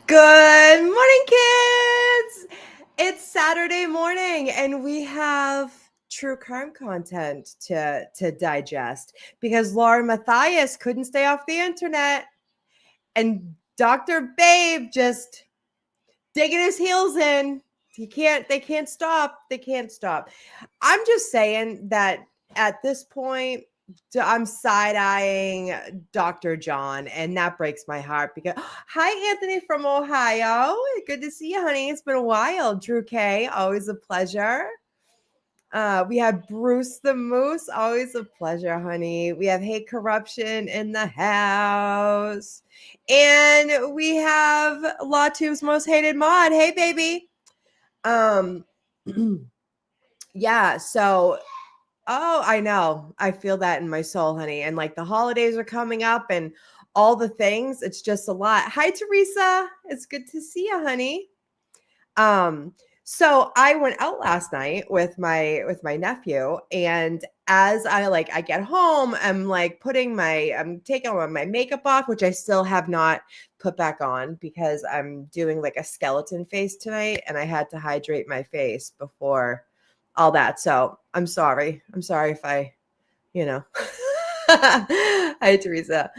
Good morning, kids. It's Saturday morning, and we have true crime content to digest because Laura Matthias couldn't stay off the internet, and Dr. Babe just digging his heels in. They can't stop. They can't stop. I'm just saying that at this point, I'm side-eyeing Dr. John, and that breaks my heart because hi, Anthony from Ohio. Good to see you, honey. It's been a while. Drew K, always a pleasure. We have Bruce the Moose, always a pleasure, honey. We have Hate Corruption in the house. And we have LawTube's most hated mod. Hey, baby. Yeah, so I know. I feel that in my soul, honey. And like the holidays are coming up and all the things, it's just a lot. Hi, Teresa. It's good to see you, honey. So I went out last night with my nephew, and as I get home, I'm taking my makeup off, which I still have not put back on because I'm doing like a skeleton face tonight, and I had to hydrate my face before all that. So I'm sorry. I'm sorry if I, Hi, Teresa.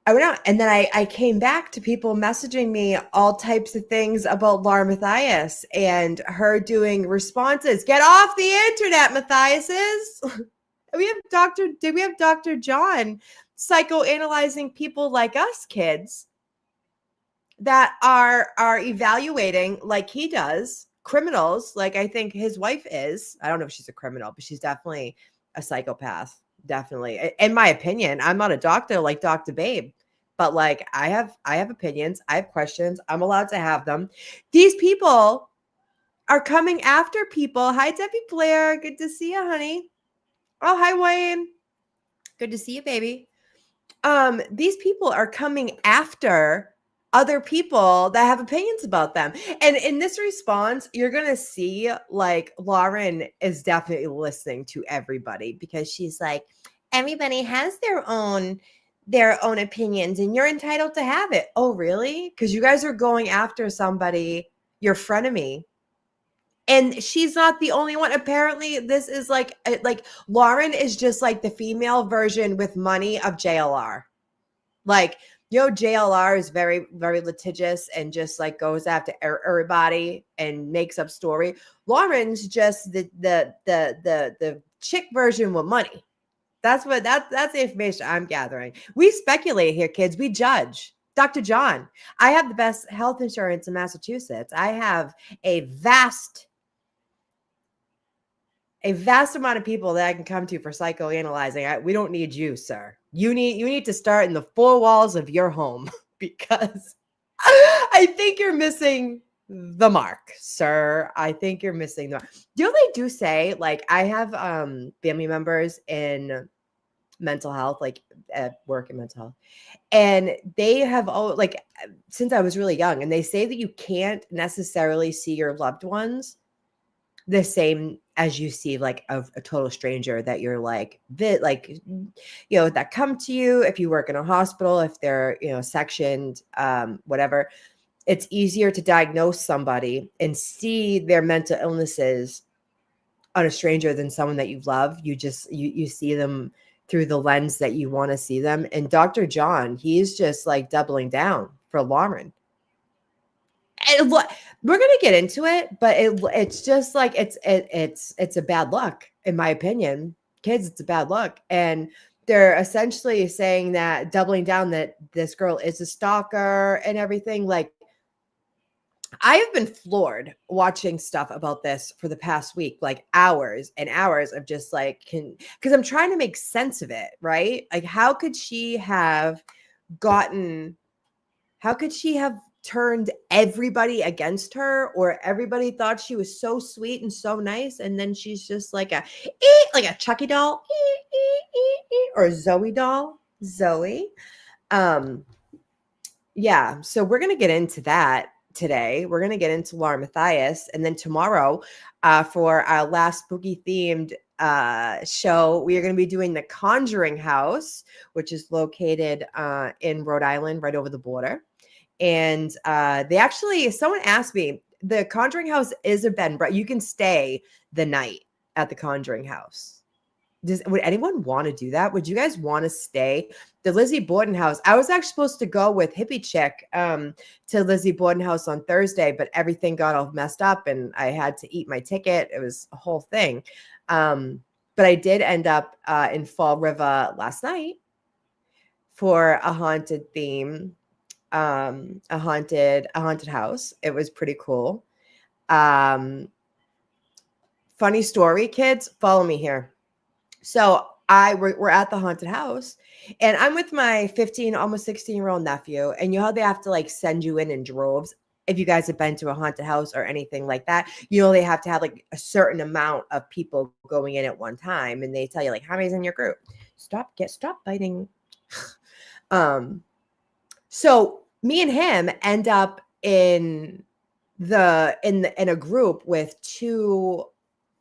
I went out, and then I came back to people messaging me all types of things about Laura Matthias and her doing responses. Get off the internet, Matthiases. Did we have Dr. John psychoanalyzing people like us kids that are evaluating like he does criminals, like I think his wife is. I don't know if she's a criminal, but she's definitely a psychopath. Definitely. In my opinion, I'm not a doctor like Dr. Babe, but like I have opinions, I have questions, I'm allowed to have them. These people are coming after people. Hi, Debbie Blair. Good to see you, honey. Oh, hi, Wayne. Good to see you, baby. These people are coming after other people that have opinions about them. And in this response, you're going to see like Lauren is definitely listening to everybody because she's like, everybody has their own opinions and you're entitled to have it. Oh, really? Because you guys are going after somebody, your frenemy. And she's not the only one. Apparently, this is like Lauren is just like the female version with money of JLR. Like, JLR is very, very litigious and just like goes after everybody and makes up story. Lauren's just the chick version with money. That's the information I'm gathering. We speculate here, kids. We judge. Dr. John, I have the best health insurance in Massachusetts. I have a vast amount of people that I can come to for psychoanalyzing. We don't need you, sir. You need to start in the four walls of your home because I think you're missing the mark, sir. I think you're missing the mark. They do say, like, I have family members in mental health, like at work in mental health, and they have since I was really young, and they say that you can't necessarily see your loved ones the same as you see like a total stranger that you're like that come to you. If you work in a hospital, if they're sectioned, whatever, it's easier to diagnose somebody and see their mental illnesses on a stranger than someone that you love. You see them through the lens that you want to see them. And Dr. John, he's just like doubling down for Lauren. And we're gonna get into it, but it's just like it's a bad look, in my opinion. Kids, it's a bad look. And they're essentially saying that, doubling down, that this girl is a stalker and everything. Like, I have been floored watching stuff about this for the past week, like hours and hours of just like, because I'm trying to make sense of it, right? Like, how could she have turned everybody against her, or everybody thought she was so sweet and so nice, and then she's just like a Chucky doll, or a Zoe doll. Yeah, so we're gonna get into that today. We're gonna get into Laura Matthias, and then tomorrow, for our last spooky themed show, we are going to be doing the Conjuring House, which is located in Rhode Island, right over the border. And they actually, someone asked me, the Conjuring House is a bed and breakfast. You can stay the night at the Conjuring House. Would anyone want to do that? Would you guys want to stay? The Lizzie Borden house. I was actually supposed to go with Hippie Chick to Lizzie Borden house on Thursday, but everything got all messed up and I had to eat my ticket. It was a whole thing. But I did end up in Fall River last night for a haunted theme, a haunted house. It was pretty cool. Funny story, kids. Follow me here. So we're at the haunted house and I'm with my 15, almost 16-year-old nephew. And you know how they have to like send you in droves. If you guys have been to a haunted house or anything like that, you know, they have to have like a certain amount of people going in at one time. And they tell you like, how many's in your group? Stop biting. So me and him end up in a group with two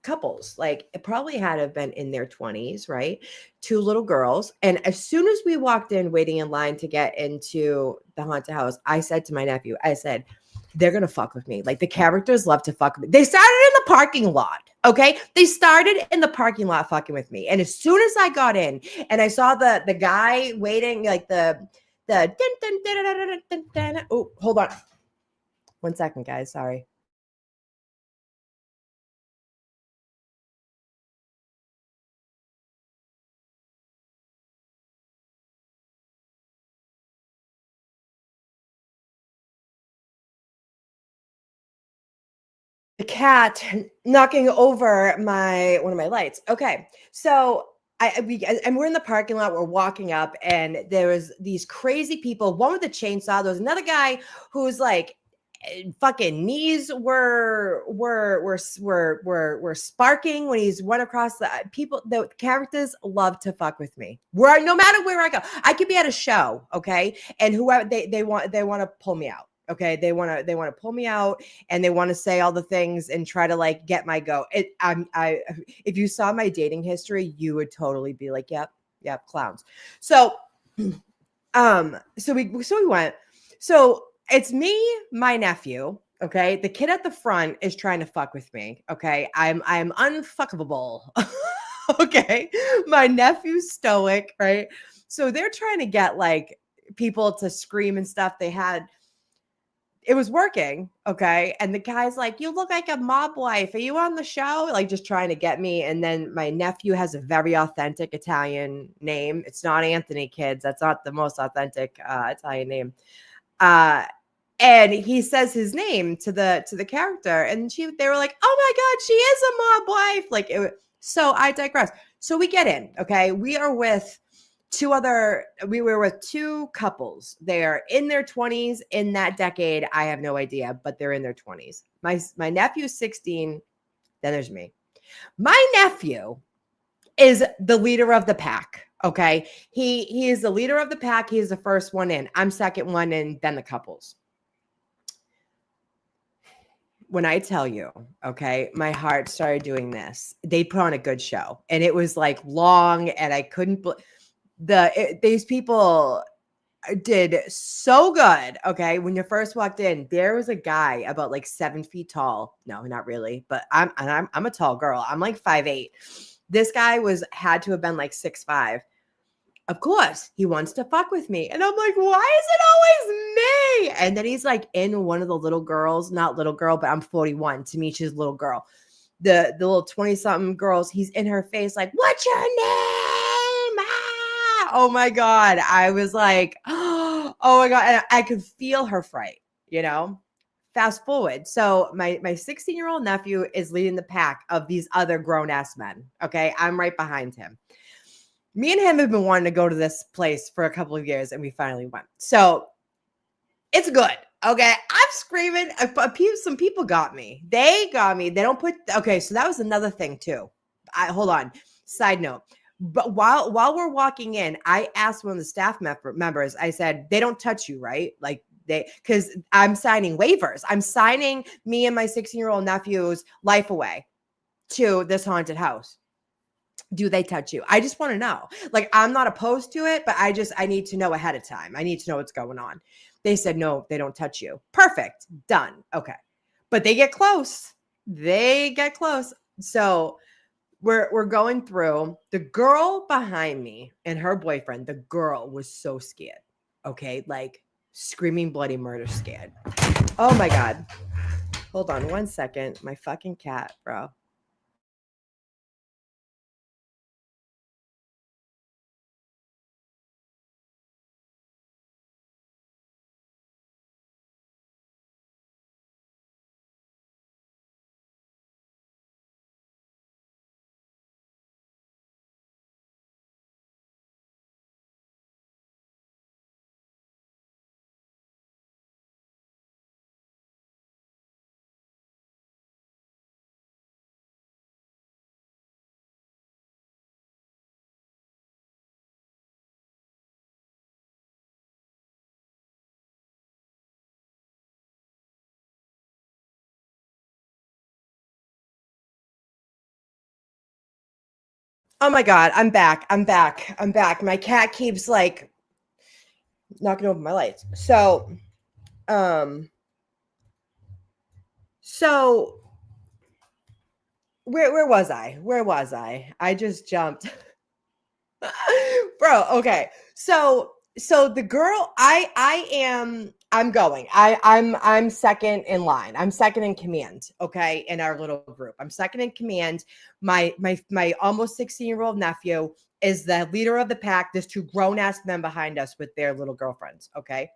couples. Like it probably had to have been in their 20s, right? Two little girls. And as soon as we walked in, waiting in line to get into the haunted house, I said to my nephew, I said, they're going to fuck with me. Like the characters love to fuck with me. They started in the parking lot. Okay. They started in the parking lot fucking with me. And as soon as I got in and I saw the guy waiting, like the oh, hold on. 1 second, guys. Sorry. The cat knocking over one of my lights. Okay. So and we're in the parking lot, we're walking up, and there was these crazy people, one with a chainsaw. There was another guy who's like fucking knees were sparking when he's went across the characters love to fuck with me. No matter where I go, I could be at a show, okay, and whoever they want to pull me out. Okay, they want to pull me out and they want to say all the things and try to like get my go. If you saw my dating history, you would totally be like, yep, clowns. So we went. So it's me, my nephew. Okay, the kid at the front is trying to fuck with me. Okay, I'm unfuckable. Okay, my nephew's stoic, right? So they're trying to get like people to scream and stuff. It was working, okay? And the guy's like, you look like a mob wife. Are you on the show? Like just trying to get me. And then my nephew has a very authentic Italian name. It's not Anthony, kids. That's not the most authentic Italian name. And he says his name to the character. And they were like, oh my God, she is a mob wife. Like so I digress. So we get in, okay? We were with two couples. They're in their 20s in that decade. I have no idea, but they're in their 20s. My nephew's 16. Then there's me. My nephew is the leader of the pack. Okay. He is the leader of the pack. He is the first one in. I'm second one in, then the couples. When I tell you, okay, my heart started doing this. They put on a good show and it was like long and I couldn't these people did so good. Okay. When you first walked in, there was a guy about like 7 feet tall. No, not really, but I'm a tall girl. I'm like 5'8". This guy had to have been like 6'5". Of course, he wants to fuck with me. And I'm like, why is it always me? And then he's like in one of the little girls, not little girl, but I'm 41. To me, she's little girl. The little 20-something girls, he's in her face like, what's your name? Ah! Oh my God. I was like, oh my God. And I could feel her fright, you know? Fast forward. So my 16-year-old nephew is leading the pack of these other grown-ass men. Okay. I'm right behind him. Me and him have been wanting to go to this place for a couple of years and we finally went. So it's good. Okay. I'm screaming. Some people got me. They got me. They don't put, okay. So that was another thing too. Hold on. Side note. But while we're walking in, I asked one of the staff members, I said, they don't touch you, right? Like because I'm signing waivers. I'm signing me and my 16-year-old nephew's life away to this haunted house. Do they touch you? I just want to know. Like, I'm not opposed to it, but I need to know ahead of time. I need to know what's going on. They said, no, they don't touch you. Perfect. Done. Okay. But they get close. They get close. So we're going through. The girl behind me and her boyfriend, the girl was so scared. Okay. Like screaming bloody murder scared. Oh my God. Hold on 1 second. My fucking cat, bro. Oh my God, I'm back. I'm back. I'm back. My cat keeps like knocking over my lights. Um, so where was I? Where was I? I just jumped. Bro, okay. So the girl, I'm going. I'm second in line. I'm second in command, okay, in our little group. I'm second in command. My almost 16-year-old nephew is the leader of the pack. There's two grown-ass men behind us with their little girlfriends, okay?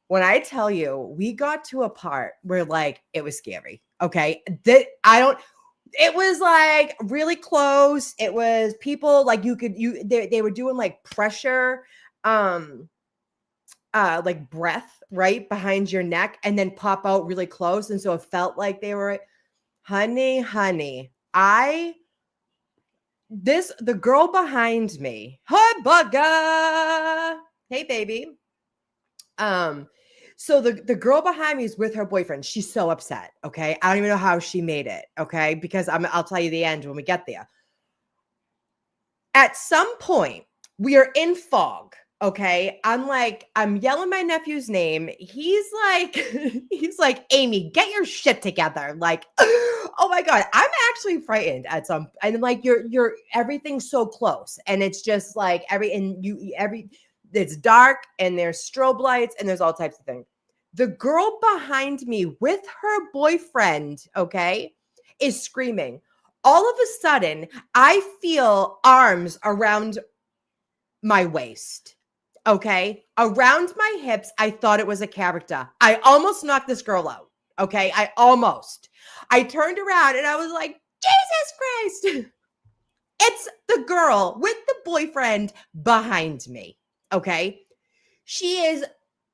When I tell you, we got to a part where like it was scary, okay? It was like really close. It was people like they were doing like pressure, um, like breath right behind your neck and then pop out really close. And so it felt like they were, honey, the girl behind me, hi, bugger. Hey, baby. Um, so the girl behind me is with her boyfriend. She's so upset. Okay. I don't even know how she made it. Okay. Because I'll tell you the end when we get there. At some point, we are in fog. Okay. I'm yelling my nephew's name. He's like, he's like, Amy, get your shit together. Like, oh my God, I'm actually frightened at some, and like, you're everything's so close. And it's just like it's dark and there's strobe lights and there's all types of things. The girl behind me with her boyfriend, okay, is screaming. All of a sudden, I feel arms around my waist, okay? Around my hips. I thought it was a character. I almost knocked this girl out, okay? I turned around and I was like, Jesus Christ. It's the girl with the boyfriend behind me, okay? She is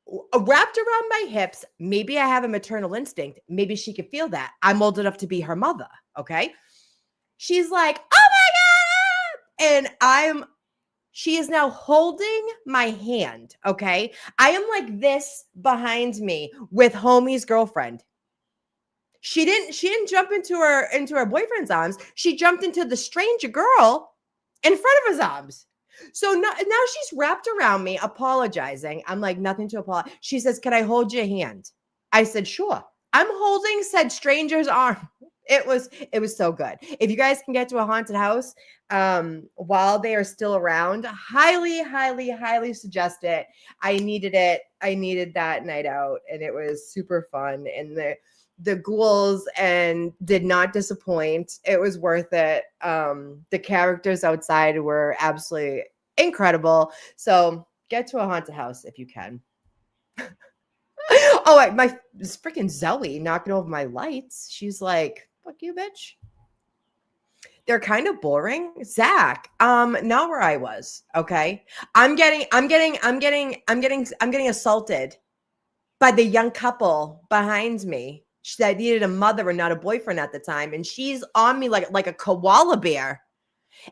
wrapped around my hips. Maybe I have a maternal instinct. Maybe she could feel that. I'm old enough to be her mother, okay? She's like, oh my God. And she is now holding my hand. Okay. I am like this behind me with homie's girlfriend. She didn't jump into her boyfriend's arms. She jumped into the stranger girl in front of his arms. So now she's wrapped around me, apologizing. I'm like, nothing to apologize. She says, can I hold your hand? I said, sure. I'm holding said stranger's arm. It was so good. If you guys can get to a haunted house while they are still around, highly suggest it. I needed it. I needed that night out, and it was super fun. And the ghouls and did not disappoint. It was worth it. The characters outside were absolutely incredible. So get to a haunted house if you can. Oh, my freaking Zoe knocking over my lights. She's like, fuck you, bitch. They're kind of boring. Zach, not where I was. Okay. I'm getting assaulted by the young couple behind me that needed a mother and not a boyfriend at the time. And she's on me like a koala bear.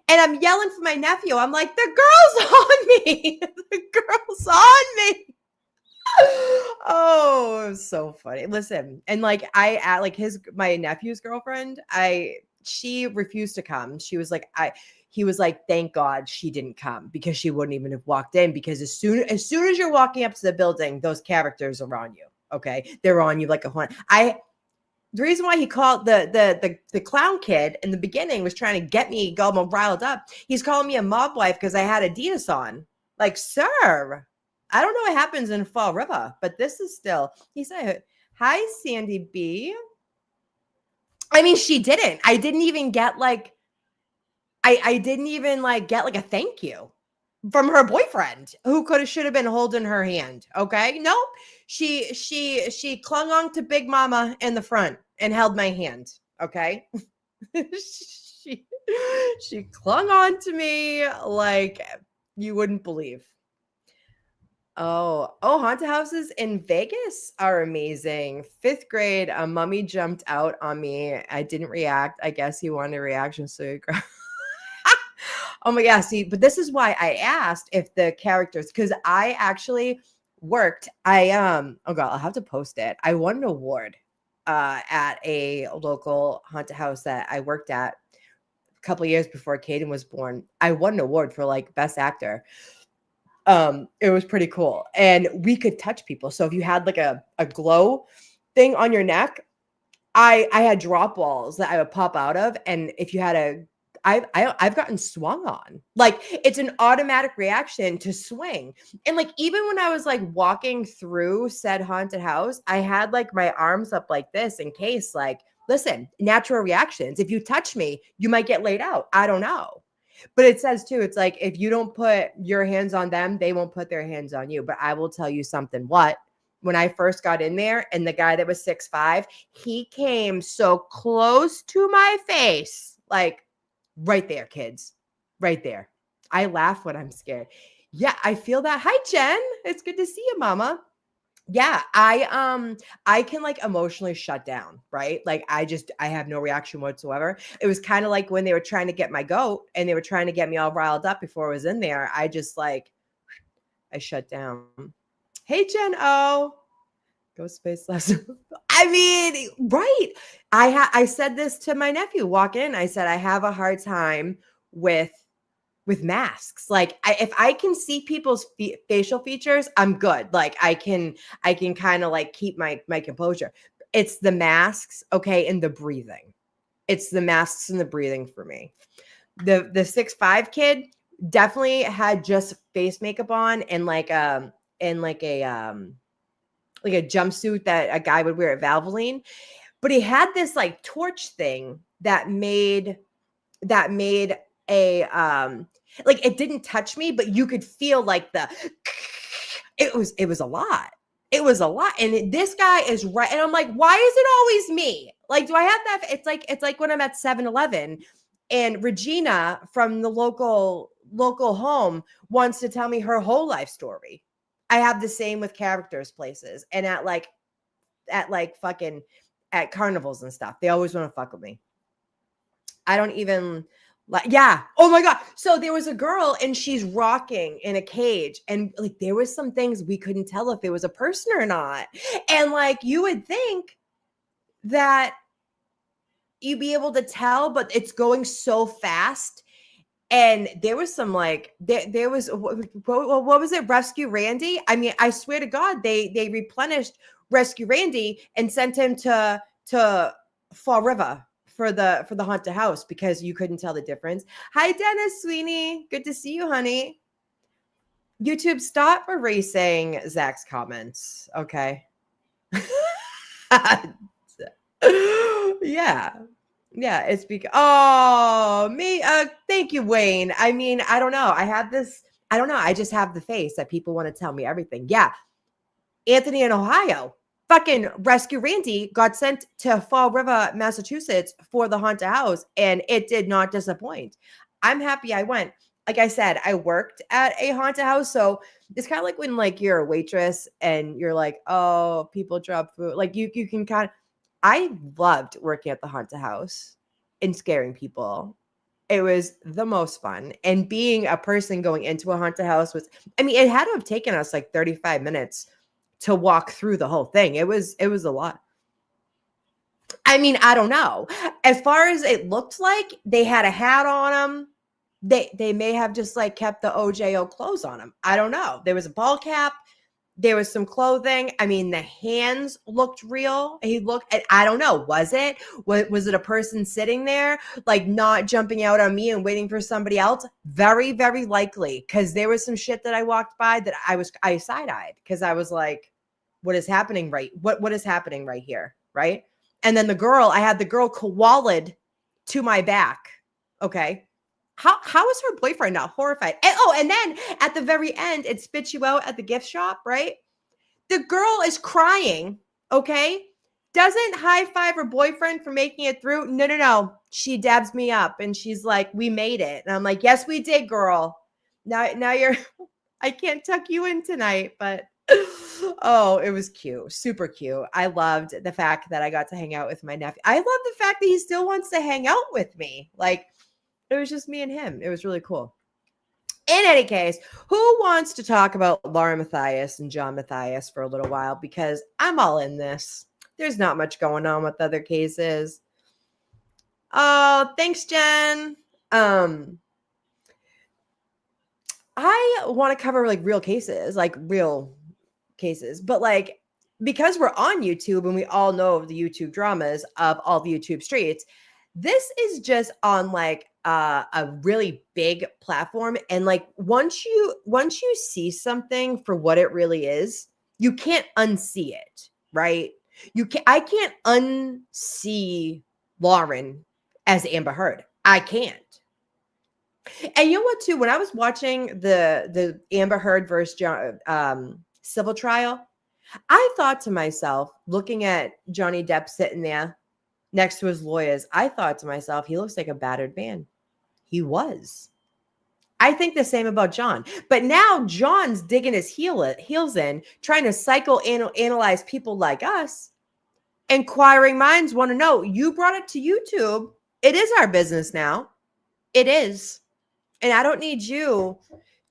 And I'm yelling for my nephew. I'm like, the girl's on me. The girl's on me. Oh, it was so funny. Listen, and like my nephew's girlfriend, she refused to come. She was like, he was like, thank God she didn't come because she wouldn't even have walked in, because as soon as you're walking up to the building, those characters are on you. Okay. They're on you like a horn. The reason why he called the clown kid in the beginning was trying to get me go riled up. He's calling me a mob wife because I had Adidas on. Like, sir, I don't know what happens in Fall River, but this is still, he said, hi, Sandy B. I mean, she didn't. I didn't even get like, I didn't even like get like a thank you from her boyfriend, who should have been holding her hand. Okay. Nope. She clung on to Big Mama in the front and held my hand. Okay. she clung on to me like you wouldn't believe. Oh, haunted houses in Vegas are amazing. 5th grade, a mummy jumped out on me. I didn't react. I guess he wanted a reaction, so he grabbed. Oh my gosh, see, but this is why I asked if the characters, because I actually worked. Oh God, I'll have to post it. I won an award at a local haunted house that I worked at a couple of years before Caden was born. I won an award for like best actor. It was pretty cool. And we could touch people. So if you had like a glow thing on your neck, I had drop balls that I would pop out of. And if you had I've gotten swung on. Like, it's an automatic reaction to swing. And like, even when I was like walking through said haunted house, I had like my arms up like this in case, like, listen, natural reactions. If you touch me, you might get laid out. I don't know. But it says too, it's like, if you don't put your hands on them, they won't put their hands on you. But I will tell you something. When I first got in there, and the guy that was 6'5", he came so close to my face, like right there, kids, right there. I laugh when I'm scared. Yeah, I feel that. Hi, Jen. It's good to see you, Mama. Yeah, I can like emotionally shut down, right? Like I have no reaction whatsoever. It was kind of like when they were trying to get my goat and they were trying to get me all riled up before I was in there. I shut down. Hey, Jen O. Go space lesson. I mean, right. I said this to my nephew walk in. I said, I have a hard time with masks. Like if I can see people's facial features, I'm good. Like I can kind of like keep my composure. It's the masks. Okay. And the breathing. It's the masks and the breathing for me. The 6'5" kid definitely had just face makeup on and like a jumpsuit that a guy would wear at Valvoline, but he had this like torch thing that made a like, it didn't touch me, but you could feel like it was a lot. It was a lot. And this guy is right. And I'm like, why is it always me? Like, do I have that? It's like when I'm at 7-Eleven and Regina from the local home wants to tell me her whole life story. I have the same with characters places and at carnivals and stuff. They always want to fuck with me. I don't even yeah. Oh my God. So there was a girl and she's rocking in a cage. And like, there was some things we couldn't tell if it was a person or not. And like, you would think that you'd be able to tell, but it's going so fast. And there was some like, there was, what was it? Rescue Randy. I mean, I swear to God, they replenished Rescue Randy and sent him to Fall River for the haunted house because you couldn't tell the difference. Hi, Dennis Sweeney. Good to see you, honey. YouTube, stop erasing Zach's comments. Okay. Yeah. Yeah, it's because thank you, Wayne. I mean, I don't know. I just have the face that people want to tell me everything. Yeah. Anthony in Ohio. Fucking Rescue Randy got sent to Fall River, Massachusetts for the haunted house, and it did not disappoint. I'm happy I went. Like I said, I worked at a haunted house, so it's kind of like when like you're a waitress and you're like, oh, people drop food. Like you can kind of. I loved working at the haunted house and scaring people. It was the most fun. And being a person going into a haunted house it had to have taken us like 35 minutes to walk through the whole thing. It was a lot. I mean, I don't know. As far as it looked like, they had a hat on them. They may have just like kept the OJO clothes on him. I don't know. There was a ball cap. There was some clothing. I mean, the hands looked real. He looked, I don't know, was it? Was it a person sitting there, like not jumping out on me and waiting for somebody else? Very, very likely. Because there was some shit that I walked by that I side-eyed because I was like, what is happening what is happening right here? Right. And then I had the girl koala'd to my back. Okay. How is her boyfriend not horrified? And then at the very end, it spits you out at the gift shop, right? The girl is crying, okay? Doesn't high five her boyfriend for making it through. No. She dabs me up and she's like, we made it. And I'm like, yes, we did, girl. Now you're, I can't tuck you in tonight, but oh, it was cute. Super cute. I loved the fact that I got to hang out with my nephew. I love the fact that he still wants to hang out with me. Like, it was just me and him. It was really cool. In any case, who wants to talk about Laura Mathias and John Mathias for a little while? Because I'm all in this. There's not much going on with other cases. Oh, thanks, Jen. I want to cover like real cases, but like because we're on YouTube and we all know of the YouTube dramas of all the YouTube streets, this is just on like a really big platform. And like once you see something for what it really is, you can't unsee it, right? I can't unsee Lauren as Amber Heard. I can't. And you know what, too? When I was watching the Amber Heard versus civil trial, I thought to myself, looking at Johnny Depp sitting there next to his lawyers, I thought to myself, he looks like a battered man. He was. I think the same about John. But now John's digging his heels in, trying to psychoanalyze people like us. Inquiring minds want to know, you brought it to YouTube. It is our business now. It is. And I don't need you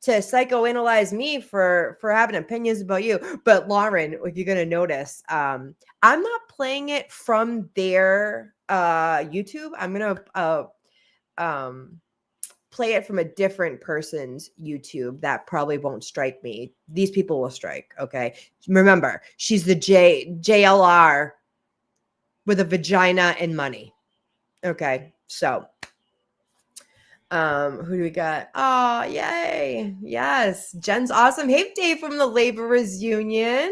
to psychoanalyze me for having opinions about you. But Lauren, if you're going to notice, I'm not playing it from their YouTube. I'm going to play it from a different person's YouTube that probably won't strike me. These people will strike, okay? Remember, she's the JLR with a vagina and money. Okay, so who do we got? Oh, yay. Yes. Jen's awesome. Hey, Dave from the Laborers Union.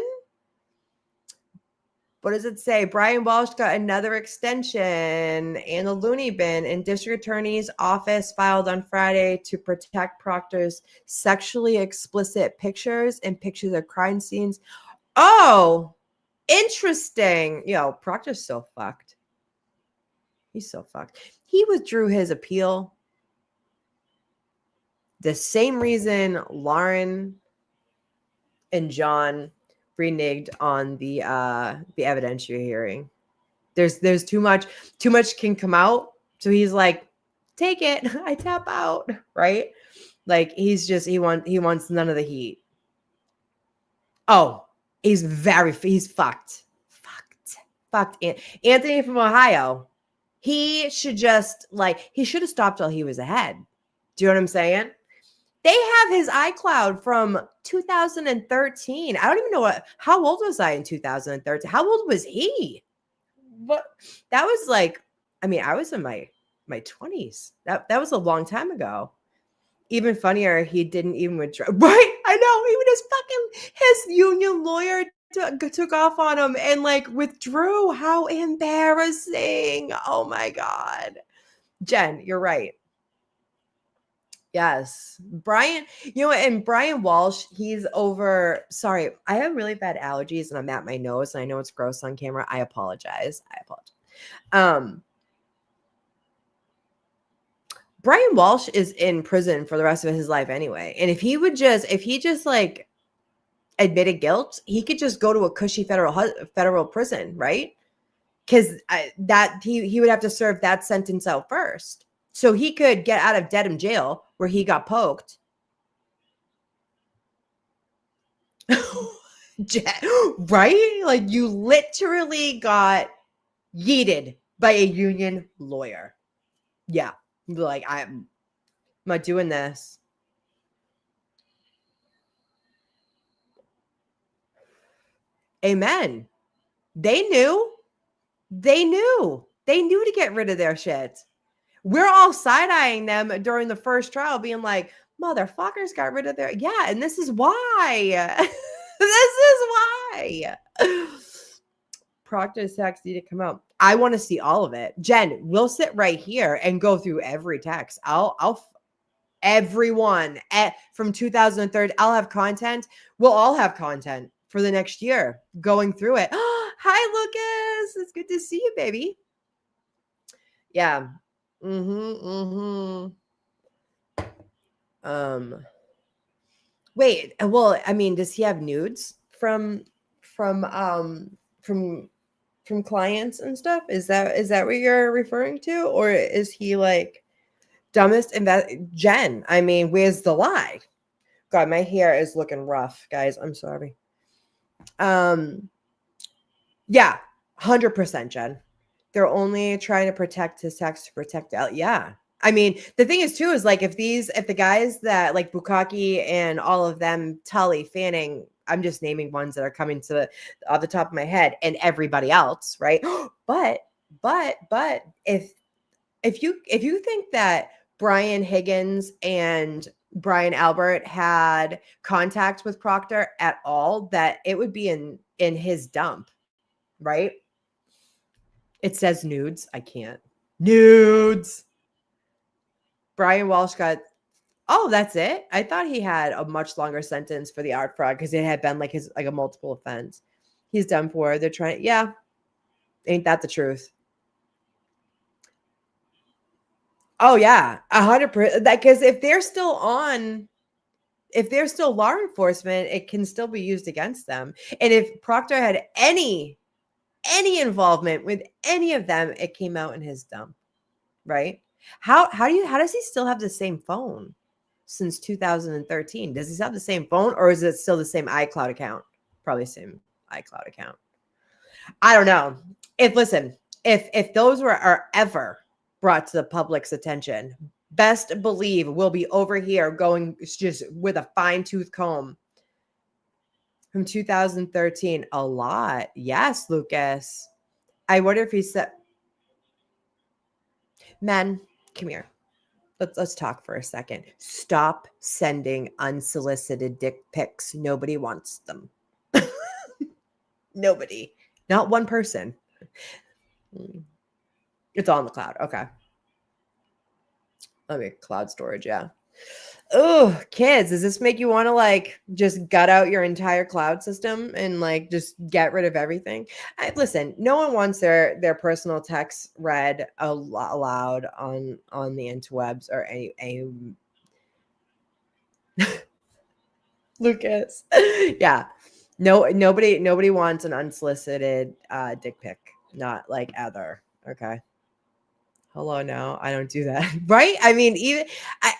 What does it say? Brian Walsh got another extension and a loony bin in district attorney's office filed on Friday to protect Proctor's sexually explicit pictures and pictures of crime scenes. Oh, interesting. Proctor's so fucked. He's so fucked. He withdrew his appeal. The same reason Lauren and John reneged on the evidentiary hearing. There's too much can come out. So he's like, take it. I tap out. Right? Like he wants none of the heat. Oh, he's fucked. Anthony from Ohio. He should have stopped while he was ahead. Do you know what I'm saying? They have his iCloud from 2013. I don't even know how old was I in 2013? How old was he? What? That was like, I was in my 20s. That was a long time ago. Even funnier, he didn't even withdraw. Right? I know. Even his union lawyer took off on him and like withdrew. How embarrassing. Oh my God. Jen, you're right. Yes. Brian, and Brian Walsh, he's over. Sorry, I have really bad allergies and I'm at my nose and I know it's gross on camera. I apologize. Brian Walsh is in prison for the rest of his life anyway. And if he just like admitted guilt, he could just go to a cushy federal prison, right? Because he would have to serve that sentence out first. So he could get out of Dedham jail where he got poked. Right? Like you literally got yeeted by a union lawyer. Yeah. Like I'm not doing this. Amen. They knew. They knew. They knew to get rid of their shit. We're all side-eyeing them during the first trial, being like, motherfuckers got rid of their... Yeah, and this is why. This is why. Proctor's text need to come out. I want to see all of it. Jen, we'll sit right here and go through every text. Everyone from 2003. I'll have content. We'll all have content for the next year going through it. Hi, Lucas. It's good to see you, baby. Yeah. Wait, well, I mean, does he have nudes from clients and stuff? Is that what you're referring to? Or is he like dumbest Jen? I mean, where's the lie? God, my hair is looking rough, guys. I'm sorry. Yeah, 100% Jen. They're only trying to protect his text to protect out. Yeah. I mean, the thing is too, is like if the guys that like Bukkake and all of them, Tully, Fanning, I'm just naming ones that are coming to the off the top of my head, and everybody else, right? But if you think that Brian Higgins and Brian Albert had contact with Proctor at all, that it would be in his dump, right? It says nudes. I can't. Nudes. Brian Walsh got... Oh, that's it? I thought he had a much longer sentence for the art fraud because it had been like a multiple offense. He's done for. They're trying... Yeah. Ain't that the truth? Oh, yeah. 100%. Because if they're still law enforcement, it can still be used against them. And if Proctor had any involvement with any of them, it came out in his dump, right? How does he still have the same phone since 2013? Does he have the same phone, or is it still the same iCloud account? Probably the same iCloud account. I don't know. If those are ever brought to the public's attention, best believe we'll be over here going just with a fine-tooth comb. From 2013, a lot. Yes, Lucas. I wonder if he said, men, come here. Let's talk for a second. Stop sending unsolicited dick pics. Nobody wants them. Nobody. Not one person. It's all in the cloud. Okay. Let me cloud storage. Yeah. Oh, kids, does this make you want to like just gut out your entire cloud system and like just get rid of everything? Listen, no one wants their personal texts read aloud on the interwebs or any Lucas. Yeah. Nobody wants an unsolicited dick pic. Not like other. Okay. Hello now. I don't do that. Right? I mean, even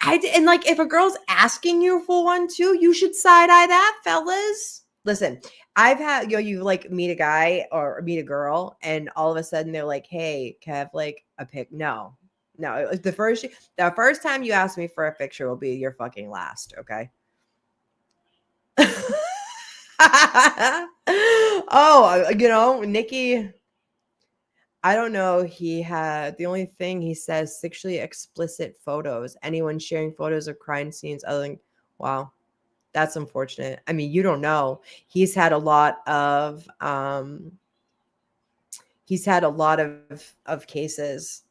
and like if a girl's asking you for one too, you should side eye that, fellas. Listen, I've had you like meet a guy or meet a girl, and all of a sudden they're like, "Hey, can I have like a pic?" No. It was the first time you ask me for a picture will be your fucking last, okay? Oh, Nikki, I don't know. He had the only thing he says sexually explicit photos. Anyone sharing photos of crime scenes other than... Wow, that's unfortunate. I mean, you don't know. He's had a lot of cases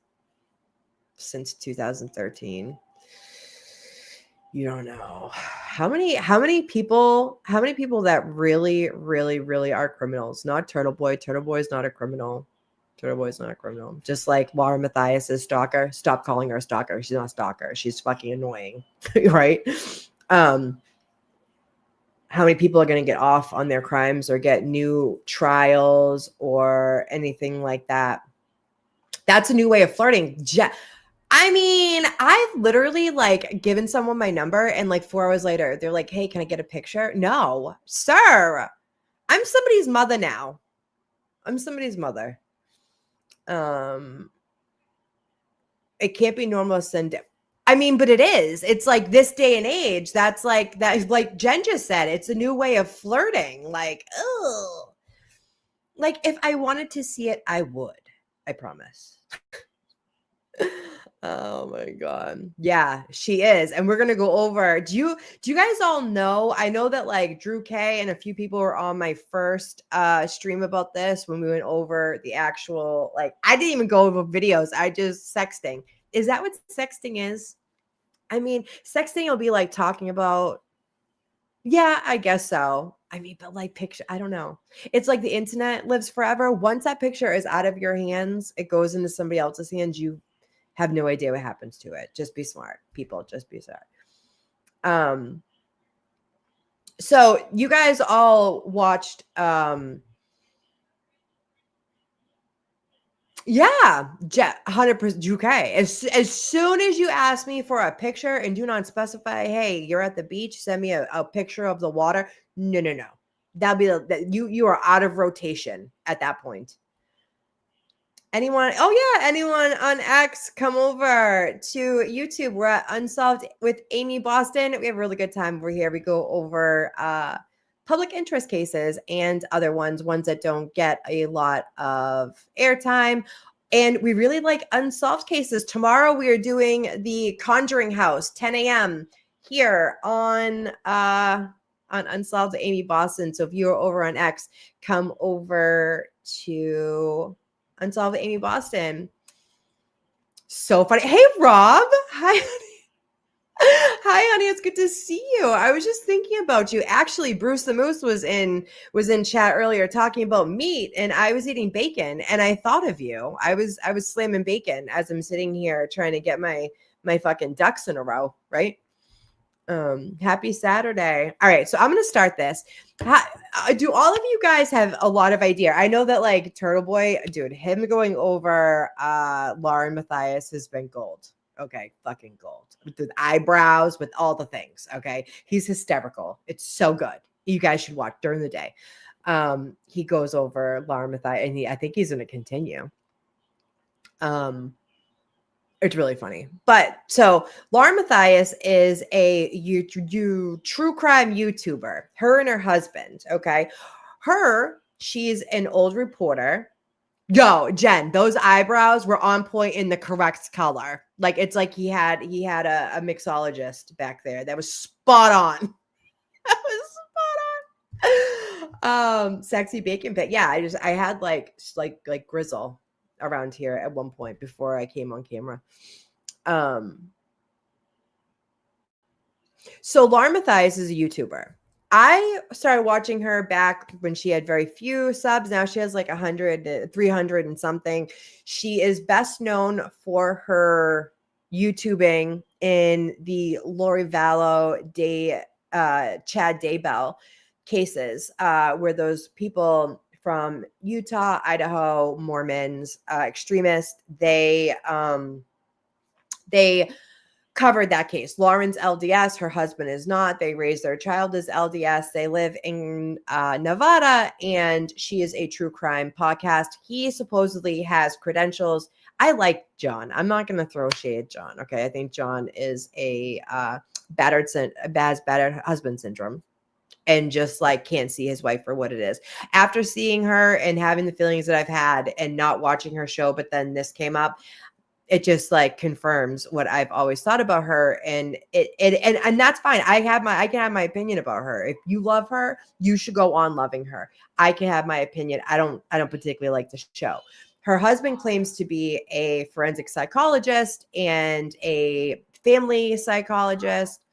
since 2013. You don't know how many people that really, really, really are criminals. Not Turtle Boy. Turtle Boy is not a criminal. Turtle Boy's not a criminal. Just like Laura Matthias' stalker. Stop calling her a stalker. She's not a stalker. She's fucking annoying. Right? How many people are going to get off on their crimes or get new trials or anything like that? That's a new way of flirting. I mean, I've literally like given someone my number and like 4 hours later, they're like, "Hey, can I get a picture?" No, sir. I'm somebody's mother now. I'm somebody's mother. It can't be normal to send. I mean, but it is. It's like this day and age. That's like that. Like Jen just said, it's a new way of flirting. Like, oh, like if I wanted to see it, I would. I promise. Oh my god. Yeah, she is. And we're going to go over. Do you guys all know? I know that like Drew K and a few people were on my first stream about this when we went over the actual, like, I didn't even go over videos. I just sexting. Is that what sexting is? I mean, sexting will be like talking about, yeah, I guess so. I mean, but like picture, I don't know. It's like the internet lives forever. Once that picture is out of your hands, it goes into somebody else's hands. You have no idea what happens to it. Just be smart, people. Just be smart. So you guys all watched yeah, 100% UK. As soon as you ask me for a picture and do not specify, hey, you're at the beach, send me a picture of the water. No. That'll be that you are out of rotation at that point. Anyone? Oh yeah, anyone on X, come over to YouTube. We're at Unsolved with Amy Boston. We have a really good time over here. We go over public interest cases and other ones that don't get a lot of airtime. And we really like unsolved cases. Tomorrow we are doing the Conjuring House, 10 a.m. here on Unsolved with Amy Boston. So if you're over on X, come over to Unsolved with Amy Boston. So funny. Hey, Rob. Hi, honey. Hi, honey. It's good to see you. I was just thinking about you. Actually, Bruce the Moose was in chat earlier talking about meat, and I was eating bacon, and I thought of you. I was slamming bacon as I'm sitting here trying to get my fucking ducks in a row, right? Happy Saturday. All right, so I'm gonna start this. Do all of you guys have a lot of idea? I know that like Turtle Boy, dude, him going over Lauren Matthias has been gold. Okay, fucking gold. With the eyebrows, with all the things. Okay, he's hysterical. It's so good. You guys should watch during the day. He goes over Lauren Matthias, and I think he's gonna continue. It's really funny. But so Lauren Matthias is a true crime YouTuber. Her and her husband. Okay. She's an old reporter. Yo, Jen, those eyebrows were on point in the correct color. Like it's like he had a mixologist back there. That was spot on. That was spot on. Sexy bacon pit. Yeah, I had like grizzle around here at one point before I came on camera. So Lauren Matthias is a YouTuber. I started watching her back when she had very few subs. Now she has like 100, 300 and something. She is best known for her YouTubing in the Lori Vallow Chad Daybell cases, where those people from Utah, Idaho, Mormons, extremists, they covered that case. Lauren's LDS, her husband is not. They raised their child as LDS. They live in Nevada, and she is a true crime podcast. He supposedly has credentials. I like John. I'm not going to throw shade, John. Okay, I think John is a battered husband syndrome, and just like can't see his wife for what it is. After seeing her and having the feelings that I've had, and not watching her show, but then this came up, it just like confirms what I've always thought about her. And and that's fine. I can have my opinion about her. If you love her, you should go on loving her. I can have my opinion. I don't particularly like the show. Her husband claims to be a forensic psychologist and a family psychologist.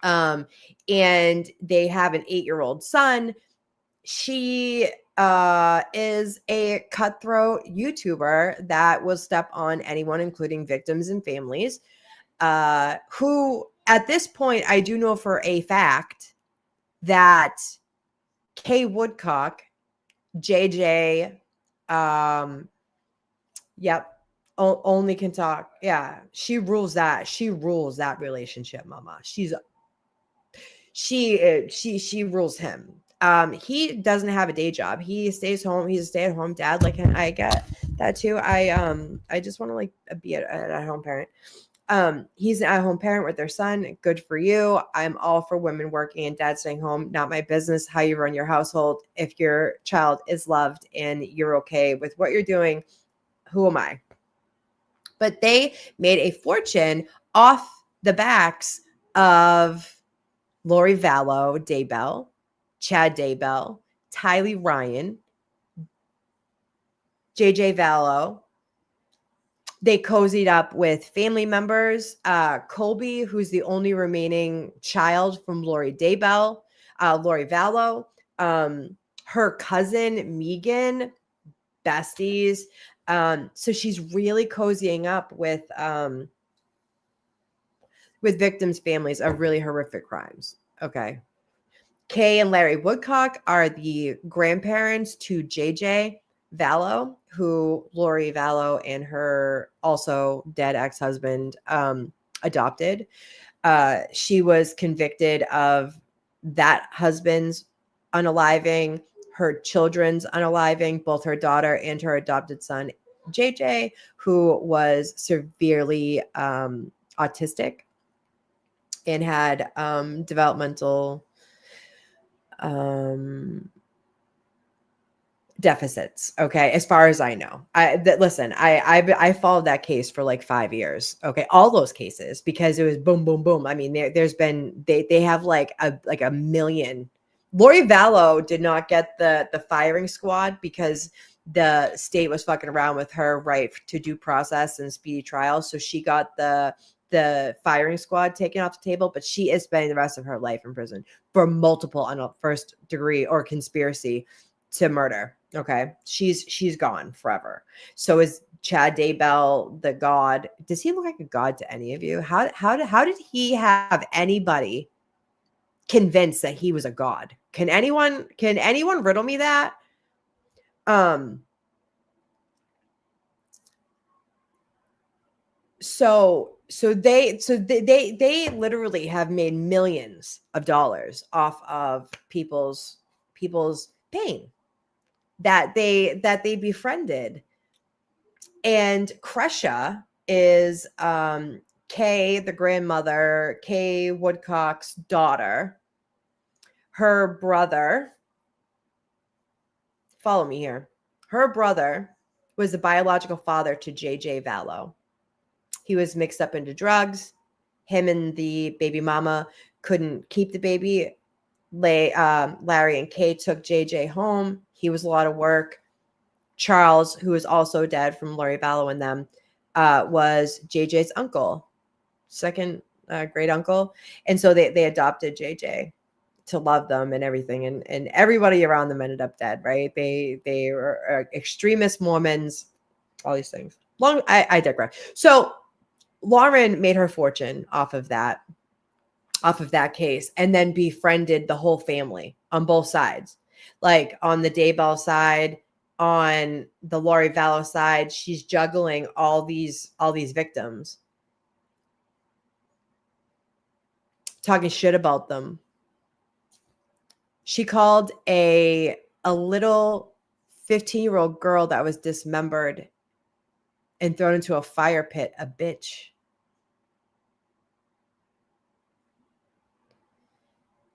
And they have an 8-year-old son. She is a cutthroat YouTuber that will step on anyone, including victims and families, who at this point, I do know for a fact that Kay Woodcock, JJ, only can talk. Yeah, she rules that. She rules that relationship, mama. She rules him. He doesn't have a day job. He stays home. He's a stay-at-home dad. Like I get that too. I just want to like be a home parent. He's an at-home parent with their son. Good for you. I'm all for women working and dad staying home. Not my business how you run your household. If your child is loved and you're okay with what you're doing, who am I? But they made a fortune off the backs of Lori Vallow Daybell, Chad Daybell, Tylee Ryan, JJ Vallow. They cozied up with family members. Colby, who's the only remaining child from Lori Daybell, Lori Vallow, her cousin Megan, besties. So she's really cozying up with victims' families of really horrific crimes. Okay. Kay and Larry Woodcock are the grandparents to JJ Vallow, who Lori Vallow and her also dead ex-husband adopted. She was convicted of that husband's unaliving, her children's unaliving, both her daughter and her adopted son, JJ, who was severely autistic and had developmental deficits. Okay, as far as I know, listen. I followed that case for like 5 years. Okay, all those cases because it was boom, boom, boom. I mean, there's been they have like a million. Lori Vallow did not get the firing squad because the state was fucking around with her right to due process and speedy trial. So she got the firing squad taken off the table, but she is spending the rest of her life in prison for multiple first degree or conspiracy to murder. Okay. She's gone forever. So is Chad Daybell the god? Does he look like a god to any of you? How did he have anybody convinced that he was a god? Can anyone riddle me that? So they literally have made millions of dollars off of people's pain that they befriended. And Kresha is Kay, the grandmother, Kay Woodcock's daughter. Her brother, follow me here. Her brother was the biological father to JJ Vallow. He was mixed up into drugs. Him and the baby mama couldn't keep the baby. Larry and Kay took JJ home. He was a lot of work. Charles, who is also dead from Lori Vallow and them, was JJ's uncle, second great uncle. And so they adopted JJ to love them and everything. And everybody around them ended up dead, right? They were extremist Mormons, all these things. I digress. So Lauren made her fortune off of that case, and then befriended the whole family on both sides. Like on the Daybell side, on the Lori Vallow side, she's juggling all these victims, talking shit about them. She called a little 15-year-old girl that was dismembered and thrown into a fire pit a bitch.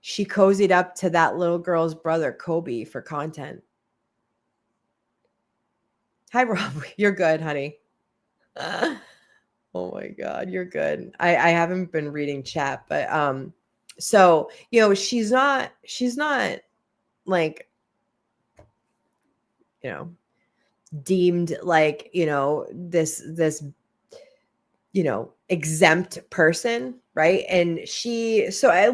She cozied up to that little girl's brother, Kobe, for content. Hi, Rob. You're good, honey. Oh my God, you're good. I haven't been reading chat, but so she's not like deemed like this exempt person, right? And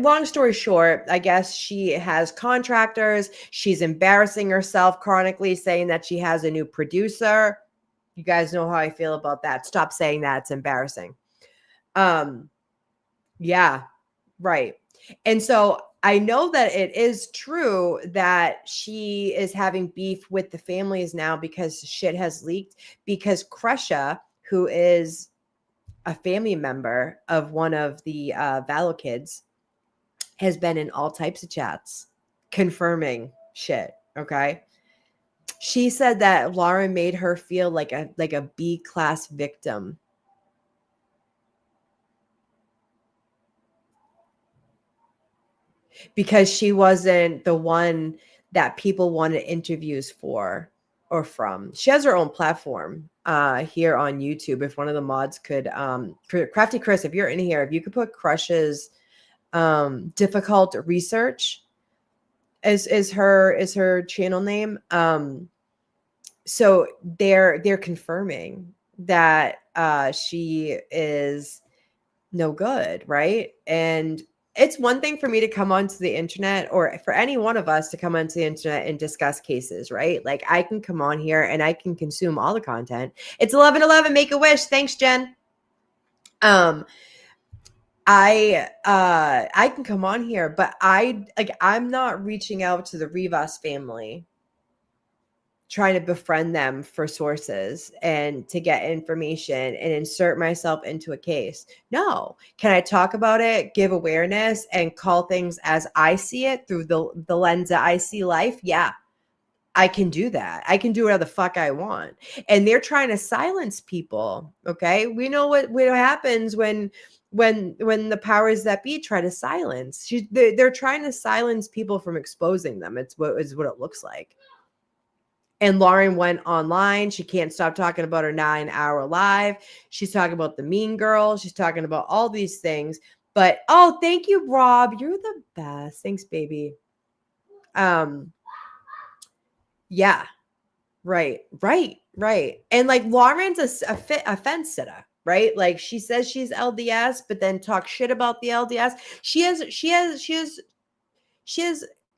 long story short, I guess she has contractors. She's embarrassing herself chronically, saying that she has a new producer. You guys know how I feel about that. Stop saying that. It's embarrassing. Yeah, right. And so I know that it is true that she is having beef with the families now because shit has leaked, because Kresha, who is a family member of one of the Vallow kids, has been in all types of chats confirming shit. Okay. She said that Lauren made her feel like a B-class victim. because she wasn't the one that people wanted interviews for or from. She has her own platform here on YouTube. If one of the mods could, Crafty Chris, if you're in here, if you could put Crush's difficult research is her channel name. So they're confirming that she is no good, right? And it's one thing for me to come onto the internet, or for any one of us to come onto the internet and discuss cases, right? Like I can come on here and I can consume all the content. It's 11:11. Make a wish. Thanks, Jen. I can come on here, but I'm not reaching out to the Rivas family trying to befriend them for sources and to get information and insert myself into a case. No. Can I talk about it, give awareness, and call things as I see it through the lens that I see life? Yeah, I can do that. I can do whatever the fuck I want. And they're trying to silence people. Okay. We know what happens when the powers that be try to silence. They're trying to silence people from exposing them. It's what it looks like. And Lauren went online. She can't stop talking about her 9-hour live. She's talking about the mean girl. She's talking about all these things. But thank you, Rob. You're the best. Thanks, baby. Yeah. Right. And like Lauren's a fence sitter, right? Like she says she's LDS, but then talks shit about the LDS. She has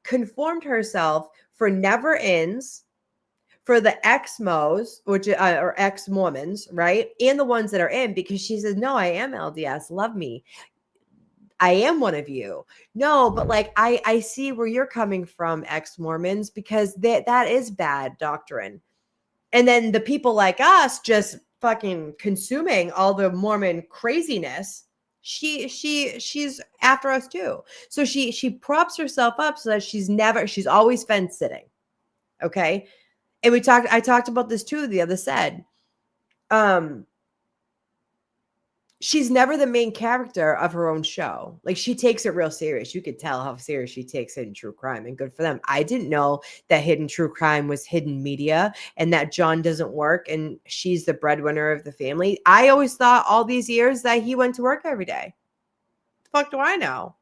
conformed herself for never ends, for the ex-Mos, which or ex-Mormons, right? And the ones that are in, because she says, no, I am LDS. Love me. I am one of you. No, but like I see where you're coming from, ex-Mormons, because that is bad doctrine. And then the people like us just fucking consuming all the Mormon craziness. She's after us too. So she props herself up so that she's always fence sitting. Okay. And I talked about this too, the other said. She's never the main character of her own show. Like she takes it real serious. You could tell how serious she takes Hidden True Crime, and good for them. I didn't know that Hidden True Crime was hidden media and that John doesn't work and she's the breadwinner of the family. I always thought all these years that he went to work every day. The fuck do I know?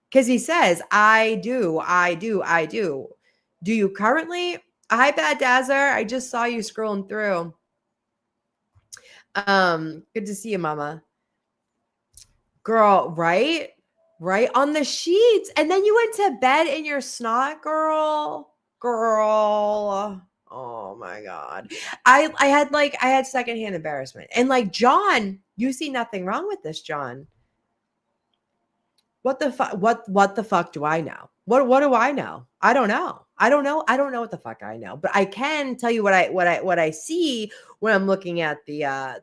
Because he says, I do. Do you currently? Hi, Bad Dazzer. I just saw you scrolling through. Good to see you, Mama. Girl, right? Right on the sheets. And then you went to bed in your snot, girl. Oh my God. I had secondhand embarrassment. And like John, you see nothing wrong with this, John. What the fuck? What the fuck do I know? What do I know? I don't know. I don't know what the fuck I know. But I can tell you what I see when I'm looking at the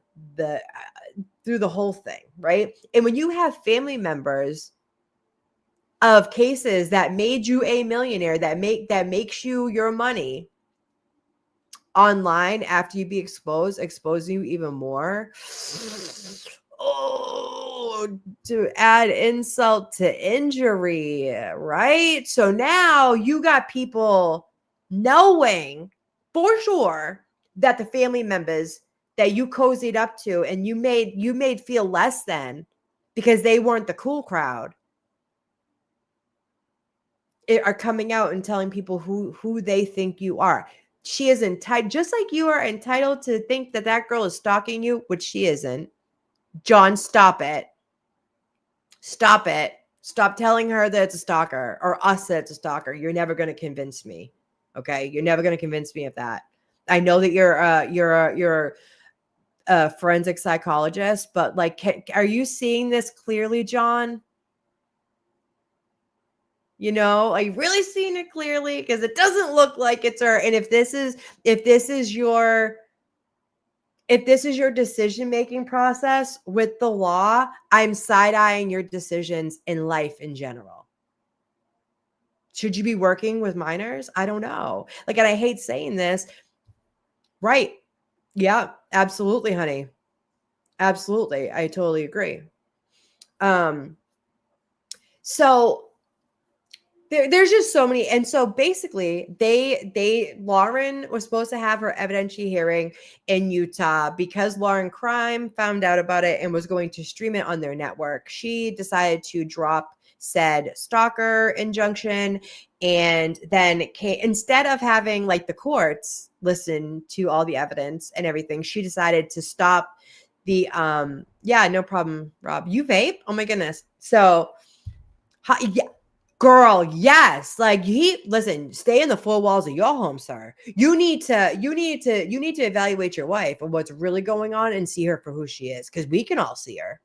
through the whole thing, right? And when you have family members of cases that made you a millionaire, that makes you your money online after you be exposing you even more. Oh, to add insult to injury, right? So now you got people knowing for sure that the family members that you cozied up to and you made feel less than because they weren't the cool crowd are coming out and telling people who they think you are. She is entitled, just like you are entitled to think that girl is stalking you, which she isn't. John, stop it. Stop it. Stop telling her that it's a stalker or us that it's a stalker. You're never going to convince me. Okay? You're never going to convince me of that. I know that you're a forensic psychologist, but like, are you seeing this clearly, John? You know, are you really seeing it clearly? Because it doesn't look like it's her. And if this is your decision-making process with the law, I'm side-eyeing your decisions in life in general. Should you be working with minors? I don't know. Like, and I hate saying this. Right. Yeah, absolutely, honey. Absolutely. I totally agree. So There's just so many. And so basically Lauren was supposed to have her evidentiary hearing in Utah because Lauren Crime found out about it and was going to stream it on their network. She decided to drop said stalker injunction, and then instead of having like the courts listen to all the evidence and everything, she decided to stop the yeah, no problem, Rob. You vape? Oh my goodness. So yeah, girl, yes. Like listen, stay in the four walls of your home, sir. You need to evaluate your wife and what's really going on and see her for who she is, because we can all see her.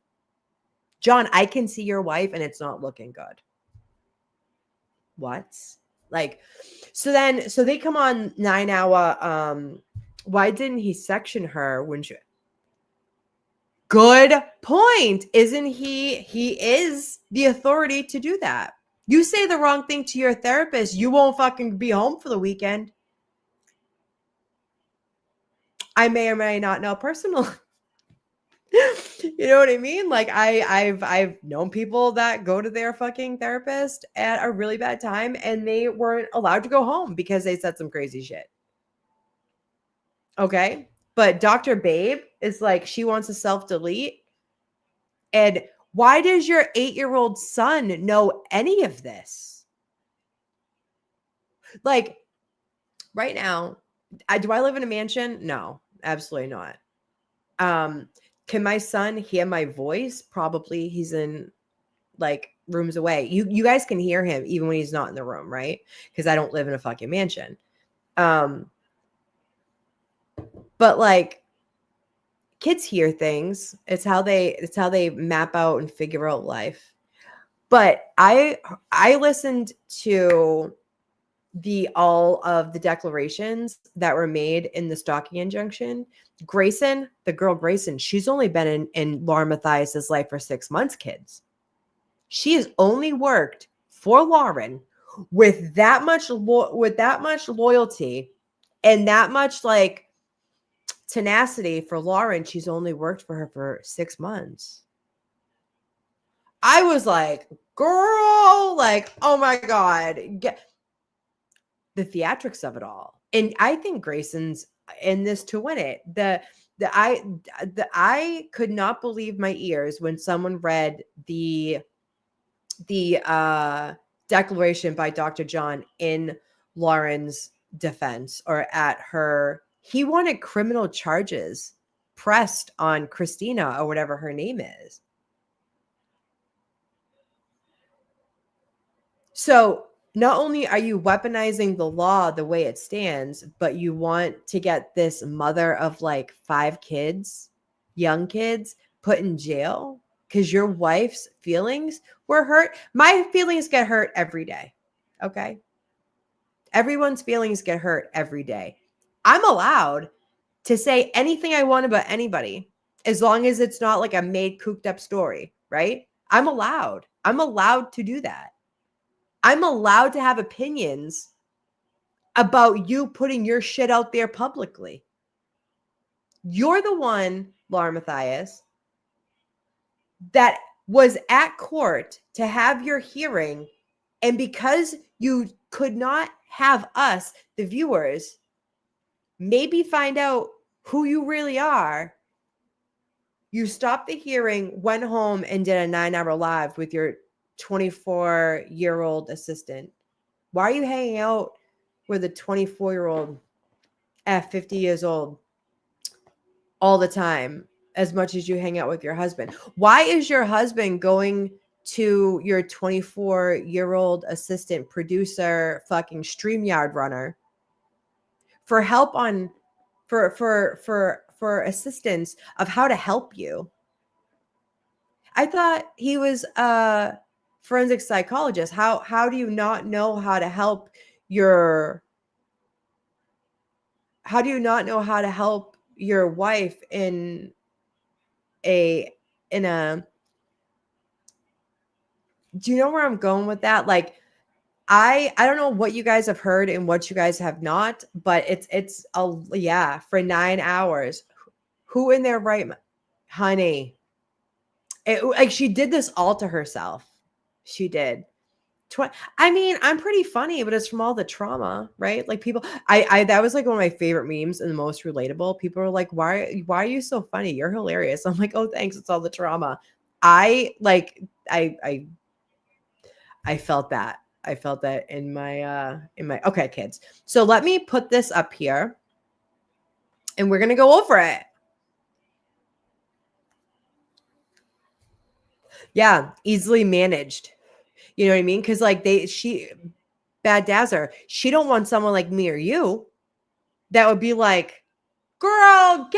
John, I can see your wife and it's not looking good. What? Like, so they come on 9 Hour. Why didn't he section her when she Good point. Isn't he is the authority to do that. You say the wrong thing to your therapist, you won't fucking be home for the weekend. I may or may not know personally. You know what I mean? Like I've known people that go to their fucking therapist at a really bad time and they weren't allowed to go home because they said some crazy shit. Okay? But Dr. Babe is like, she wants to self-delete. And why does your 8-year-old son know any of this? Like, right now, do I live in a mansion? No, absolutely not. Can my son hear my voice? Probably. He's in like rooms away. You guys can hear him even when he's not in the room, right? Because I don't live in a fucking mansion. But like, kids hear things. It's how they map out and figure out life. But I listened to all of the declarations that were made in the stalking injunction. Grayson, the girl Grayson, she's only been in Lauren Matthias's life for 6 months, kids. She has only worked for Lauren with that much loyalty and that much like tenacity for Lauren. She's only worked for her for 6 months. I was like, girl, like, oh my God, the theatrics of it all. And I think Grayson's in this to win it. I could not believe my ears when someone read the declaration by Dr. John in Lauren's defense, or at her. He wanted criminal charges pressed on Christina, or whatever her name is. So not only are you weaponizing the law the way it stands, but you want to get this mother of like 5 kids, young kids, put in jail because your wife's feelings were hurt. My feelings get hurt every day. Okay. Everyone's feelings get hurt every day. I'm allowed to say anything I want about anybody as long as it's not like a made cooked up story, right? I'm allowed to do that. I'm allowed to have opinions about you putting your shit out there publicly. You're the one, Laura Matthias, that was at court to have your hearing. And because you could not have us, the viewers, maybe find out who you really are, you stopped the hearing, went home, and did a 9-hour live with your 24-year-old assistant. Why are you hanging out with a 24-year-old at 50 years old all the time as much as you hang out with your husband? Why is your husband going to your 24-year-old assistant producer fucking StreamYard runner for help on for assistance of how to help you? I thought he was a forensic psychologist. How do you not know how to help your wife in a do you know where I'm going with that? Like, I don't know what you guys have heard and what you guys have not, but it's for 9 hours. Who in their right, honey? Like, she did this all to herself. She did. I mean, I'm pretty funny, but it's from all the trauma, right? Like people, I that was like one of my favorite memes and the most relatable. People are like, why are you so funny? You're hilarious. I'm like, oh, thanks. It's all the trauma. I like, I felt that. I felt that in my, okay, kids. So let me put this up here and we're going to go over it. Yeah. Easily managed. You know what I mean? Cause like Bad Dazzer, she don't want someone like me or you that would be like, girl,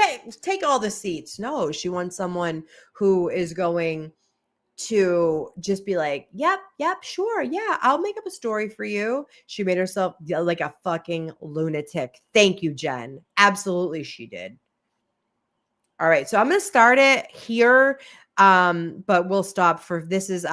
take all the seats. No, she wants someone who is going to just be like, yep, sure. Yeah, I'll make up a story for you. She made herself like a fucking lunatic. Thank you, Jen. Absolutely, she did. All right, so I'm going to start it here, but we'll stop for this is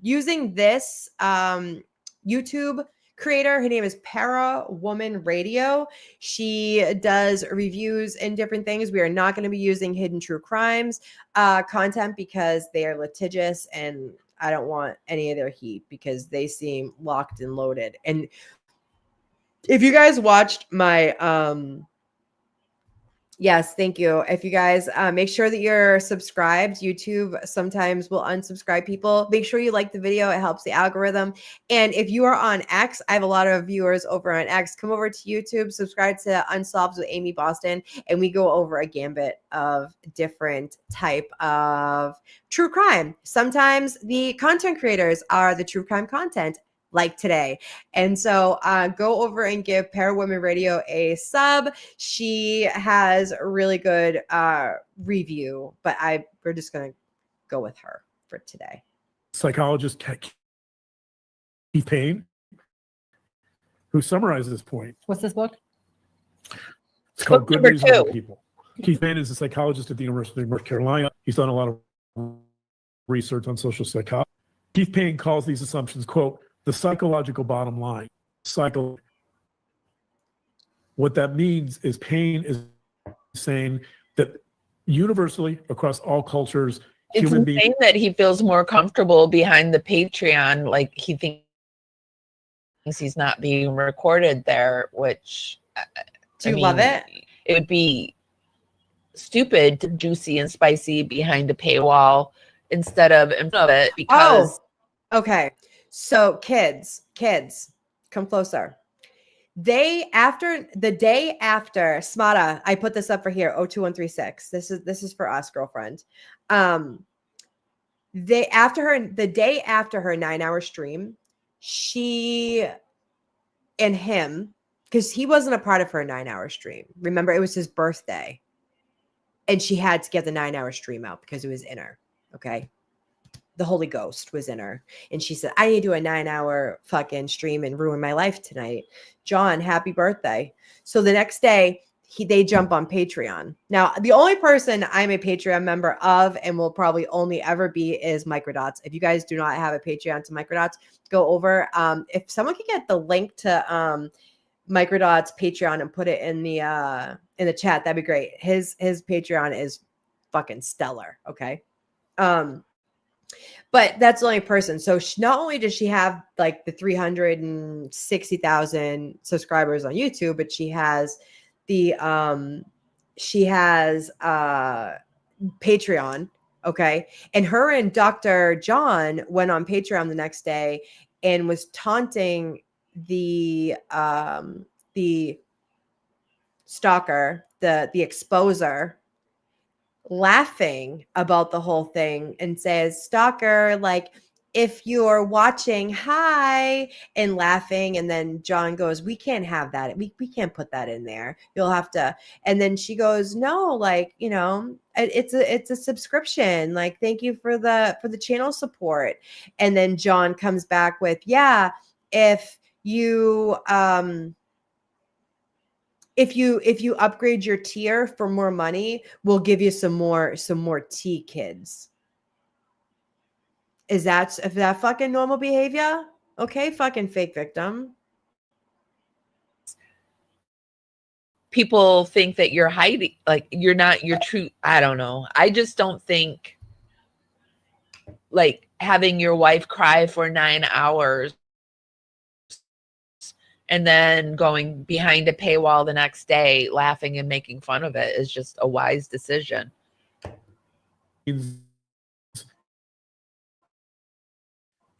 using this YouTube creator. Her name is Para Woman Radio. She does reviews and different things. We are not going to be using hidden true crimes content because they are litigious and I don't want any of their heat because they seem locked and loaded. And if you guys watched my yes, thank you. If you guys make sure that you're subscribed, YouTube sometimes will unsubscribe people. Make sure you like the video. It helps the algorithm. And if you are on X, I have a lot of viewers over on X. Come over to YouTube, subscribe to Unsolved with Amy Boston, and we go over a gambit of different type of true crime. Sometimes the content creators are the true crime content, like today. And so go over and give Para Women Radio a sub. She has a really good review, but we're just going to go with her for today. Psychologist Keith Payne, who summarized this point. What's this book? It's called Good Reasonable People. Keith Payne is a psychologist at the University of North Carolina. He's done a lot of research on social psychology. Keith Payne calls these assumptions, quote, the psychological bottom line. What that means is Payne is saying that universally across all cultures, it's human insane beings that he feels more comfortable behind the Patreon, like he thinks he's not being recorded there, which do you love it? It would be stupid to juicy and spicy behind a paywall instead of in front of it because okay. So kids, come closer. The day after Smata, I put this up for here, 02136. This is for us, girlfriend. The day after her 9-hour stream, she and him, because he wasn't a part of her 9-hour stream. Remember, it was his birthday. And she had to get the 9-hour stream out because it was in her. Okay. The Holy Ghost was in her. And she said, I need to do a 9-hour fucking stream and ruin my life tonight. John, happy birthday. So the next day, they jump on Patreon. Now, the only person I'm a Patreon member of and will probably only ever be is Microdots. If you guys do not have a Patreon to Microdots, go over. If someone could get the link to Microdots Patreon and put it in the chat, that'd be great. His Patreon is fucking stellar. Okay. But that's the only person. So not only does she have like the 360,000 subscribers on YouTube, but she has Patreon. Okay. And her and Dr. John went on Patreon the next day and was taunting the stalker, the exposer, laughing about the whole thing and says, stalker, like, if you're watching, hi, and laughing. And then John goes, we can't have that. We can't put that in there. You'll have to. And then she goes, no, like, you know, it's a subscription. Like, thank you for the channel support. And then John comes back with, yeah, if you upgrade your tier for more money, we'll give you some more tea, kids. Is that fucking normal behavior? Okay, fucking fake victim. people think that you're hiding, like you're not your true. I don't know. I just don't think like having your wife cry for 9 hours and then going behind a paywall the next day laughing and making fun of it is just a wise decision.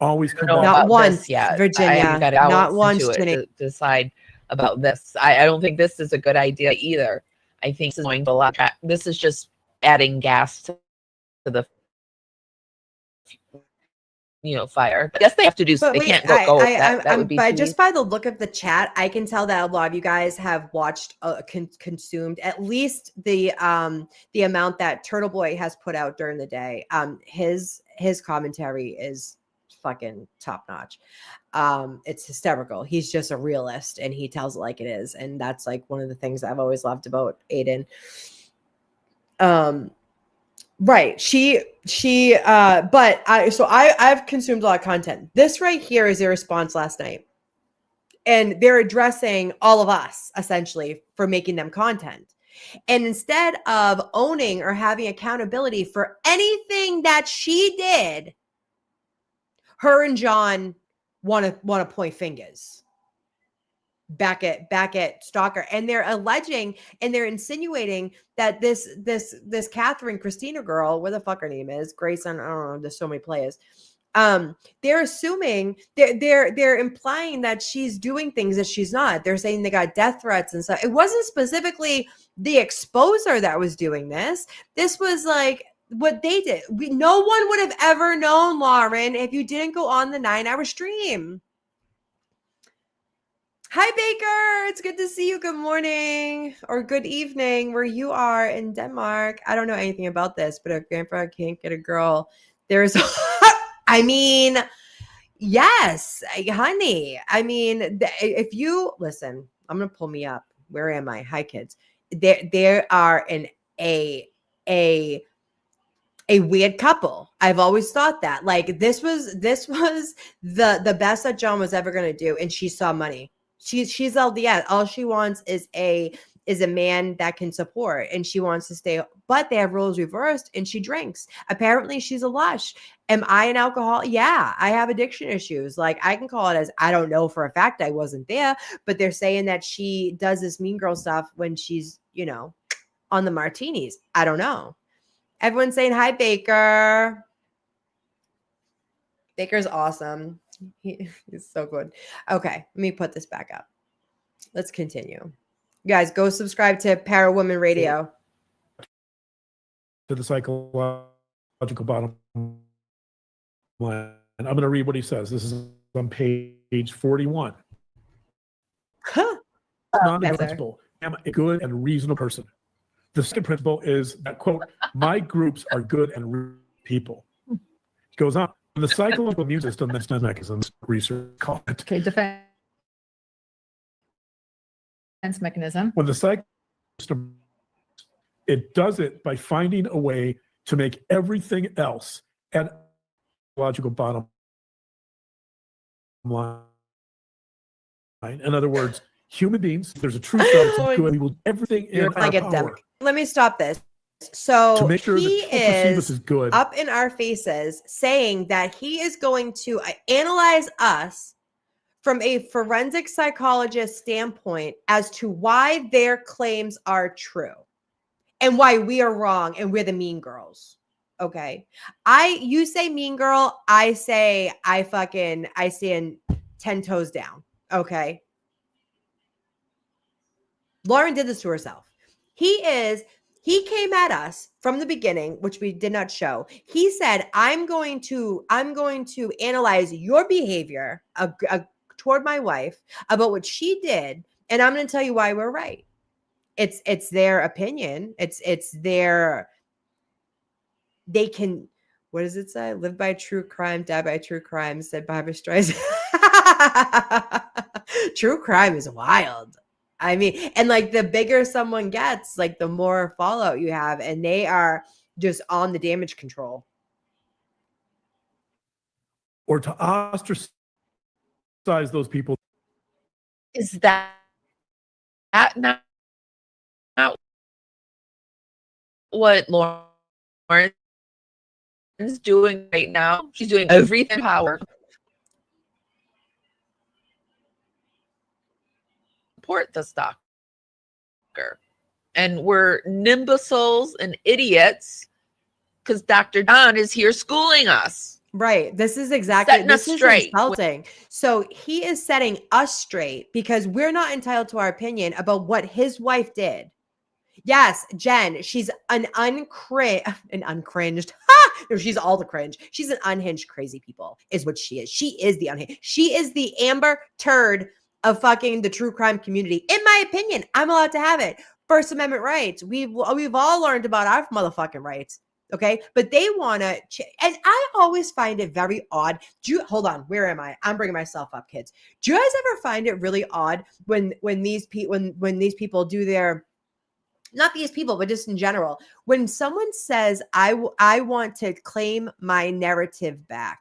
Always come not once yet, Virginia, not once to decide about this. I don't think this is a good idea either. I think this is going to a lot. This is just adding gas to the fire. I guess they have to do. They can't go. That would be. But just by the look of the chat, I can tell that a lot of you guys have watched, consumed at least the amount that Turtle Boy has put out during the day. His commentary is fucking top notch. It's hysterical. He's just a realist and he tells it like it is, and that's like one of the things I've always loved about Aiden. Right. But I've consumed a lot of content. This right here is their response last night. And they're addressing all of us essentially for making them content. And instead of owning or having accountability for anything that she did, her and John want to point fingers back at Stalker, and they're alleging and they're insinuating that this Catherine Christina girl, where the fuck her name is, Grayson, I don't know, there's so many players. They're assuming they're implying that she's doing things that she's not. They're saying they got death threats and stuff. It wasn't specifically the exposer that was doing this. This was like what they did. No one would have ever known, Lauren, if you didn't go on the 9-hour stream. Hi, Baker. It's good to see you. Good morning or good evening where you are in Denmark. I don't know anything about this, but if grandpa can't get a girl, there's, I mean, yes, honey. I mean, if you listen, I'm going to pull me up. Where am I? Hi, kids. There are a weird couple. I've always thought that. Like this was the best that John was ever going to do, and she saw money. She's LDS. All she wants is a man that can support, and she wants to stay. But they have roles reversed, and she drinks. Apparently, she's a lush. Am I an alcoholic? Yeah, I have addiction issues. Like I can call it as I don't know for a fact. I wasn't there, but they're saying that she does this mean girl stuff when she's on the martinis. I don't know. Everyone's saying hi, Baker. Baker's awesome. He's so good. Okay, let me put this back up. Let's continue. You guys, go subscribe to Para Woman Radio. To the psychological bottom line. And I'm going to read what he says. This is on page 41. Non-principle. I'm a good and reasonable person. The second principle is that, quote, my groups are good and people. He goes on. The psychological immune system, that's mechanisms, research call it. Okay, defense mechanism. When the psychological system, it does it by finding a way to make everything else an logical bottom line. In other words, human beings, there's a true self, good, we will do everything in our power. Let me stop this. So to make sure he is good. Up in our faces saying that he is going to analyze us from a forensic psychologist standpoint as to why their claims are true and why we are wrong and we're the mean girls. Okay. You say mean girl, I say I stand 10 toes down. Okay. Lauren did this to herself. He came at us from the beginning, which we did not show. He said, I'm going to analyze your behavior toward my wife about what she did, and I'm going to tell you why we're right. It's their opinion. It's their, they can, what does it say? Live by true crime, die by true crime, said Barbara Streisand. True crime is wild. I mean, and like the bigger someone gets, like the more fallout you have, and they are just on the damage control. Or to ostracize those people. Is that not what Lauren is doing right now. She's doing everything in power. Support this doctor. And we're nimbussals and idiots because Dr. Don is here schooling us. Right. This is exactly, this is straight. insulting. So he is setting us straight because we're not entitled to our opinion about what his wife did. Yes, Jen, she's an uncringed. No, she's all the cringe. She's an unhinged crazy people is what she is. She is the unhinged. She is the Amber Turd of fucking the true crime community. In my opinion, I'm allowed to have it. First Amendment rights. We've all learned about our motherfucking rights. Okay. But they want to, and I always find it very odd. Hold on. Where am I? I'm bringing myself up, kids. Do you guys ever find it really odd when these people do their, not these people, but just in general, when someone says, I want to claim my narrative back.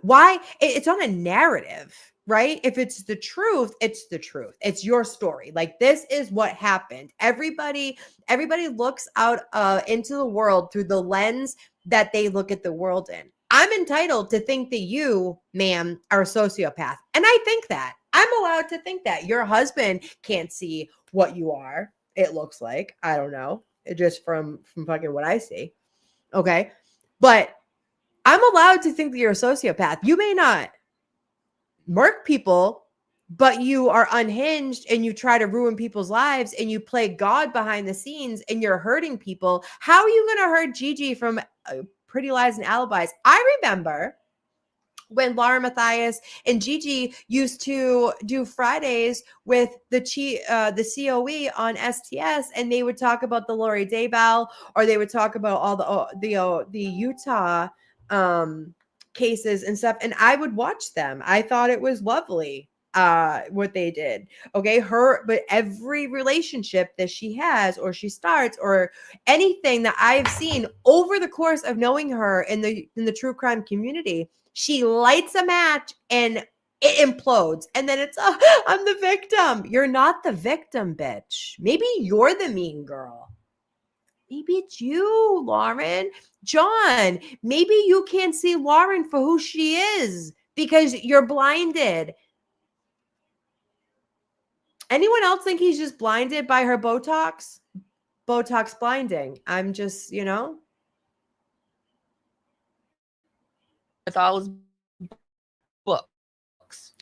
Why? It's on a narrative, right? If it's the truth, it's the truth. It's your story. Like, this is what happened. Everybody looks out into the world through the lens that they look at the world in. I'm entitled to think that you, ma'am, are a sociopath. And I think that. I'm allowed to think that. Your husband can't see what you are, it looks like. I don't know. Just from fucking what I see. Okay. But I'm allowed to think that you're a sociopath. You may not murk people, but you are unhinged and you try to ruin people's lives and you play God behind the scenes and you're hurting people. How are you going to hurt Gigi from Pretty Lies and Alibis? I remember when Laura Mathias and Gigi used to do Fridays with the COE on STS, and they would talk about the Lori Daybell, or they would talk about all the Utah cases and stuff, and I would watch them. I thought it was lovely what they did. Okay, but every relationship that she has or she starts or anything that I've seen over the course of knowing her in the true crime community, she lights a match and it implodes. And then it's, I'm the victim. You're not the victim, bitch. Maybe you're the mean girl. Maybe it's you, Lauren. John, maybe you can't see Lauren for who she is because you're blinded. Anyone else think he's just blinded by her Botox? Botox blinding. I'm just, With all his books.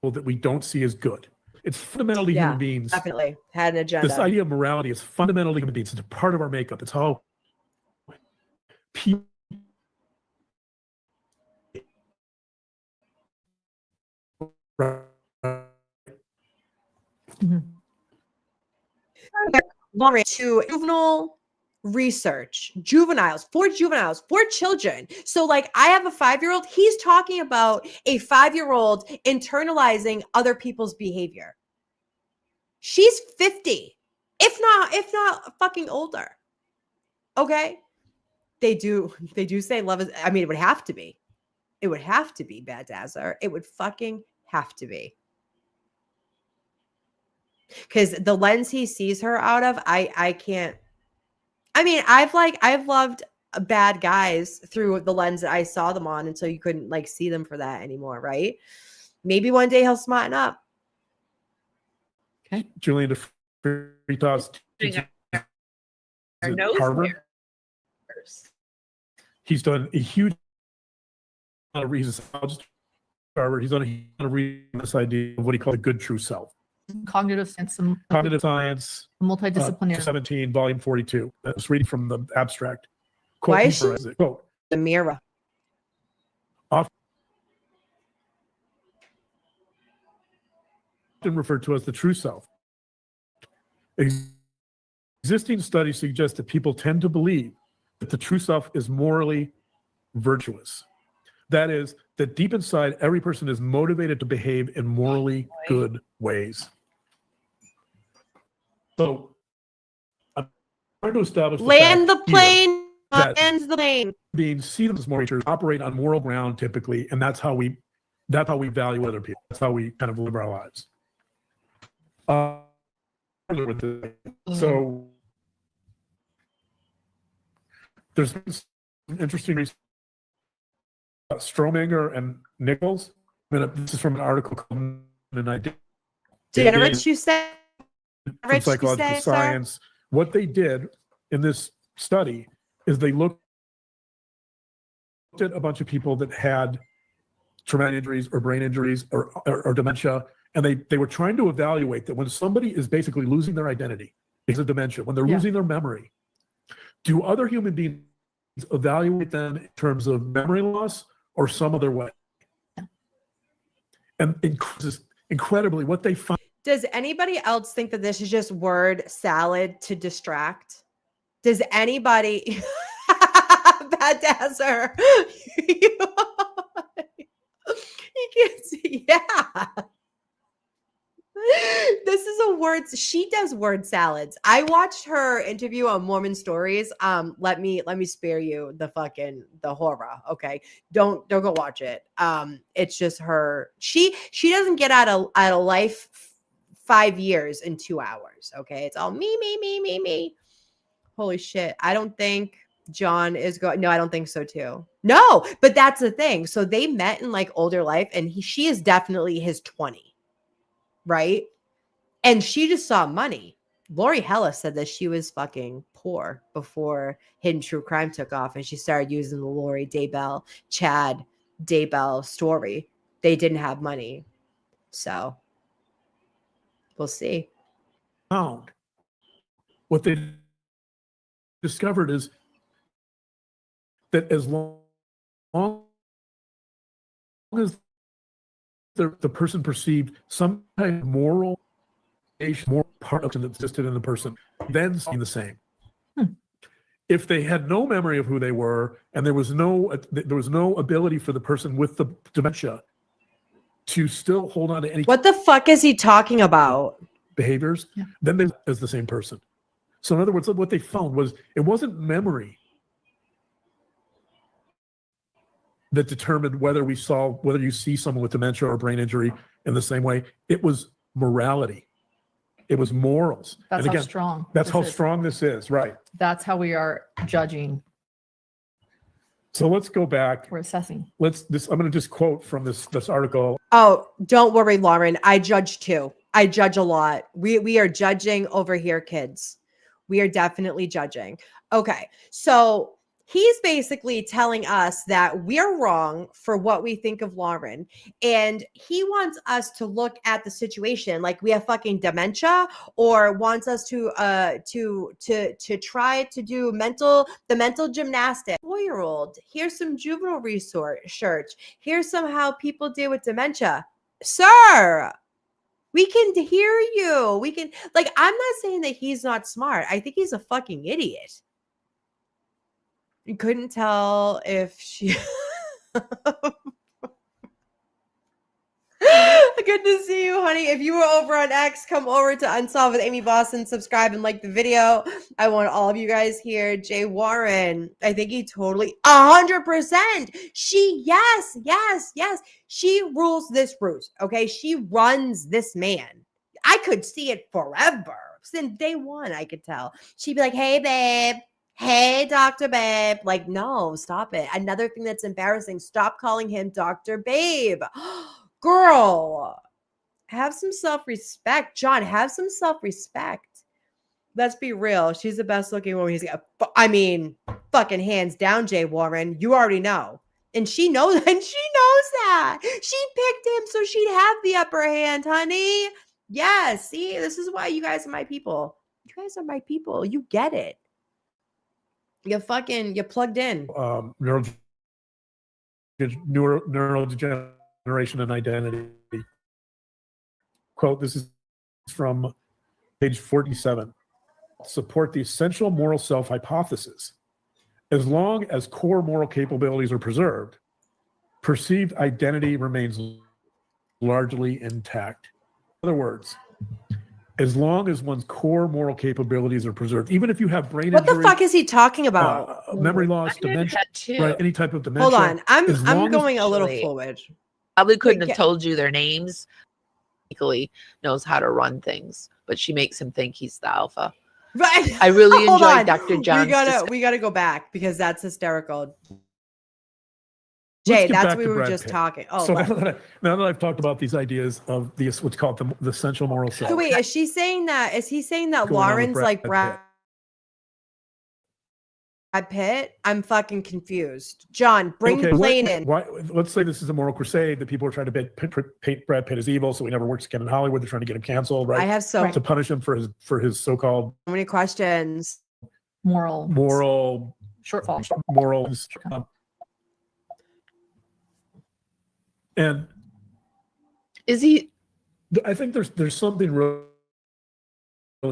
That we don't see as good. It's fundamentally human beings. Definitely had an agenda. This idea of morality is fundamentally human beings. It's a part of our makeup. It's how people Lauren, to juvenile research, for children. So like, I have a 5-year-old. He's talking about a 5-year-old internalizing other people's behavior. She's 50, if not fucking older. Okay. They do say love is, I mean, it would have to be. It would have to be, Bad Dazzler. It would fucking have to be. Because the lens he sees her out of, I can't. I mean, I've loved bad guys through the lens that I saw them on until you couldn't like see them for that anymore, right? Maybe one day he'll smarten up. Okay. Julian DeFreitas at Harvard. He's done a huge amount of research at Harvard. He's done a huge amount of research on this idea of what he called a good true self. Cognitive science, multidisciplinary. 17, volume 42. That's reading from the abstract. Quote, why is she quote, the mirror? Often referred to as the true self. Existing studies suggest that people tend to believe that the true self is morally virtuous. That is, that deep inside, every person is motivated to behave in morally good ways. So, I'm trying to establish Land the plane. Lands the plane. Being see them as moral creatures, operate on moral ground typically, and that's how we value other people. That's how we kind of live our lives. So, There's been some interesting research about Strominger and Nichols. This is from an article called "An Identity Generous, you say? from Psychological Science." What they did in this study is they looked at a bunch of people that had traumatic injuries or brain injuries or dementia, and they were trying to evaluate that when somebody is basically losing their identity because of dementia, when they're losing their memory, do other human beings evaluate them in terms of memory loss or some other way? And incredibly, what they find. Does anybody else think that this is just word salad to distract? Does anybody bad dancer? You can't see. Yeah. This is a word. She does word salads. I watched her interview on Mormon Stories. Let me spare you the horror. Okay, don't go watch it. It's just her. She doesn't get out of life 5 years in 2 hours. Okay, it's all me. Holy shit! I don't think John is going. No, I don't think so too. No, but that's the thing. So they met in like older life, and she is definitely his 20. Right? And she just saw money. Lori Hella said that she was fucking poor before Hidden True Crime took off, and she started using the Lori Daybell, Chad Daybell story. They didn't have money. So we'll see. What they discovered is that as long as the person perceived some kind of moral part of that existed in the person, then seeing the same. If they had no memory of who they were, and there was no ability for the person with the dementia to still hold on to any. What the fuck is he talking about? Behaviors, then they as the same person. So in other words, what they found was it wasn't memory that determined whether you see someone with dementia or brain injury in the same way. It was morality. It was morals. That's and again, how strong. That's how strong this is, right? That's how we are judging. So let's go back. We're assessing. I'm going to just quote from this article. Oh, don't worry, Lauren. I judge too. I judge a lot. We are judging over here, kids. We are definitely judging. Okay, so he's basically telling us that we're wrong for what we think of Lauren, and he wants us to look at the situation like we have fucking dementia, or wants us to try to do the mental gymnastics. 4-year-old, here's some juvenile research. Here's some how people deal with dementia. Sir, we can hear you. We can, like, I'm not saying that he's not smart. I think he's a fucking idiot. You couldn't tell if she. Good to see you, honey. If you were over on X, come over to Unsolved with Amy Boston, subscribe and like the video. I want all of you guys here. Jay Warren, I think he totally 100%. Yes. She rules this roost. Okay, she runs this man. I could see it forever since day one. I could tell she'd be like, "Hey, babe. Hey, Dr. Babe." Like, no, stop it. Another thing that's embarrassing, stop calling him Dr. Babe. Girl, have some self-respect. John, have some self-respect. Let's be real. She's the best looking woman. Fucking hands down, Jay Warren. You already know. And she knows, that. She picked him so she'd have the upper hand, honey. Yes. See, this is why you guys are my people. You guys are my people. You get it. You plugged in. Neurodegeneration and identity. Quote, this is from page 47. Support the essential moral self hypothesis. As long as core moral capabilities are preserved, perceived identity remains largely intact. In other words, as long as one's core moral capabilities are preserved, even if you have brain injury. What the fuck is he talking about? Memory loss, dementia, right? Any type of dementia. Hold on, I'm going a little forward. Probably couldn't have told you their names. Knows how to run things, but she makes him think he's the alpha. Right. I really Hold enjoyed on. Dr. John's We gotta go back because that's hysterical. Let's Jay, get that's back what to we were Brad just Pitt. talking. Oh, So what? now that I've talked about these ideas of these, what's called the essential moral So self, wait, is he saying that going on with Lauren's like Brad Pitt? I'm fucking confused. John, bring Okay, the plane in. why? Let's say this is a moral crusade that people are trying to paint Brad Pitt as evil, so he never works again in Hollywood. They're trying to get him canceled, I right? have so To punish him for his so-called many questions. Moral shortfall. morals. And Is he? I think there's something really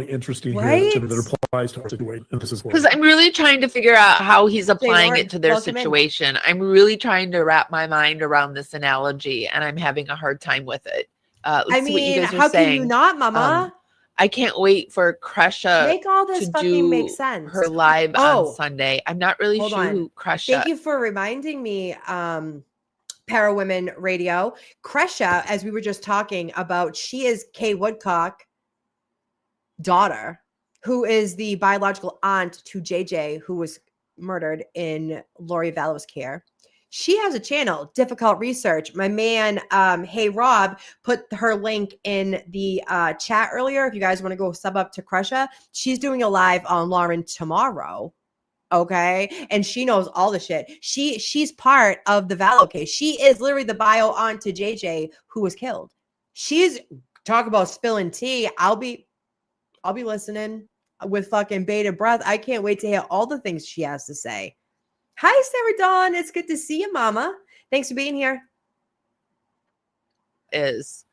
interesting Right? here that applies to our situation. And this is Because I'm really trying to figure out how he's applying Lauren, it to their welcome in. situation. I'm really trying to wrap my mind around this analogy, and I'm having a hard time with it. Let's see what you guys are how saying. can you not, Mama? I can't wait for Kresha Make all this to fucking make do sense. her live Oh, on Sunday. I'm not really hold sure on. who Kresha. Thank you for reminding me, Para Women Radio. Kresha, as we were just talking about, she is Kay Woodcock daughter, who is the biological aunt to JJ, who was murdered in Lori Vallow's care. She has a channel, Difficult Research. My man, Hey Rob, put her link in the chat earlier. If you guys want to go sub up to Kresha, she's doing a live on Lauren tomorrow. Okay. And she knows all the shit. She's part of the Vallow case. She is literally the bio aunt to JJ who was killed. She's talk about spilling tea. I'll be listening with fucking bated breath. I can't wait to hear all the things she has to say. Hi, Sarah Dawn. It's good to see you, Mama. Thanks for being here. Is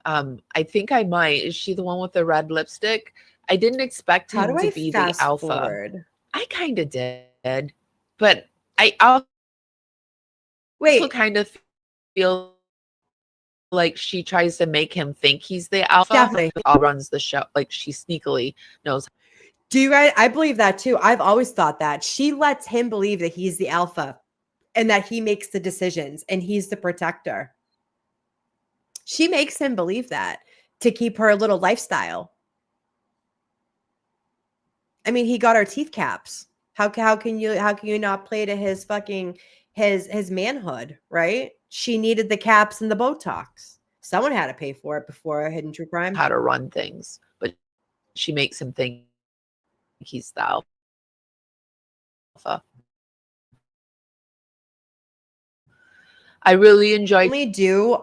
I think I might. Is she the one with the red lipstick? I didn't expect How him do to I be the fast alpha. forward? I kind of did, but I also Wait, kind of feel like she tries to make him think he's the alpha. definitely. All runs the show. Like she sneakily knows. Do you guys? I believe that too. I've always thought that she lets him believe that he's the alpha and that he makes the decisions and he's the protector. She makes him believe that to keep her little lifestyle. I mean, he got her teeth caps. How can you not play to his fucking his manhood, right? She needed the caps and the Botox. Someone had to pay for it before Hidden True Crime. How to run things, but she makes him think he's the alpha. I really enjoy. Only do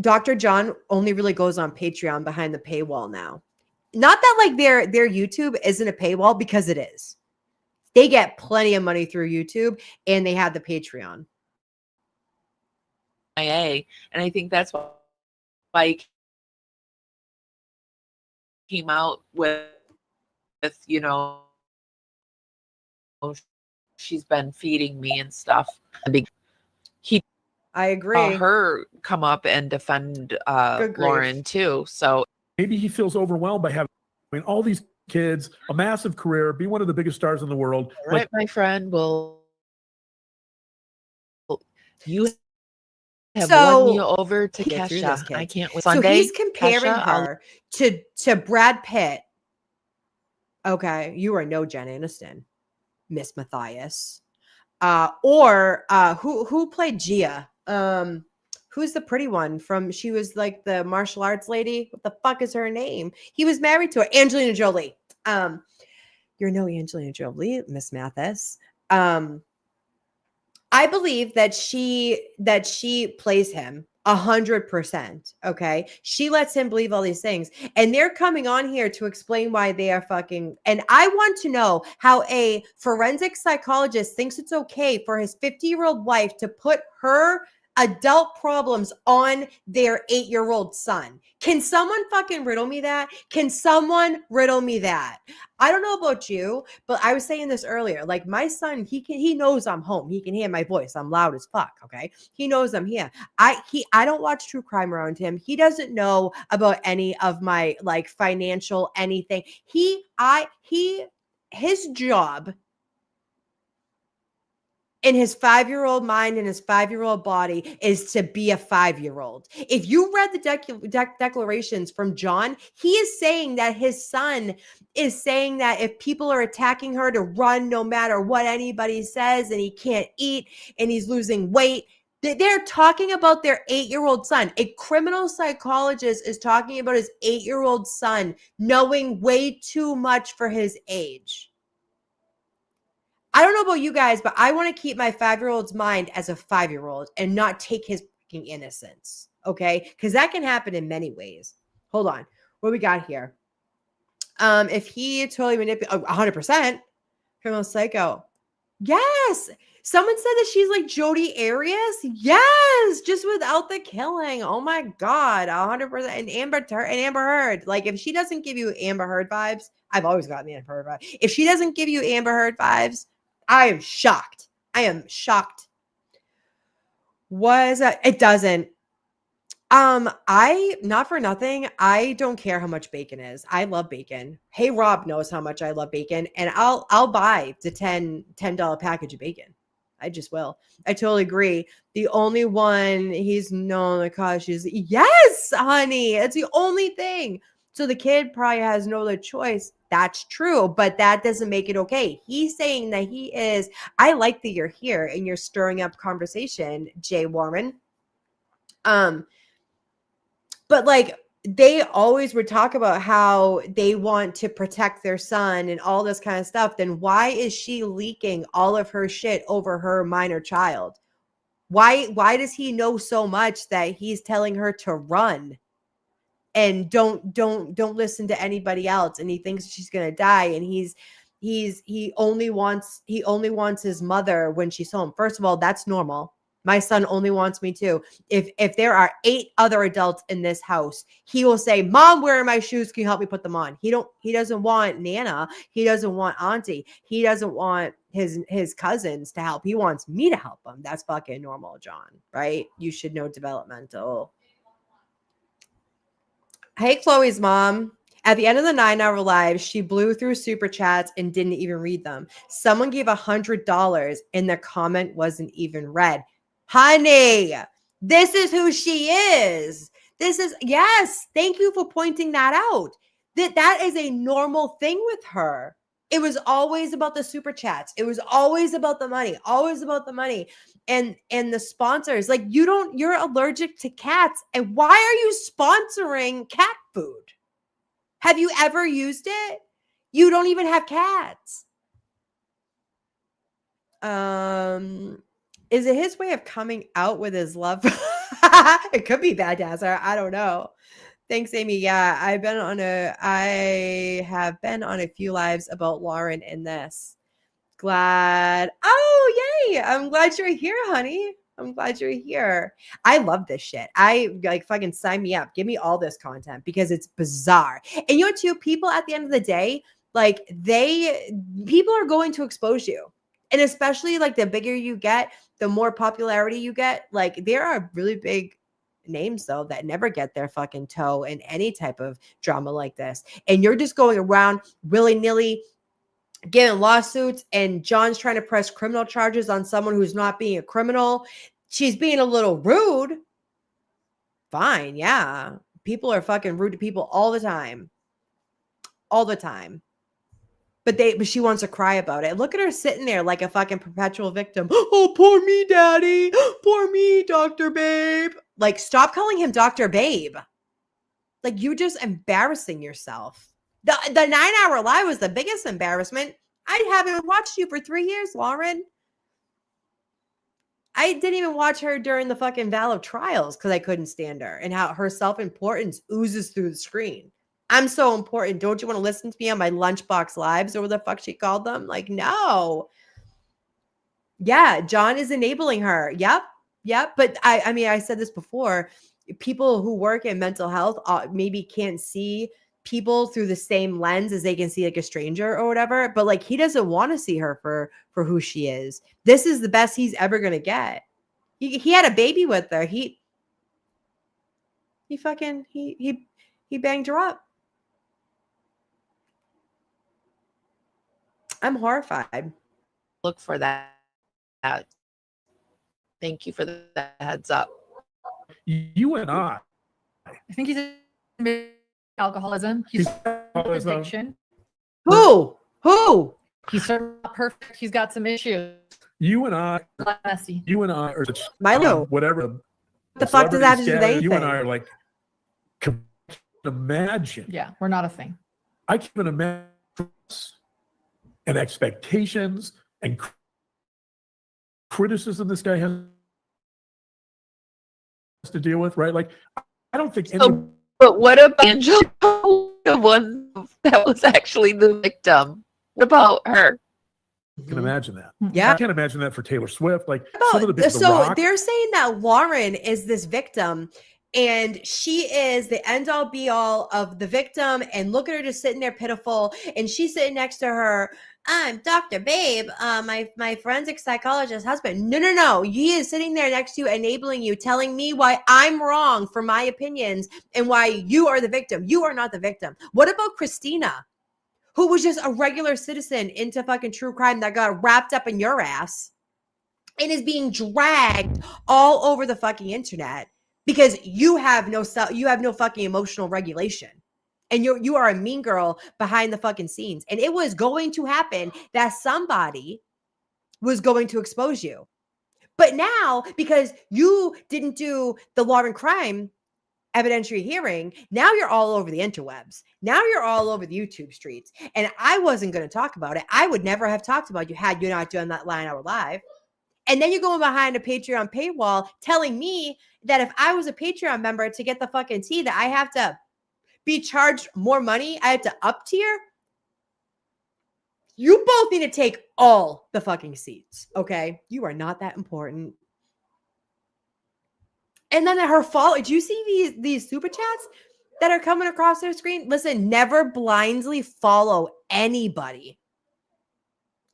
Dr. John only really goes on Patreon behind the paywall now. Not that like their YouTube isn't a paywall, because it is. They get plenty of money through YouTube and they have the Patreon. And I think that's why he came out with she's been feeding me and stuff. I agree. Her come up and defend Lauren too. So maybe he feels overwhelmed by having all these kids, a massive career, be one of the biggest stars in the world. All right, my friend, you have won me over to Kesha. I can't wait. Sunday, so he's comparing her to Brad Pitt. Okay, you are no Jen Aniston, Miss Matthias. Or who played Gia? Who's the pretty one from? She was like the martial arts lady. What the fuck is her name? He was married to her, Angelina Jolie. You're no Angelina Jolie, Miss Mathis. I believe that she plays him 100%. Okay. She lets him believe all these things. And they're coming on here to explain why they are fucking. And I want to know how a forensic psychologist thinks it's okay for his 50-year-old wife to put her adult problems on their 8-year-old son. Can someone fucking riddle me that? Can someone riddle me that? I don't know about you, but I was saying this earlier. Like my son, he knows I'm home. He can hear my voice. I'm loud as fuck. Okay. He knows I'm here. I don't watch true crime around him. He doesn't know about any of my like financial anything. His job in his 5-year-old mind and his 5-year-old body is to be a 5-year-old. If you read the declarations from John, he is saying that his son is saying that if people are attacking her, to run no matter what anybody says, and he can't eat and he's losing weight. They're talking about their 8-year-old son. A criminal psychologist is talking about his 8-year-old son knowing way too much for his age. I don't know about you guys, but I want to keep my 5-year-old's mind as a 5-year-old and not take his fucking innocence. Okay? Because that can happen in many ways. Hold on. What we got here? If he totally manipulated 100% criminal psycho. Yes. Someone said that she's like Jodi Arias. Yes. Just without the killing. Oh my God. 100%. And Amber Heard. Like, if she doesn't give you Amber Heard vibes, I've always gotten the Amber Heard vibe. If she doesn't give you Amber Heard vibes, I am shocked. I am shocked. It doesn't. I, not for nothing, I don't care how much bacon is. I love bacon. Hey Rob knows how much I love bacon, and I'll buy the $10 package of bacon. I just will. I totally agree. The only one he's known because she's, yes, honey. It's the only thing. So the kid probably has no other choice. That's true, but that doesn't make it okay. He's saying that he is. I like that you're here and you're stirring up conversation, Jay Warren. But like, they always would talk about how they want to protect their son and all this kind of stuff. Then why is she leaking all of her shit over her minor child? Why does he know so much that he's telling her to run and don't listen to anybody else, and he thinks she's going to die, and he only wants his mother when she's home? First of all, that's normal. My son only wants me too. If there are 8 other adults in this house, he will say, "Mom, where are my shoes? Can you help me put them on?" He doesn't want Nana. He doesn't want Auntie. He doesn't want his cousins to help. He wants me to help him. That's fucking normal, John, right? You should know developmental. Hey, Chloe's mom. At the end of the 9-hour live, she blew through super chats and didn't even read them. Someone gave $100 and the comment wasn't even read. Honey, this is who she is. Yes, thank you for pointing that out. That is a normal thing with her. It was always about the super chats. It was always about the money, always about the money. And the sponsors, like, you're allergic to cats. And why are you sponsoring cat food? Have you ever used it? You don't even have cats. Is it his way of coming out with his love? It could be Badasser. I don't know. Thanks, Amy. Yeah, I have been on a few lives about Lauren in this. Glad. Oh, yay. I'm glad you're here, honey. I'm glad you're here. I love this shit. Fucking sign me up. Give me all this content because it's bizarre. And you know what, too? People at the end of the day, like, people are going to expose you. And especially, like, the bigger you get, the more popularity you get. Like, there are really big names, though, that never get their fucking toe in any type of drama like this. And you're just going around willy-nilly getting lawsuits, and John's trying to press criminal charges on someone who's not being a criminal. She's being a little rude. Fine, yeah. People are fucking rude to people all the time. All the time. But she wants to cry about it. Look at her sitting there like a fucking perpetual victim. Oh, poor me, daddy. Poor me, Dr. Babe. Like, stop calling him Dr. Babe. Like, you're just embarrassing yourself. The 9-hour live was the biggest embarrassment. I haven't watched you for 3 years, Lauren. I didn't even watch her during the fucking Val of Trials because I couldn't stand her, and how her self-importance oozes through the screen. I'm so important. Don't you want to listen to me on my lunchbox lives, or what the fuck she called them? Like, no. Yeah, John is enabling her. Yep. But I mean, I said this before. People who work in mental health maybe can't see people through the same lens as they can see like a stranger or whatever. But like, he doesn't want to see her for who she is. This is the best he's ever gonna get. He had a baby with her. He banged her up. I'm horrified. Look for that. Thank you for the heads up. You and I think he's in alcoholism. He's addiction. Who? He's certainly not perfect. He's got some issues. You and I Messy. You and I are Milo. whatever. What the fuck does that have to do with anything? You and I are like, can imagine. Yeah, we're not a thing. I can imagine and expectations and criticism this guy has to deal with, right? Like, I don't think any. But what about Angela, the one that was actually the victim? What about her? I can imagine that. Yeah. I can't imagine that for Taylor Swift. Like, About, some of the so Rock, they're saying that Lauren is this victim and she is the end all be all of the victim, and look at her just sitting there pitiful, and she's sitting next to her. I'm Dr. Babe, my forensic psychologist husband. No. He is sitting there next to you, enabling you, telling me why I'm wrong for my opinions and why you are the victim. You are not the victim. What about Christina, who was just a regular citizen into fucking true crime that got wrapped up in your ass and is being dragged all over the fucking internet because you have no fucking emotional regulation. And you are a mean girl behind the fucking scenes. And it was going to happen that somebody was going to expose you. But now, because you didn't do the Lauren crime evidentiary hearing, now you're all over the interwebs. Now you're all over the YouTube streets. And I wasn't going to talk about it. I would never have talked about you had you not done that Line Hour Live. And then you're going behind a Patreon paywall telling me that if I was a Patreon member to get the fucking tea that I have to be charged more money, I had to up tier. You both need to take all the fucking seats, okay? You are not that important. And then her follow. Do you see these super chats that are coming across their screen? Listen, never blindly follow anybody.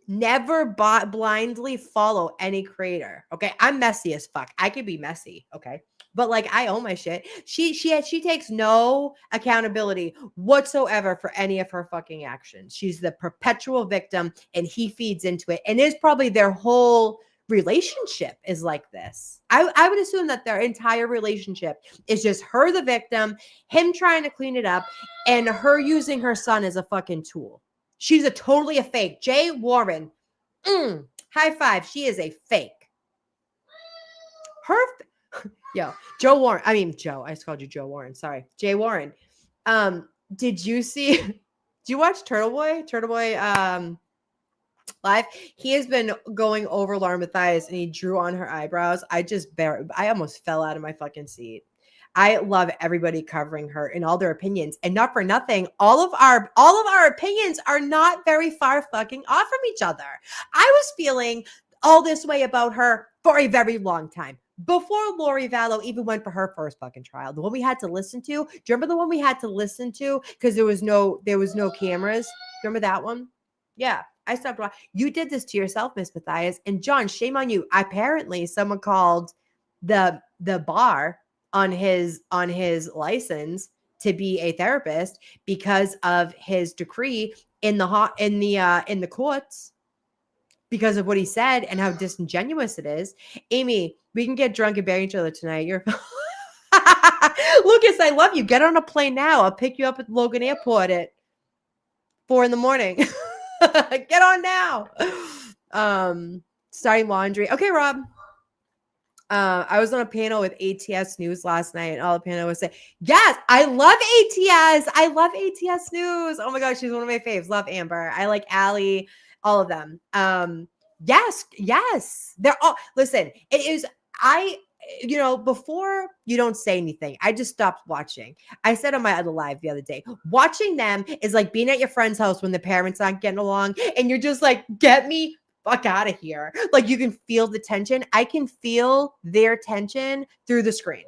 Never blindly follow any creator. Okay, I'm messy as fuck. I could be messy. Okay, but like I own my shit. She takes no accountability whatsoever for any of her fucking actions. She's the perpetual victim, and he feeds into it. And it's probably their whole relationship is like this. I would assume that their entire relationship is just her the victim, him trying to clean it up, and her using her son as a fucking tool. She's totally a fake. Jay Warren. High five. She is a fake. Joe Warren. I mean, Joe. I just called you Joe Warren. Sorry. Jay Warren. Did you watch Turtle Boy live? He has been going over Lauren Mathias and he drew on her eyebrows. I almost fell out of my fucking seat. I love everybody covering her in all their opinions, and not for nothing, all of our opinions are not very far fucking off from each other. I was feeling all this way about her for a very long time. Before Lori Vallow even went for her first fucking trial, the one we had to listen to. Do you remember the one we had to listen to because there was no cameras? Remember that one? Yeah, I stopped watching. You did this to yourself, Miss Mathias. And John, shame on you. Apparently, someone called the bar on his license to be a therapist because of his decree in the courts because of what he said and how disingenuous it is. Amy, we can get drunk and bury each other tonight. You're Lucas, I love you. Get on a plane now. I'll pick you up at Logan Airport at 4 a.m. Get on now. Starting laundry. Okay, Rob. I was on a panel with ATS News last night, and all the panel was saying, yes, I love ATS. I love ATS News. Oh my gosh, she's one of my faves. Love Amber. I like Allie, all of them. Yes. They're all, listen, it is, before you don't say anything, I just stopped watching. I said on my other live the other day, watching them is like being at your friend's house when the parents aren't getting along, and you're just like, get me fuck out of here. Like you can feel the tension. I can feel their tension through the screen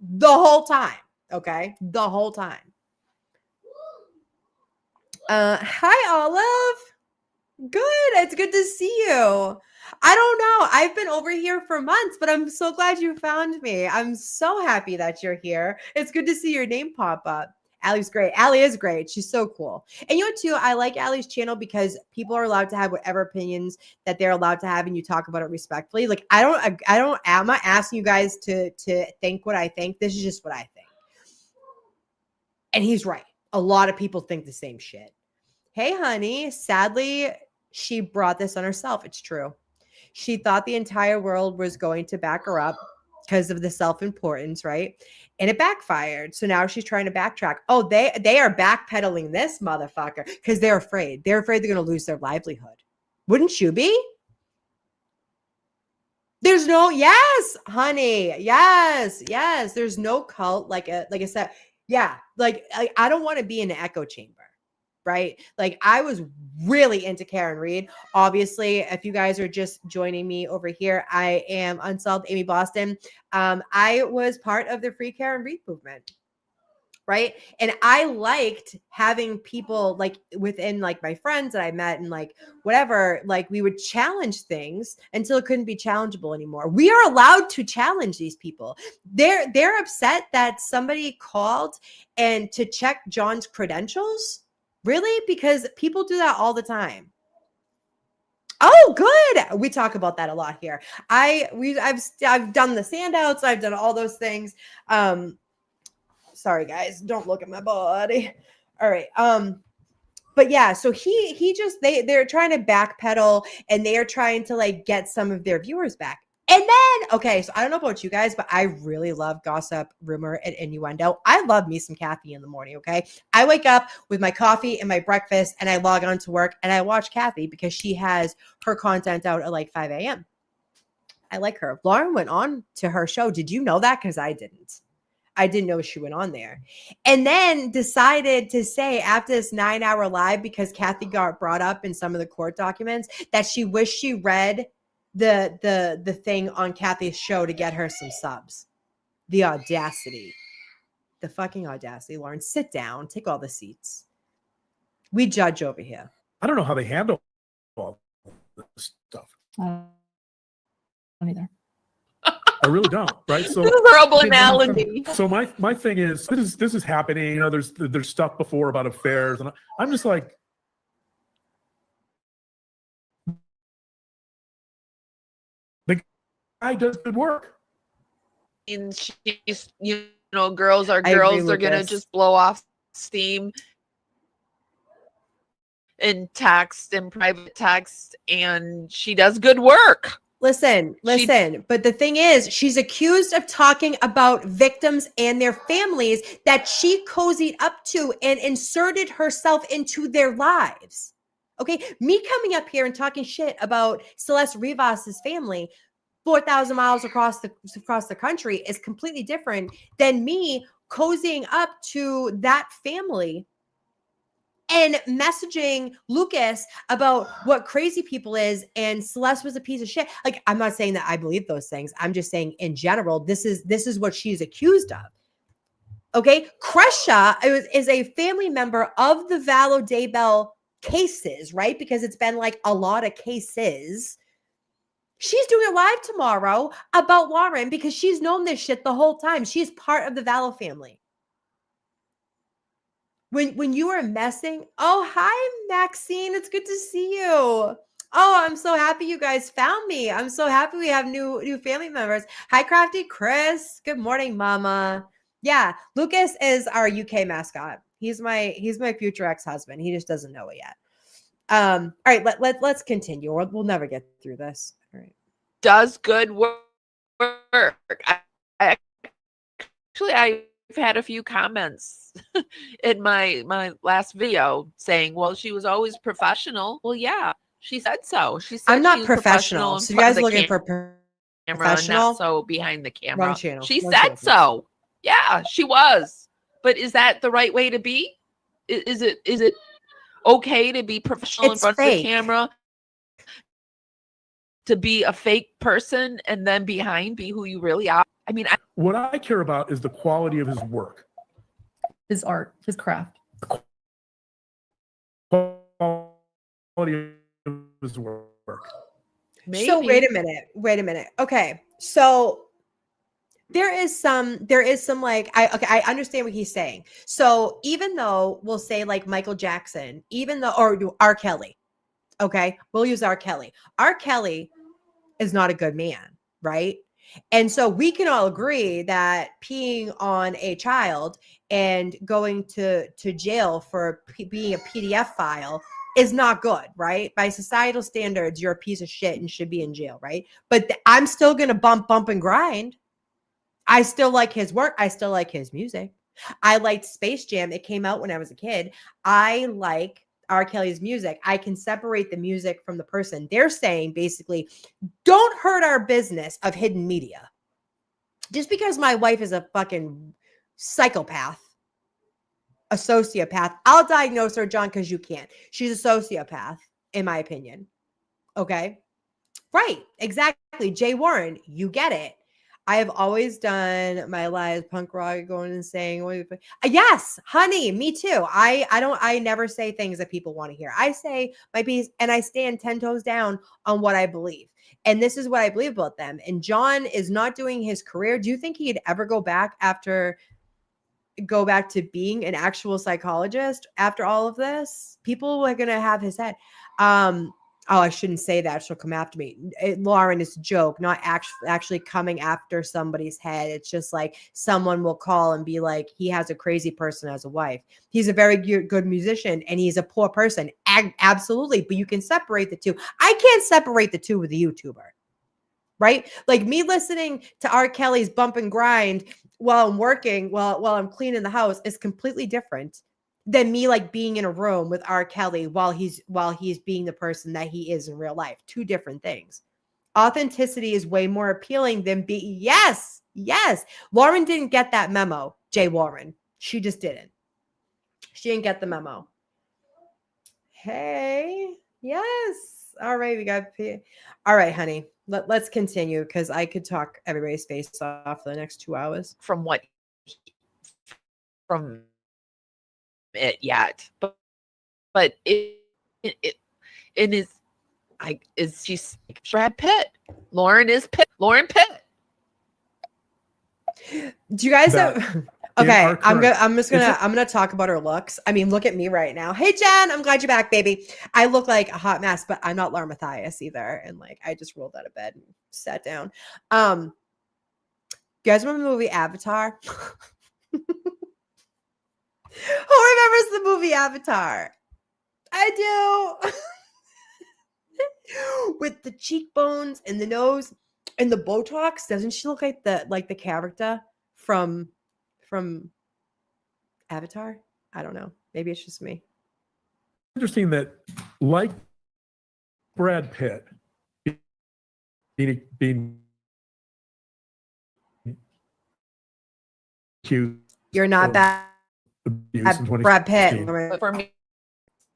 the whole time. Okay. The whole time. Hi, Olive. Good. It's good to see you. I don't know. I've been over here for months, but I'm so glad you found me. I'm so happy that you're here. It's good to see your name pop up. Allie's great. Allie is great. She's so cool. And you know what, too? I like Allie's channel because people are allowed to have whatever opinions that they're allowed to have, and you talk about it respectfully. Like I'm not asking you guys to think what I think. This is just what I think. And he's right. A lot of people think the same shit. Hey, honey, sadly, she brought this on herself. It's true. She thought the entire world was going to back her up because of the self-importance, right? And it backfired. So now she's trying to backtrack. Oh, they are backpedaling this motherfucker because they're afraid. They're afraid they're going to lose their livelihood. Wouldn't you be? There's no, yes, honey. Yes. There's no cult like I said. Yeah. Like I don't want to be in an echo chamber. Right? Like I was really into Karen Reed. Obviously, if you guys are just joining me over here, I am Unsolved Amy Boston. I was part of the Free Karen Reed movement. Right. And I liked having people like within like my friends that I met and like whatever, like we would challenge things until it couldn't be challengeable anymore. We are allowed to challenge these people. They're upset that somebody called and to check John's credentials. Really? Because people do that all the time. Oh, good. We talk about that a lot here. I've done the sandouts. I've done all those things. Sorry guys, don't look at my body. All right. But yeah, so he just they're trying to backpedal and they are trying to like get some of their viewers back. And then, okay, so I don't know about you guys, but I really love gossip, rumor, and innuendo. I love me some Kathy in the morning, okay? I wake up with my coffee and my breakfast, and I log on to work, and I watch Kathy because she has her content out at like 5 a.m. I like her. Lauren went on to her show. Did you know that? Because I didn't. I didn't know she went on there. And then decided to say after this 9-hour live, because Kathy got brought up in some of the court documents, that she wished she read the thing on Kathy's show to get her some subs. The audacity. The fucking audacity. Lauren, sit down. Take all the seats. We judge over here. I don't know how they handle all this stuff. I don't either. I really don't. Right. So horrible analogy. So my thing is this is happening. You know, there's stuff before about affairs, and I'm just like, the guy does good work. And she's, girls are girls. They're going to just blow off steam in text and private text, and she does good work. Listen, but the thing is, she's accused of talking about victims and their families that she cozied up to and inserted herself into their lives. Okay, me coming up here and talking shit about Celeste Rivas's family 4,000 miles across the country is completely different than me cozying up to that family and messaging Lucas about what crazy people is and Celeste was a piece of shit. Like, I'm not saying that I believe those things. I'm just saying in general, this is what she's accused of. Okay. Kresha is a family member of the Valo Daybell cases, right? Because it's been like a lot of cases. She's doing a live tomorrow about Lauren because she's known this shit the whole time. She's part of the Valo family. When you are messing, oh, hi, Maxine. It's good to see you. Oh, I'm so happy you guys found me. I'm so happy we have new family members. Hi, Crafty Chris. Good morning, Mama. Yeah, Lucas is our UK mascot. He's my future ex-husband. He just doesn't know it yet. All right, let's continue. We'll never get through this. All right. Does good work. I've had a few comments in my last video saying, well, she was always professional. Well, yeah, she said so. She said I'm not professional. So you guys are looking for professional? Not so behind the camera. Wrong channel. She Wrong said channel. so. Yeah, she was. But is that the right way to be? Is it okay to be professional in front of the camera? To be a fake person and then behind be who you really are? I mean, what I care about is the quality of his work, His art, his craft. quality of his work. maybe. So wait a minute. Okay. So there is some like I understand what he's saying. So even though we'll say like Michael Jackson, even though or R. Kelly, okay, we'll use R. Kelly. R. Kelly is not a good man, right? And so we can all agree that peeing on a child and going to jail for being a PDF file is not good, right? By societal standards, you're a piece of shit and should be in jail, right? But I'm still going to bump and grind. I still like his work. I still like his music. I liked Space Jam. It came out when I was a kid. I like R. Kelly's music. I can separate the music from the person. They're saying basically, don't hurt our business of hidden media. Just because my wife is a fucking psychopath, a sociopath, I'll diagnose her, John, because you can't. She's a sociopath, in my opinion. Okay? Right. Exactly. Jay Warren, you get it. I have always done my lives punk rock going and saying, yes, honey, me too. I never say things that people want to hear. I say my piece and I stand 10 toes down on what I believe. And this is what I believe about them. And John is not doing his career. Do you think he'd ever go back to being an actual psychologist after all of this? People are going to have his head. Oh, I shouldn't say that. She'll come after me. Lauren, it's a joke, not actually coming after somebody's head. It's just like someone will call and be like, he has a crazy person as a wife. He's a very good musician and he's a poor person. Absolutely. But you can separate the two. I can't separate the two with a YouTuber, right? Like me listening to R. Kelly's Bump and Grind while I'm working, while I'm cleaning the house is completely different than me like being in a room with R. Kelly while he's being the person that he is in real life. Two different things. Authenticity is way more appealing than yes. Lauren didn't get that memo, Jay Warren. She just didn't. She didn't get the memo. Hey, yes. All right, we got. All right, honey. Let's continue because I could talk everybody's face off for the next 2 hours. From it yet, but it is she's Brad Pitt. Lauren Pitt. Do you guys have okay, I'm gonna talk about her looks. I mean, look at me right now. Hey Jen, I'm glad you're back, baby. I look like a hot mess, but I'm not Laura Mathias either. And like I just rolled out of bed and sat down. You guys remember the movie Avatar? Who remembers the movie Avatar? I do. With the cheekbones and the nose and the Botox, doesn't she look like the character from Avatar? I don't know. Maybe it's just me. Interesting that, like Brad Pitt, being accused. You're not that Brad Pitt. But for me,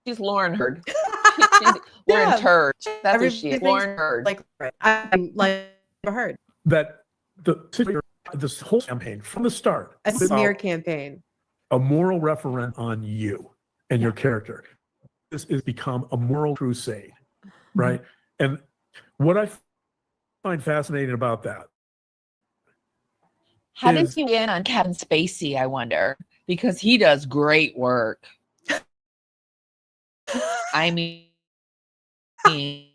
she's Lauren Hurd. She's Lauren Turd. That's who she is. Lauren Hurd. Like I'm like Hurd. That this whole campaign from the start, A smear campaign. A moral referendum on you and your character. This has become a moral crusade, right? And what I find fascinating about that. How did you in on Kevin Spacey, I wonder? Because he does great work. I mean, Kevin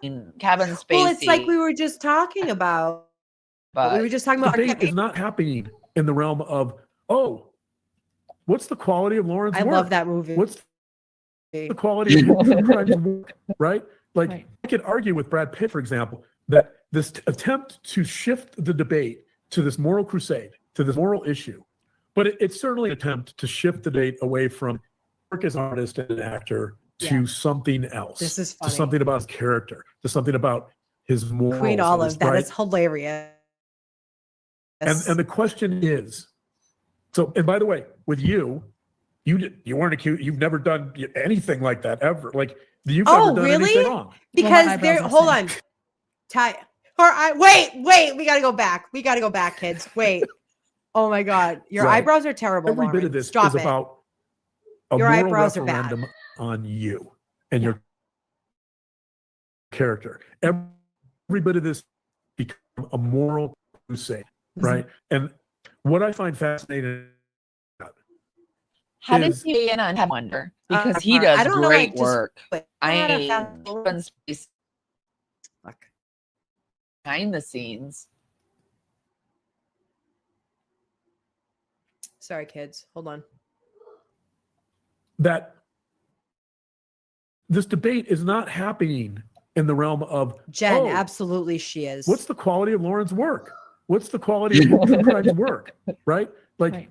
Spacey. Well, it's like we were just talking about. But we were just talking about. Debate is not happening in the realm of, oh, what's the quality of Lauren's work? I love that movie. What's the quality of Lauren's work, right? Like, I could argue with Brad Pitt, for example, that this attempt to shift the debate to this moral crusade, to this moral issue, but it's certainly an attempt to shift the debate away from work as an artist and an actor to something else. This is funny. To something about his character, to something about his morals. Queen Olive, that right? is hilarious. And the question is, so, and by the way, with you weren't accused, you've never done anything like that ever. Like, you've never done anything wrong. Because hold on. Wait, we gotta go back. We gotta go back, kids. Wait. Oh my God. Your eyebrows are terrible. Every Lauren. bit of this Stop is it. about a Your moral eyebrows are referendum bad. on you and your character. Every bit of this, because a moral crusade, right? And what I find fascinating How did is he get in on Head Wonder? Because he I does don't know, great like, just work. Fuck. Behind the scenes. Sorry, kids. Hold on. that this debate is not happening in the realm of Jen, absolutely she is. what's the quality of Lauren's work? What's the quality of True Crime's work? Right? Like, Right.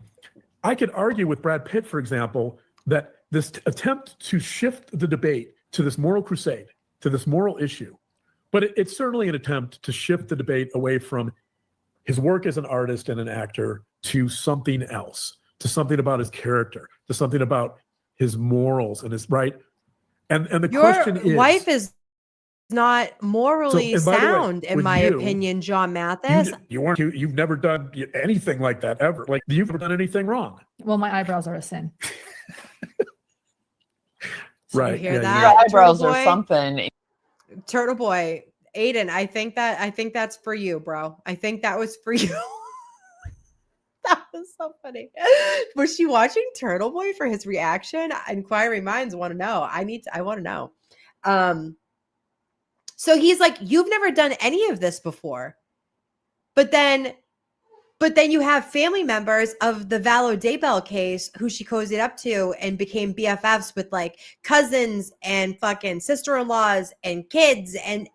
I could argue with Brad Pitt, for example, that this attempt to shift the debate to this moral crusade, to this moral issue, but it's certainly an attempt to shift the debate away from his work as an artist and an actor to something else, to something about his character, to something about his morals and his right. And the Your question is, wife is not morally and by the way, sound, in with my you, opinion, John Mathis. you've never done anything like that ever. Like, you've never done anything wrong. Well, my eyebrows are a sin. Right. You hear Yeah, that? Your yeah. eyebrows Turtle or Boy? something. Turtle Boy, Aiden, I think that's for you, bro. I think that was for you. That was so funny. Was she watching Turtle Boy for his reaction? Inquiring minds want to know. I want to know. So he's like, you've never done any of this before. But then you have family members of the Vallow Daybell case who she cozied up to and became BFFs with, like, cousins and fucking sister-in-laws and kids and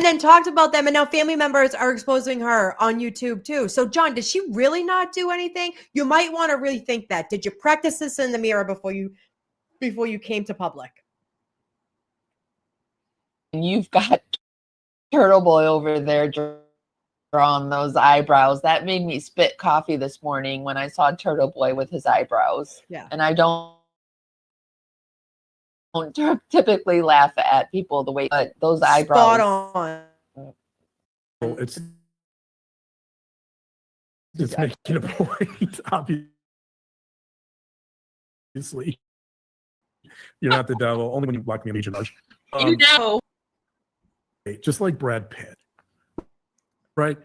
then talked about them, and now family members are exposing her on YouTube too. So, John, did she really not do anything? You might want to really think that. Did you practice this in the mirror before you came to public? And you've got Turtle Boy over there drawing those eyebrows. That made me spit coffee this morning when I saw Turtle Boy with his eyebrows. Yeah. And I don't typically laugh at people the way, but those eyebrows. Spot on. It's making a point, obviously. You're not the devil, only when you block me on Legion Rush. You know. Just like Brad Pitt. Right?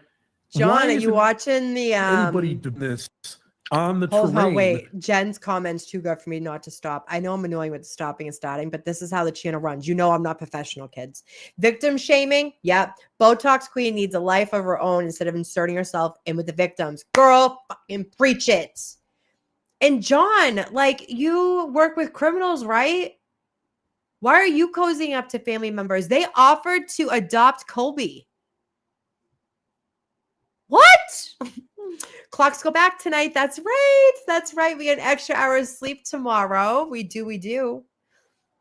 John, Why are you isn't watching the anybody doing this on the hold terrain? on, wait. Jen's comments too good for me not to stop. I know I'm annoying with stopping and starting, but this is how the channel runs. You know I'm not professional, kids. Victim shaming, yep. Botox queen needs a life of her own instead of inserting herself in with the victims. Girl, fucking preach it. And John, like, you work with criminals, right? Why are you cozying up to family members? They offered to adopt Colby. What? Clocks go back tonight. That's right. That's right. We get an extra hour of sleep tomorrow. We do.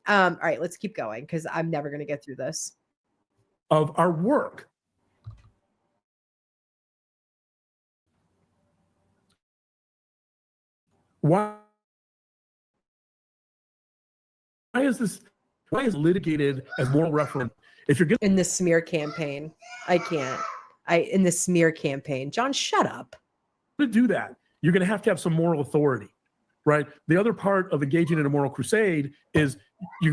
All right, let's keep going because I'm never going to get through this. Of our work. Why is this? Why is litigated as moral reference? If you're going In the smear campaign, I can't. In the smear campaign, John, shut up. to do that, you're going to have some moral authority, right? The other part of engaging in a moral crusade is you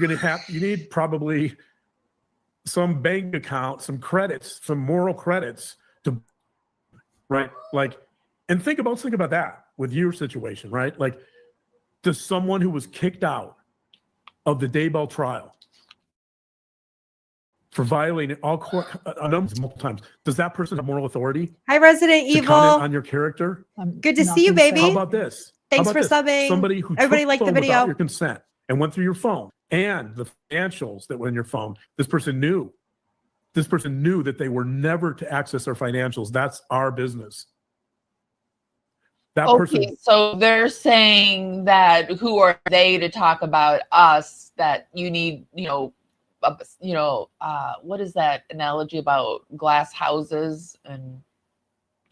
need probably some bank account, some credits, some moral credits to, right? Like, and think about that with your situation, right? Like, does someone who was kicked out of the Daybell trial for violating all court multiple times, does that person have moral authority Hi, Resident to Evil. comment on your character? Good to see you, baby. How about this? Thanks for subbing. Somebody who Everybody took liked the phone video. without your consent and went through your phone and the financials that were in your phone. This person knew that they were never to access their financials. That's our business. That person. So they're saying that who are they to talk about us? That you need, what is that analogy about glass houses? And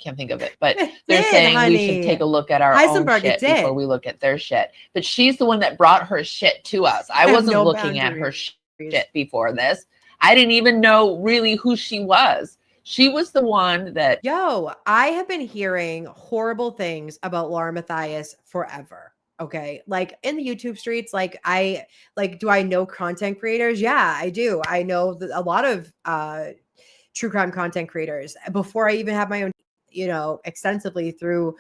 can't think of it, but they're saying we should take a look at our own shit before we look at their shit. But she's the one that brought her shit to us. I wasn't looking at her shit before this. I didn't even know really who she was. She was the one that. Yo, I have been hearing horrible things about Laura Mathias forever. Okay. Like in the YouTube streets, like do I know content creators? Yeah, I do. I know a lot of true crime content creators before I even have my own, extensively through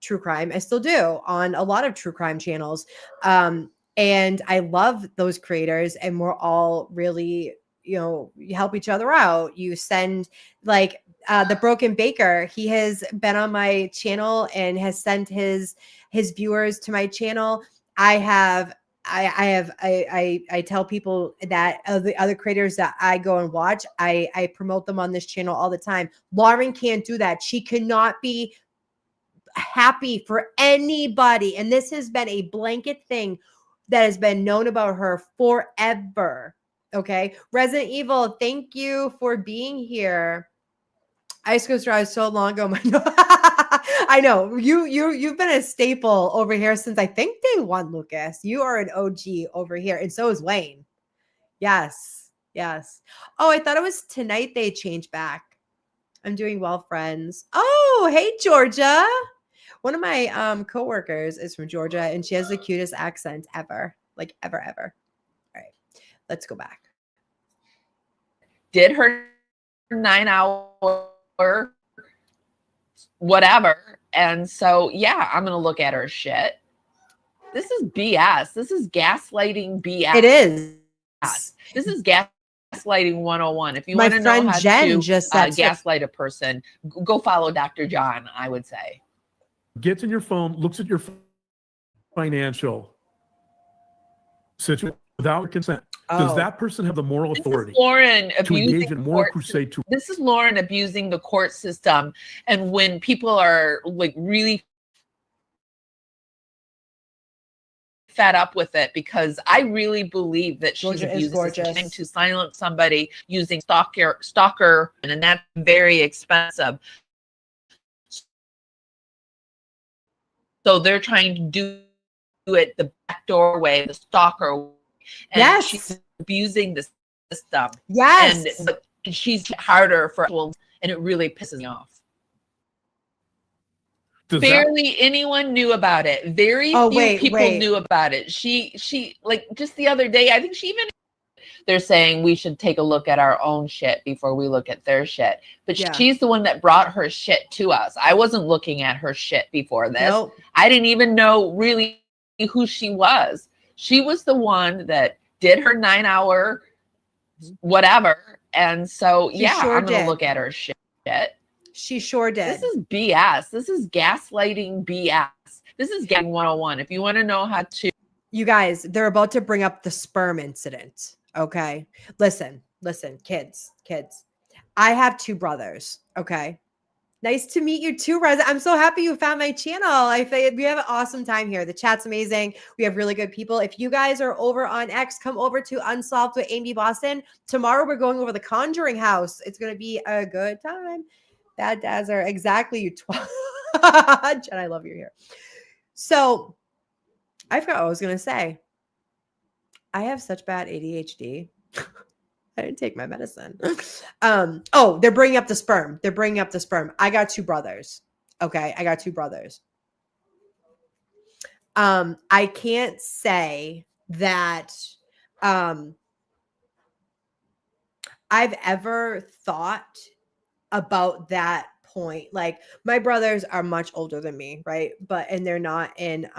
true crime. I still do on a lot of true crime channels. And I love those creators, and we're all really, you help each other out. You send like the Broken Baker. He has been on my channel and has sent his viewers to my channel. I tell people that the other creators that I go and watch, I promote them on this channel all the time. Lauren can't do that. She cannot be happy for anybody. And this has been a blanket thing that has been known about her forever. Okay. Resident Evil, thank you for being here. Ice Coast Drive so long ago. I know you've been a staple over here since I think day one, Lucas. You are an OG over here, and so is Wayne. Yes. Oh, I thought it was tonight they changed back. I'm doing well, friends. Oh, hey, Georgia. One of my coworkers is from Georgia, and she has the cutest accent ever. Like ever. All right, let's go back. Did her 9-hour whatever. And so, yeah, I'm going to look at her shit. This is BS. This is gaslighting BS. It is. This is gaslighting 101. If you want to know how Jen to just said gaslight a person, go follow Dr. John, I would say. Gets in your phone, looks at your financial situation without consent. Does that person have the moral authority to engage in moral crusade? This is Lauren abusing the court system. And when people are like really fed up with it, because I really believe that she's abusing to silence somebody using stalker, and that's very expensive. So they're trying to do it the backdoor way, the stalker way. And she's abusing the system. Yes. And she's harder for, and it really pisses me off. Barely anyone knew about it. Very few people knew about it. She like just the other day, I think she even, they're saying we should take a look at our own shit before we look at their shit. But she's the one that brought her shit to us. I wasn't looking at her shit before this. Nope. I didn't even know really who she was. She was the one that did her 9-hour whatever. And so, I'm going to look at her shit. She sure did. This is BS. This is gaslighting BS. This is getting 101. If you want to know how to. You guys, they're about to bring up the sperm incident. Okay. Listen, kids. I have 2 brothers. Okay. Nice to meet you too, Reza. I'm so happy you found my channel. We have an awesome time here. The chat's amazing. We have really good people. If you guys are over on X, come over to Unsolved with Amy Boston. Tomorrow we're going over the Conjuring house. It's going to be a good time. Bad dads are exactly you. Jen, I love you here. So I forgot what I was going to say. I have such bad ADHD. I didn't take my medicine. They're bringing up the sperm. I got 2 brothers. Okay. I got 2 brothers. I can't say that I've ever thought about that point. Like my brothers are much older than me, right? And they're not in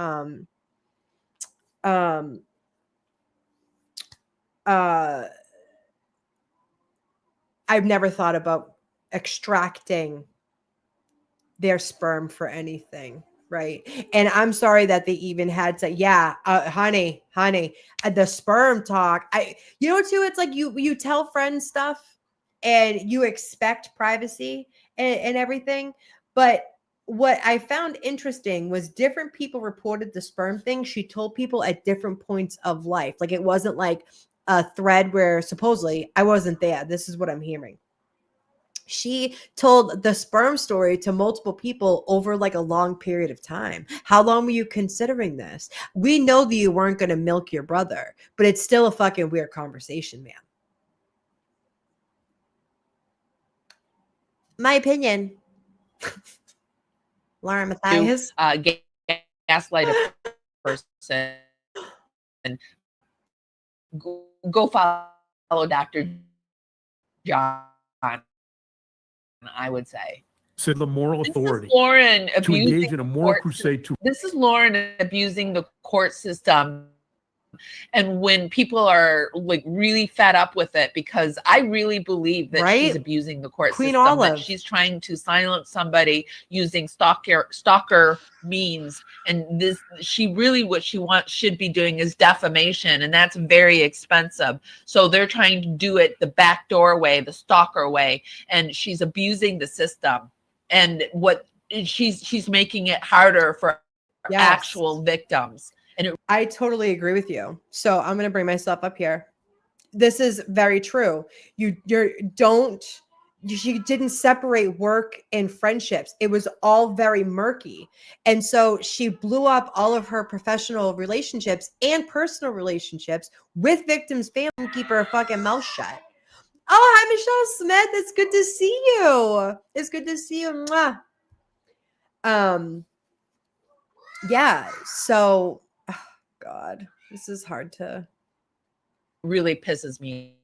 I've never thought about extracting their sperm for anything, right? And I'm sorry that they even had to, honey, the sperm talk. It's like you tell friends stuff and you expect privacy and everything. But what I found interesting was different people reported the sperm thing. She told people at different points of life. Like it wasn't like a thread where supposedly I wasn't there. This is what I'm hearing. She told the sperm story to multiple people over like a long period of time. How long were you considering this? We know that you weren't going to milk your brother, but it's still a fucking weird conversation, man. My opinion. Lauren Matthias. Gaslight a person, go follow Dr. John, I would say. Said the moral authority Lauren to engage in a moral crusade. This is Lauren abusing the court system. And when people are like really fed up with it, because I really believe that she's abusing the court Queen system, Olive. that she's trying to silence somebody using stalker means. And this, she really, what she wants should be doing is defamation, and that's very expensive. So they're trying to do it the backdoor way, the stalker way, and she's abusing the system. And what she's making it harder for actual victims. And I totally agree with you. So I'm going to bring myself up here. This is very true. You didn't separate work and friendships. It was all very murky. And so she blew up all of her professional relationships and personal relationships with victims' family and keep her fucking mouth shut. Oh, hi, Michelle Smith. It's good to see you. It's good to see you. Mwah. Yeah. So, God, this is hard to. Really pisses me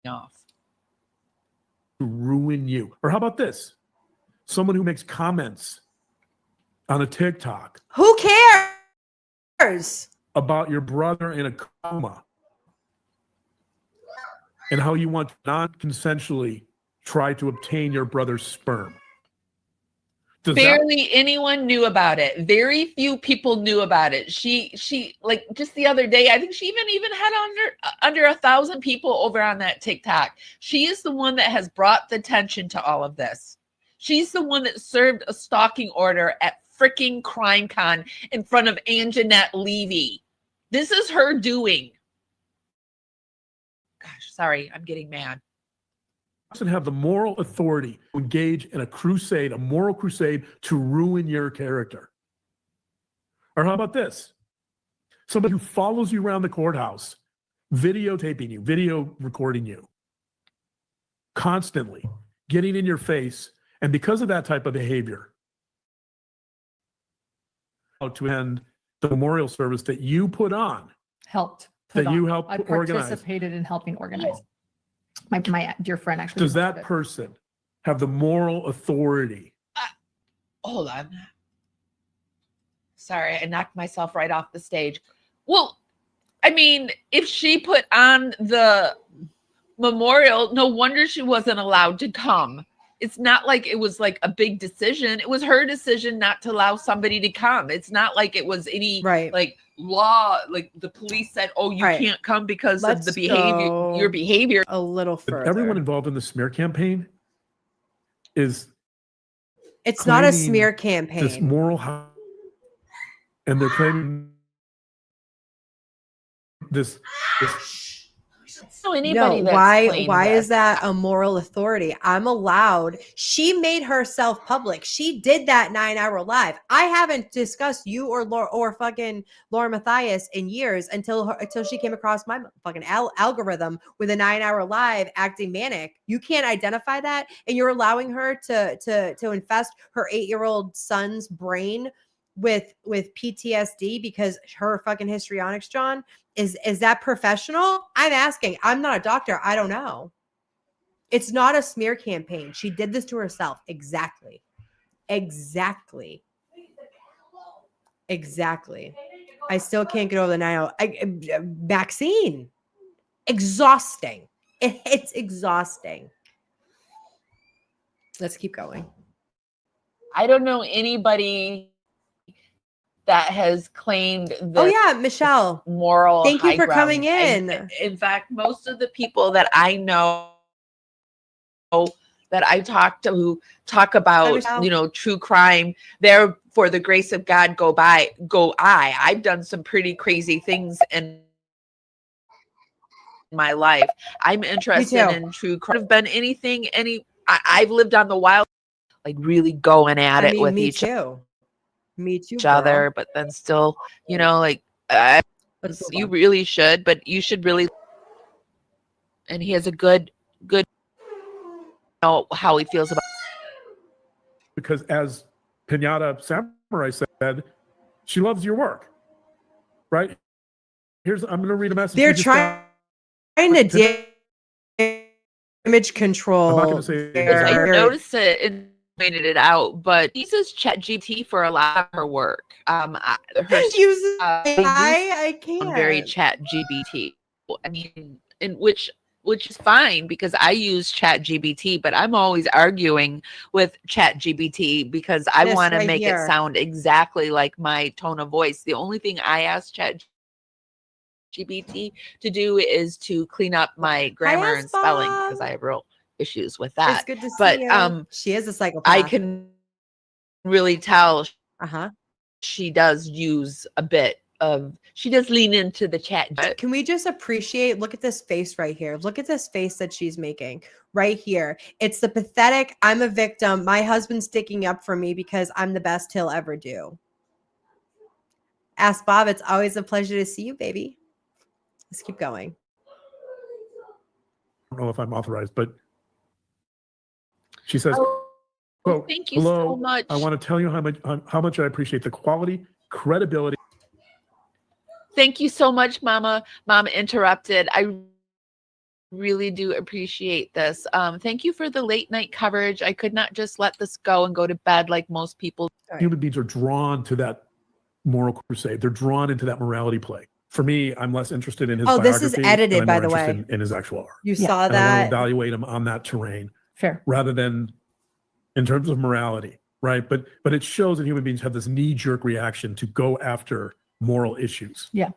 off. To ruin you. Or how about this? Someone who makes comments on a TikTok. Who cares? About your brother in a coma. And how you want to non-consensually try to obtain your brother's sperm. Barely anyone knew about it. Very few people knew about it. She like just the other day, I think she even had under 1,000 people over on that TikTok. She is the one that has brought the attention to all of this. She's the one that served a stalking order at freaking CrimeCon in front of Anjanette Levy. This is her doing. Gosh, sorry, I'm getting mad. Doesn't have the moral authority to engage in a crusade, a moral crusade to ruin your character. Or how about this? Somebody who follows you around the courthouse, videotaping you, video recording you, constantly getting in your face, and because of that type of behavior, to end the memorial service that you put on. You helped I organize. participated in helping organize. My dear friend actually. Does that person have the moral authority? Hold on. Sorry, I knocked myself right off the stage. Well, I mean, if she put on the memorial, no wonder she wasn't allowed to come. It's not like it was like a big decision. It was her decision not to allow somebody to come. It's not like it was any like law, like the police said, oh, you can't come because of the behavior, your behavior. A little further. Everyone involved in the smear campaign is. It's not a smear campaign. This moral, and they're claiming this So anybody no, why is that a moral authority? I'm allowed. She made herself public. She did that 9-hour live. I haven't discussed you or fucking Laura Mathias in years until she came across my fucking algorithm with a 9-hour live acting manic. You can't identify that, and you're allowing her to infest her 8-year-old son's brain with PTSD because her fucking histrionics, John. Is that professional? I'm asking. I'm not a doctor. I don't know. It's not a smear campaign. She did this to herself. Exactly. I still can't get over the 9 vaccine. Exhausting. It's exhausting. Let's keep going. I don't know anybody that has claimed this. Oh yeah, Michelle. Moral. Thank you for coming in. In fact, most of the people that I know that I talk to who talk about, true crime, they're for the grace of God I've done some pretty crazy things in my life. I'm interested in true crime. Could have been anything, I've lived on the wild, like really going at it with each other. Me too, each other, but then still, you really should, but you should really. And he has a good, know how he feels about. Because as Pinata Samurai said, she loves your work. right? I'm going to read a message. They're trying to damage control. I'm not going to say I noticed it and pointed it out, but she uses ChatGPT for a lot of her work. I can't. I'm very ChatGPT. I mean, which is fine because I use ChatGPT, but I'm always arguing with ChatGPT because I want to make it sound exactly like my tone of voice. The only thing I ask ChatGPT to do is to clean up my grammar and spelling because I have real issues with that. It's good to see you. She is a psychopath. I can really tell she does use a bit of, she does lean into the chat. Can we just appreciate, look at this face right here. Look at this face that she's making right here. It's the pathetic, I'm a victim. My husband's sticking up for me because I'm the best he'll ever do. Ask Bob, it's always a pleasure to see you, baby. Let's keep going. I don't know if I'm authorized, but she says, quote, thank you so much. I want to tell you how much I appreciate the quality, credibility. Thank you so much, Mama. Mom interrupted. I really do appreciate this. Thank you for the late night coverage. I could not just let this go and go to bed like most people. Human beings are drawn to that moral crusade. They're drawn into that morality play. For me, I'm less interested in his biography. This is edited, by the way. In his actual art. You saw that. I want to evaluate him on that terrain. Fair. Rather than in terms of morality, right? But it shows that human beings have this knee-jerk reaction to go after moral issues. Yeah.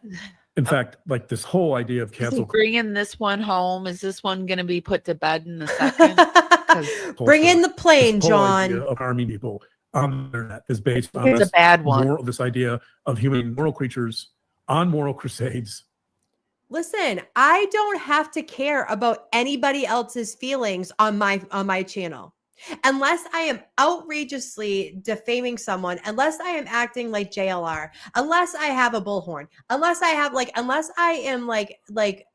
In fact, like this whole idea of cancel. Bringing this one home. Is this one going to be put to bed in a second? Bring in the plane, John. Of harming people on the internet is based on a bad one. This idea of human moral creatures on moral crusades. Listen, I don't have to care about anybody else's feelings on my channel. Unless I am outrageously defaming someone, unless I am acting like JLR, unless I have a bullhorn, unless I am like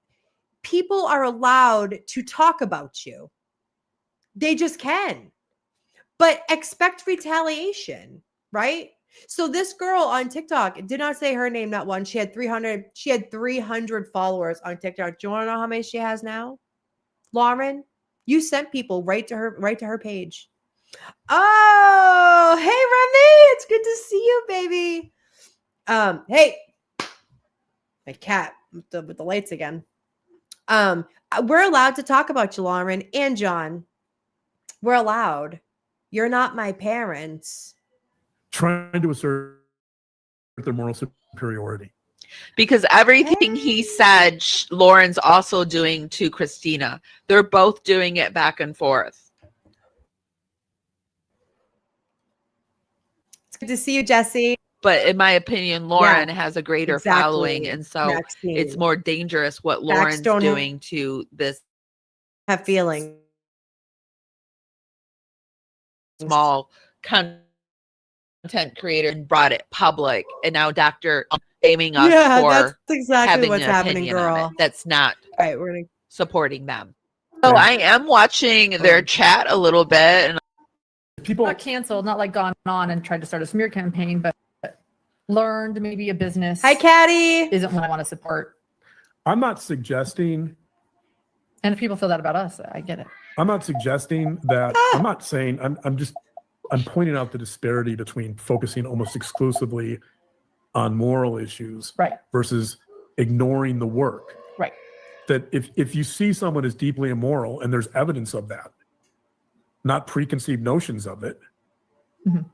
people are allowed to talk about you. They just can. But expect retaliation, right? So this girl on TikTok, did not say her name, not one. She had 300 followers on TikTok. Do you want to know how many she has now? Lauren? You sent people right to her page. Oh, hey Remy, it's good to see you, baby. Hey, my cat with the lights again. We're allowed to talk about you, Lauren and John. We're allowed. You're not my parents. Trying to assert their moral superiority. Because everything he said, Lauren's also doing to Christina. They're both doing it back and forth. It's good to see you, Jesse. But in my opinion, Lauren has a greater following. And so it's more dangerous what Lauren's doing to this. Have feelings. Small content creator and brought it public. And now Dr. Aiming us for that's exactly what's happening, girl. That's not we're gonna supporting them. So I am watching their chat a little bit, and people not canceled, not like gone on and tried to start a smear campaign, but learned maybe a business. Hi, Caddy. Isn't what I want to support. I'm not suggesting. And if people feel that about us, I get it. I'm not suggesting that. I'm not saying. I'm pointing out the disparity between focusing almost exclusively on moral issues versus ignoring the work. Right. That if you see someone as deeply immoral and there's evidence of that, not preconceived notions of it, then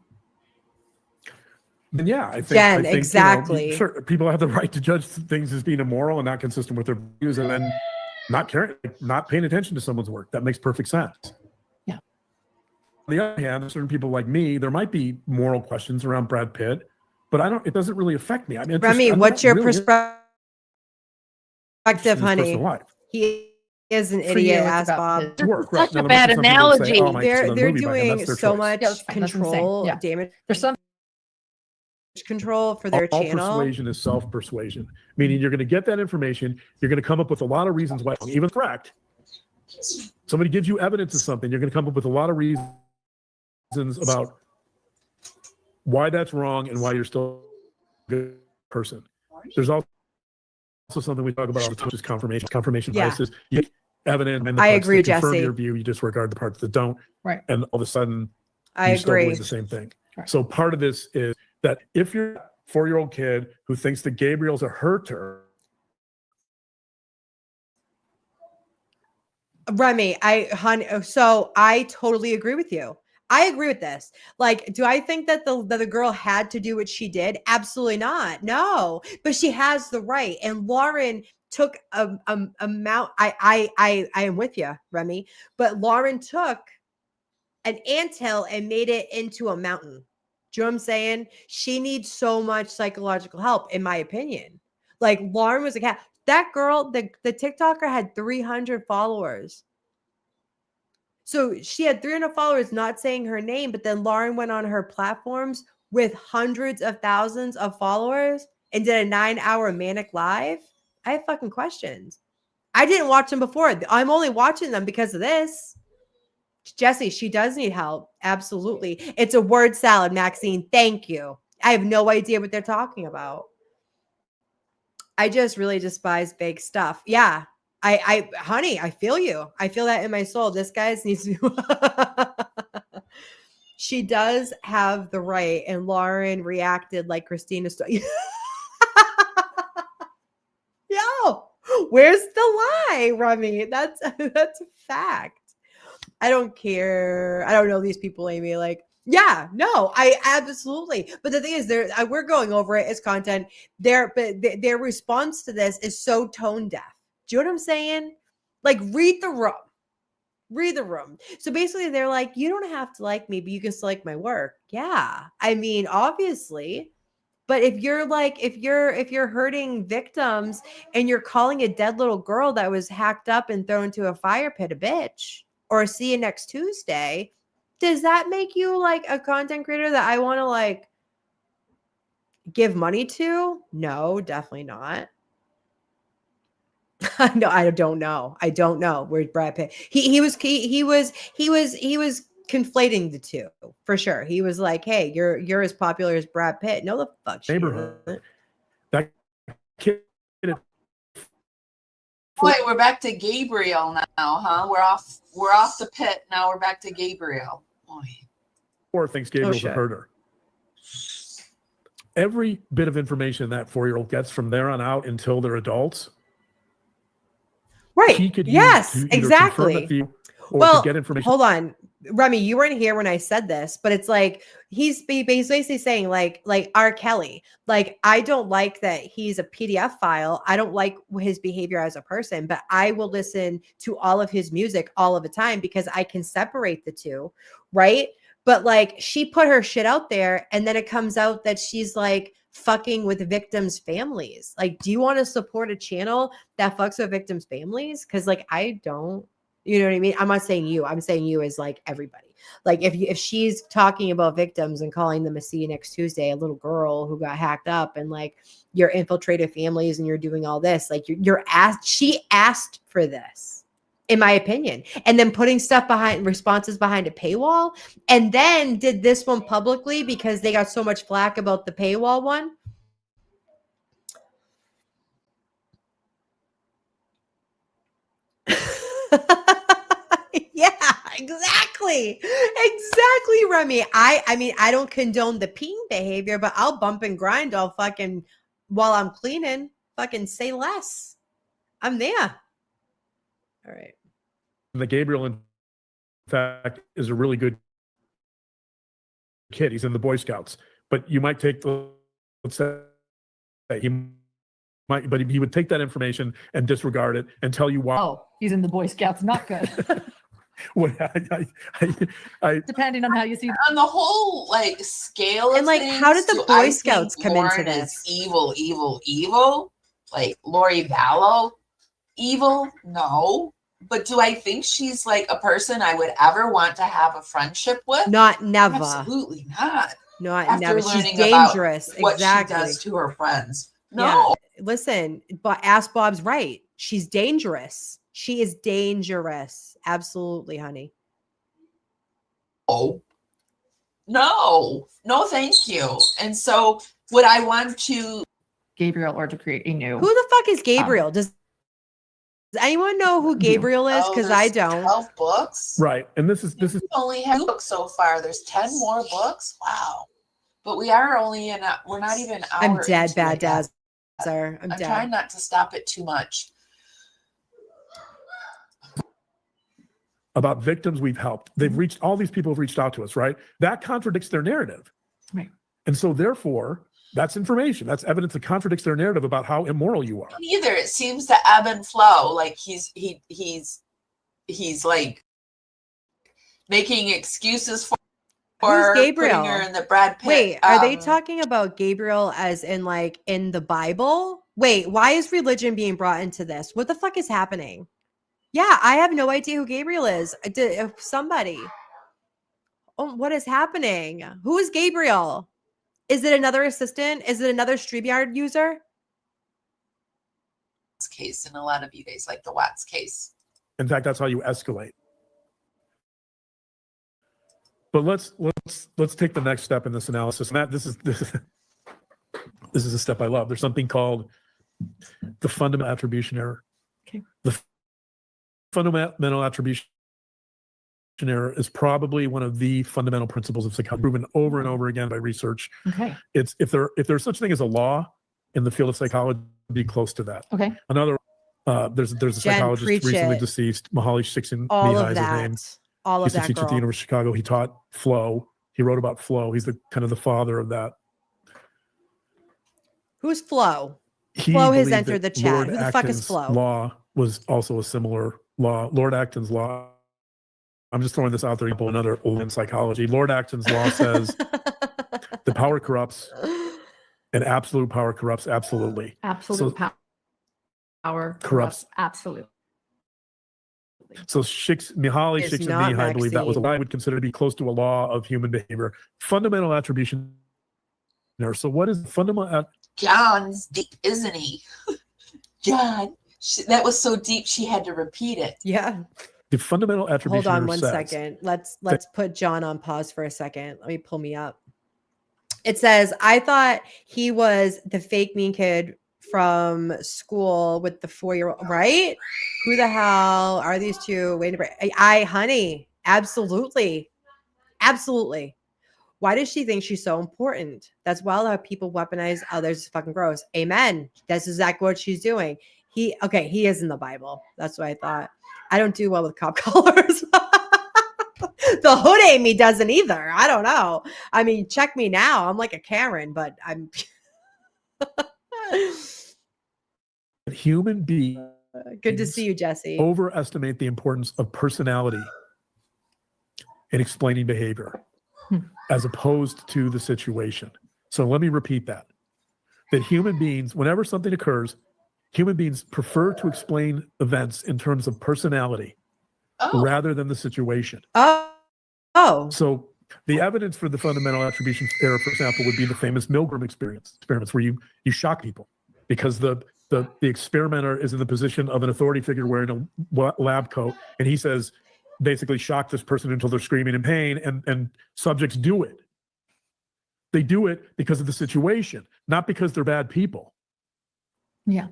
I think exactly. Sure, people have the right to judge things as being immoral and not consistent with their views, and then not paying attention to someone's work. That makes perfect sense. Yeah. On the other hand, certain people like me, there might be moral questions around Brad Pitt. But it doesn't really affect me. I mean, Remy, what's your perspective, honey? He is an idiot, ass Bob. Such a bad analogy. They're doing so much control damage. There's some control for their channel. All persuasion is self-persuasion, meaning you're going to get that information. You're going to come up with a lot of reasons why, even correct. Somebody gives you evidence of something. You're going to come up with a lot of reasons about why that's wrong and why you're still a good person. there's also something we talk about all the time, which is confirmation biases. You get evidence and the I parts agree, that confirm Jesse. your view, you disregard the parts that don't. Right. And all of a sudden, I you still agree. believe the same thing. Right. So part of this is that if you're a 4-year-old kid who thinks that Gabriel's a herter, Remy, so I totally agree with you. I agree with this. Like, do I think that the girl had to do what she did? Absolutely not. No, but she has the right. And Lauren took a amount. I am with you, Remy. But Lauren took an anthill and made it into a mountain. Do you know what I'm saying? She needs so much psychological help, in my opinion. Like Lauren was a cat. That girl, the TikToker had 300 followers. So she had 300 followers, not saying her name, but then Lauren went on her platforms with hundreds of thousands of followers and did a 9-hour manic live. I have fucking questions. I didn't watch them before. I'm only watching them because of this. Jesse, she does need help. Absolutely. It's a word salad, Maxine. Thank you. I have no idea what they're talking about. I just really despise big stuff. Yeah. Honey, I feel you. I feel that in my soul. This guy needs to. She does have the right, and Lauren reacted like Christina. Yo, where's the lie, Remy? That's a fact. I don't care. I don't know these people, Amy. Like, yeah, no, I absolutely. But the thing is, we're going over it as content. Their response to this is so tone deaf. Do you know what I'm saying? Like, read the room. Read the room. So basically, they're like, you don't have to like me, but you can still like my work. Yeah, I mean, obviously. But if you're hurting victims and you're calling a dead little girl that was hacked up and thrown into a fire pit a bitch, or see you next Tuesday, does that make you like a content creator that I want to like give money to? No, definitely not. No, I don't know. I don't know. Where's Brad Pitt? He was conflating the two for sure. He was like, "Hey, you're as popular as Brad Pitt." No, the fuck, neighborhood. That kid. Boy, we're back to Gabriel now, huh? We're off the pit. Now we're back to Gabriel. Boy. Or thinks Gabriel's a herder. Every bit of information that 4-year-old gets from there on out until they're adults. Right. He could exactly. Well, get information. Hold on, Remy, you weren't here when I said this, but it's like he's basically saying like R. Kelly. Like, I don't like that he's a PDF file. I don't like his behavior as a person, but I will listen to all of his music all of the time because I can separate the two, right? But like, she put her shit out there, and then it comes out that she's like fucking with victims' families. Like, do you want to support a channel that fucks with victims' families? Because like, I don't. You know what I mean? I'm not saying you. I'm saying you as like everybody. Like if she's talking about victims and calling them a see you next Tuesday, a little girl who got hacked up, and like you're infiltrated families and you're doing all this, like she asked for this, in my opinion, and then putting stuff behind responses behind a paywall, and then did this one publicly because they got so much flack about the paywall one. Yeah, exactly, Remy. I mean, I don't condone the peeing behavior, but I'll bump and grind all fucking while I'm cleaning. Fucking say less. I'm there. All right. The Gabriel, in fact, is a really good kid. He's in the Boy Scouts, but you might take let's say he might, but he would take that information and disregard it and tell you why. Oh, he's in the Boy Scouts. Not good. What depending on how you see on the whole like scale of and like things, how did the Boy Scouts come into this? Evil, like Lori Vallow, evil? No, but do I think she's like a person I would ever want to have a friendship with? Never. Absolutely not. Not never. She's dangerous. What exactly. she does to her friends. No. Yeah. Listen, but Ask Bob's right. She's dangerous. She is dangerous. Absolutely, honey. Oh, no, thank you. And so would I want to Gabriel or to create a new. Who the fuck is Gabriel? Does anyone know who Gabriel is? Because I don't. 12 books. Right, and this is We only have 2 books so far. There's 10 more books. Wow. But we are only in. We're not even. I'm dead, bad Dazzer. I'm dead. trying not to stop it too much. About victims we've helped. They've reached, all these people have reached out to us, right? That contradicts their narrative. Right. And so therefore, that's information. That's evidence that contradicts their narrative about how immoral you are. Neither. It seems to ebb and flow. Like he's like making excuses for Gabriel? putting her in the Brad Pitt. Wait, are they talking about Gabriel as in like in the Bible? Wait, why is religion being brought into this? What the fuck is happening? Yeah, I have no idea who Gabriel is. Somebody. Oh, what is happening? Who is Gabriel? Is it another assistant? Is it another StreamYard user? Case, and a lot of you guys like the Watts case. In fact, that's how you escalate. But let's take the next step in this analysis. And this is a step I love. There's something called the fundamental attribution error. Okay. The fundamental attribution error is probably one of the fundamental principles of psychology, proven over and over again by research. Okay. It's if there's such thing as a law in the field of psychology, be close to that. Okay. Another there's a psychologist recently deceased, Mihaly Csikszentmihalyi is his name. All of He's a teacher at the University of Chicago. He taught flow. He wrote about flow. He's the kind of the father of that. Who's Flo? Flo has entered the chat. Lord Who the fuck is Flo? Law was also a similar law. Lord Acton's law. I'm just throwing this out there. Another old in psychology. Lord Acton's law says the power corrupts, and absolute power corrupts absolutely. Absolute power corrupts absolutely. So Mihaly Csikszentmihalyi, I believe that was what I would consider to be close to a law of human behavior. Fundamental attribution error. So what is fundamental? John's deep, isn't he? John, that was so deep she had to repeat it. Yeah. The fundamental attribution error. Hold on one second. Let's put John on pause for a second. Let me pull me up. It says, I thought he was the fake mean kid from school with the 4-year-old, right? Who the hell are these two? Wait a minute. Honey, absolutely. Absolutely. Why does she think she's so important? That's wild how people weaponize others. It's fucking gross. Amen. That's exactly what she's doing. He is in the Bible. That's what I thought. I don't do well with cop collars. The hood Amy doesn't either. I don't know. I mean, check me now. I'm like a Karen, but I'm human beings. Good to see you, Jesse. Overestimate the importance of personality in explaining behavior as opposed to the situation. So let me repeat that human beings, whenever something occurs, human beings prefer to explain events in terms of personality rather than the situation. Oh. So the evidence for the fundamental attribution error, for example, would be the famous Milgram experiments where you shock people because the experimenter is in the position of an authority figure wearing a lab coat, and he says, basically shock this person until they're screaming in pain, and subjects do it. They do it because of the situation, not because they're bad people. Yeah.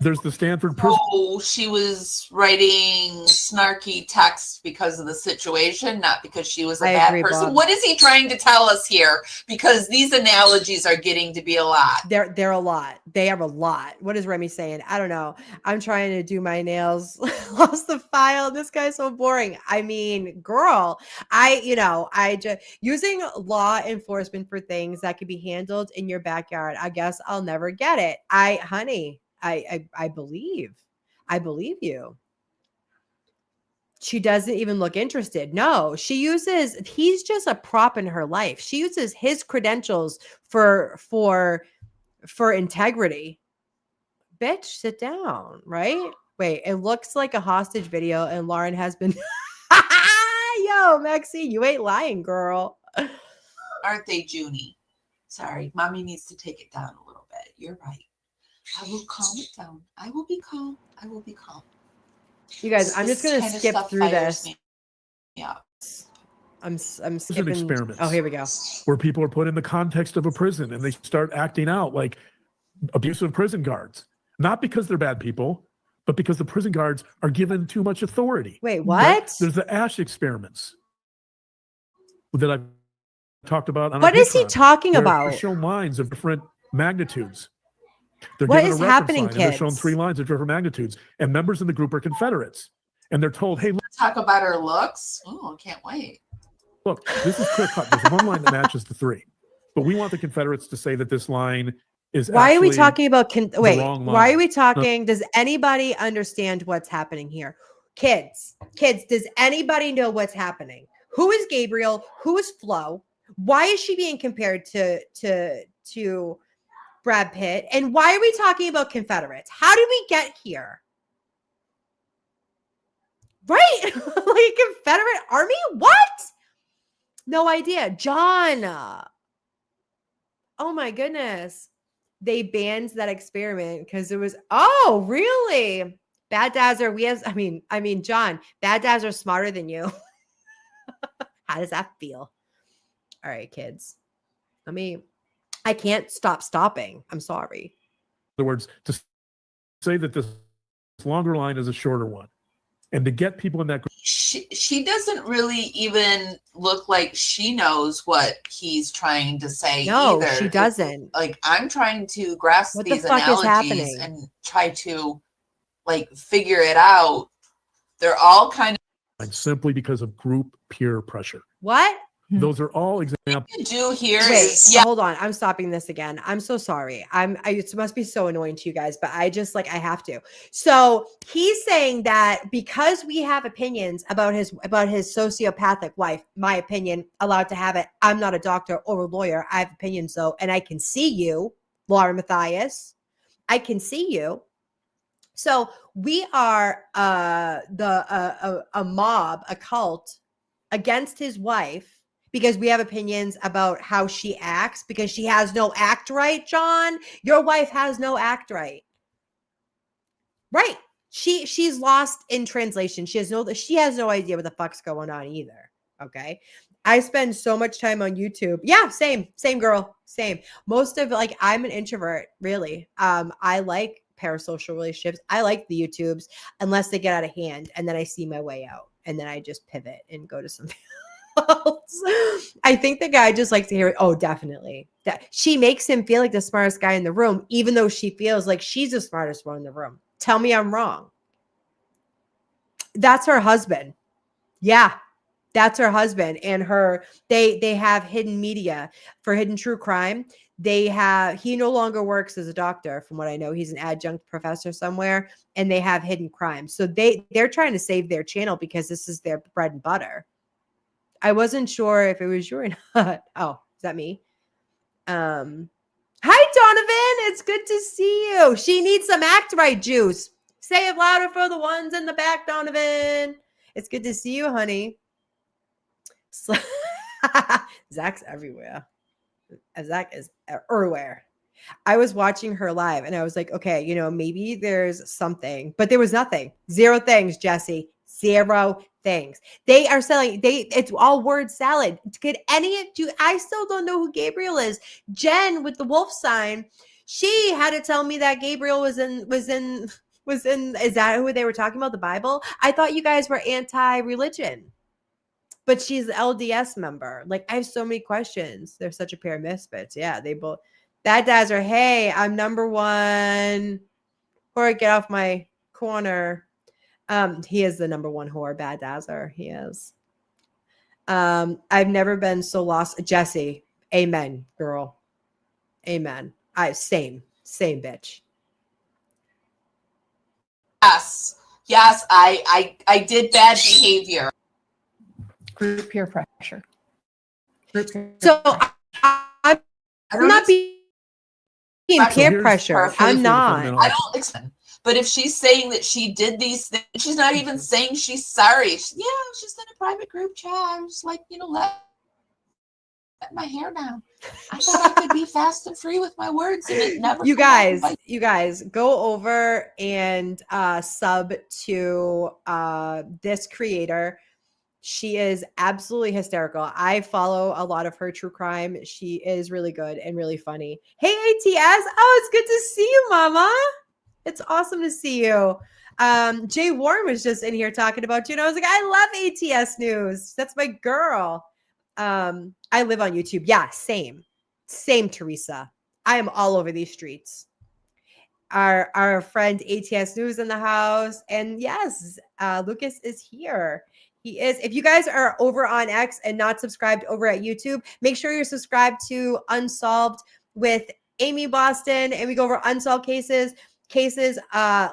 There's the Stanford. She was writing snarky texts because of the situation, not because she was a bad person. Bob. What is he trying to tell us here? Because these analogies are getting to be a lot. They're a lot. They are a lot. What is Remy saying? I don't know. I'm trying to do my nails. Lost the file. This guy's so boring. I mean, girl, I just using law enforcement for things that could be handled in your backyard. I guess I'll never get it. Honey. I believe you. She doesn't even look interested. No, he's just a prop in her life. She uses his credentials for integrity. Bitch, sit down, right? Wait, it looks like a hostage video and Lauren has been Yo, Maxie, you ain't lying, girl. Aren't they, Junie? Sorry, mommy needs to take it down a little bit. You're right. I will calm it down. I will be calm. I will be calm. You guys, I'm just going to skip through this. Yeah. I'm skipping. Experiments. Oh, here we go. Where people are put in the context of a prison and they start acting out like abusive prison guards, not because they're bad people, but because the prison guards are given too much authority. Wait, what? There's the Ash experiments that I've talked about on what is he talking about? They're shown lines of different magnitudes. They're what given is a reference happening, line, kids? and they're shown 3 lines of different magnitudes, and members in the group are Confederates, and they're told, "Hey, talk about her looks." Oh, I can't wait. Look, this is clear cut. There's one line that matches the 3, but we want the Confederates to say that this line is. Why are we talking about? Wait, why are we talking? talking? Does anybody understand what's happening here? Kids, does anybody know what's happening? Who is Gabriel? Who is Flo? Why is she being compared to Brad Pitt? And why are we talking about Confederates? How did we get here? Right? Like Confederate army? What? No idea. John. Oh my goodness. They banned that experiment because it was, oh, really? Bad dads are, I mean, John, bad dads are smarter than you. How does that feel? All right, kids. I can't stop stopping. I'm sorry. In other words, to say that this longer line is a shorter one, and to get people in that group. She doesn't really even look like she knows what he's trying to say. No, either. She doesn't. Like, I'm trying to grasp what these the fuck analogies is happening? and try to like figure it out. They're all kind of simply because of group peer pressure. What? Those are all examples. you do here. Wait, hold on. I'm stopping this again. I'm so sorry. It must be so annoying to you guys, but I have to. So he's saying that because we have opinions about his sociopathic wife, my opinion, allowed to have it. I'm not a doctor or a lawyer. I have opinions though, and I can see you, Laura Matthias. I can see you. So we are a mob, a cult against his wife. Because we have opinions about how she acts, because she has no act right, John. Your wife has no act right. Right. She's lost in translation. She has no idea what the fuck's going on either. Okay. I spend so much time on YouTube. Yeah, same girl. Same. Most of I'm an introvert, really. I like parasocial relationships. I like the YouTubes unless they get out of hand, and then I see my way out, and then I just pivot and go to something else. I think the guy just likes to hear it. Oh, definitely. She makes him feel like the smartest guy in the room, even though she feels like she's the smartest one in the room. Tell me I'm wrong. That's her husband. Yeah, that's her husband. And they have hidden media for hidden true crime. He no longer works as a doctor, from what I know. He's an adjunct professor somewhere, and they have hidden crime. So they're trying to save their channel because this is their bread and butter. I wasn't sure if it was you or not. Oh, is that me? Hi, Donovan. It's good to see you. She needs some act right juice. Say it louder for the ones in the back, Donovan. It's good to see you, honey. Zach's everywhere. Zach is everywhere. I was watching her live and I was like, okay, maybe there's something, but there was nothing. 0 things, Jesse. 0 things. They are selling. It's all word salad. I still don't know who Gabriel is. Jen with the wolf sign. She had to tell me that Gabriel was in. Is that who they were talking about? The Bible? I thought you guys were anti-religion, but she's an LDS member. I have so many questions. They're such a pair of misfits. Yeah, they both. Bad dads are. Hey, I'm number 1. Or get off my corner. He is the number 1 whore, Bad Dazzer. He is. I've never been so lost. Jesse, amen, girl. Amen. Same bitch. Yes, I did bad behavior. Group peer pressure. So I'm not being peer pressure. I'm not. I don't listen. But if she's saying that she did these things, she's not even saying she's sorry. She's in a private group chat. I was like, let my hair down. I thought I could be fast and free with my words, and it never. You guys, go over and sub to this creator. She is absolutely hysterical. I follow a lot of her true crime. She is really good and really funny. Hey, ATS. Oh, it's good to see you, Mama. It's awesome to see you. Jay Warren was just in here talking about you, and I was like, I love ATS News. That's my girl. I live on YouTube. Yeah, same, Teresa. I am all over these streets. Our friend ATS News in the house, and yes, Lucas is here. He is. If you guys are over on X and not subscribed over at YouTube, make sure you're subscribed to Unsolved with Amy Boston, and we go over unsolved cases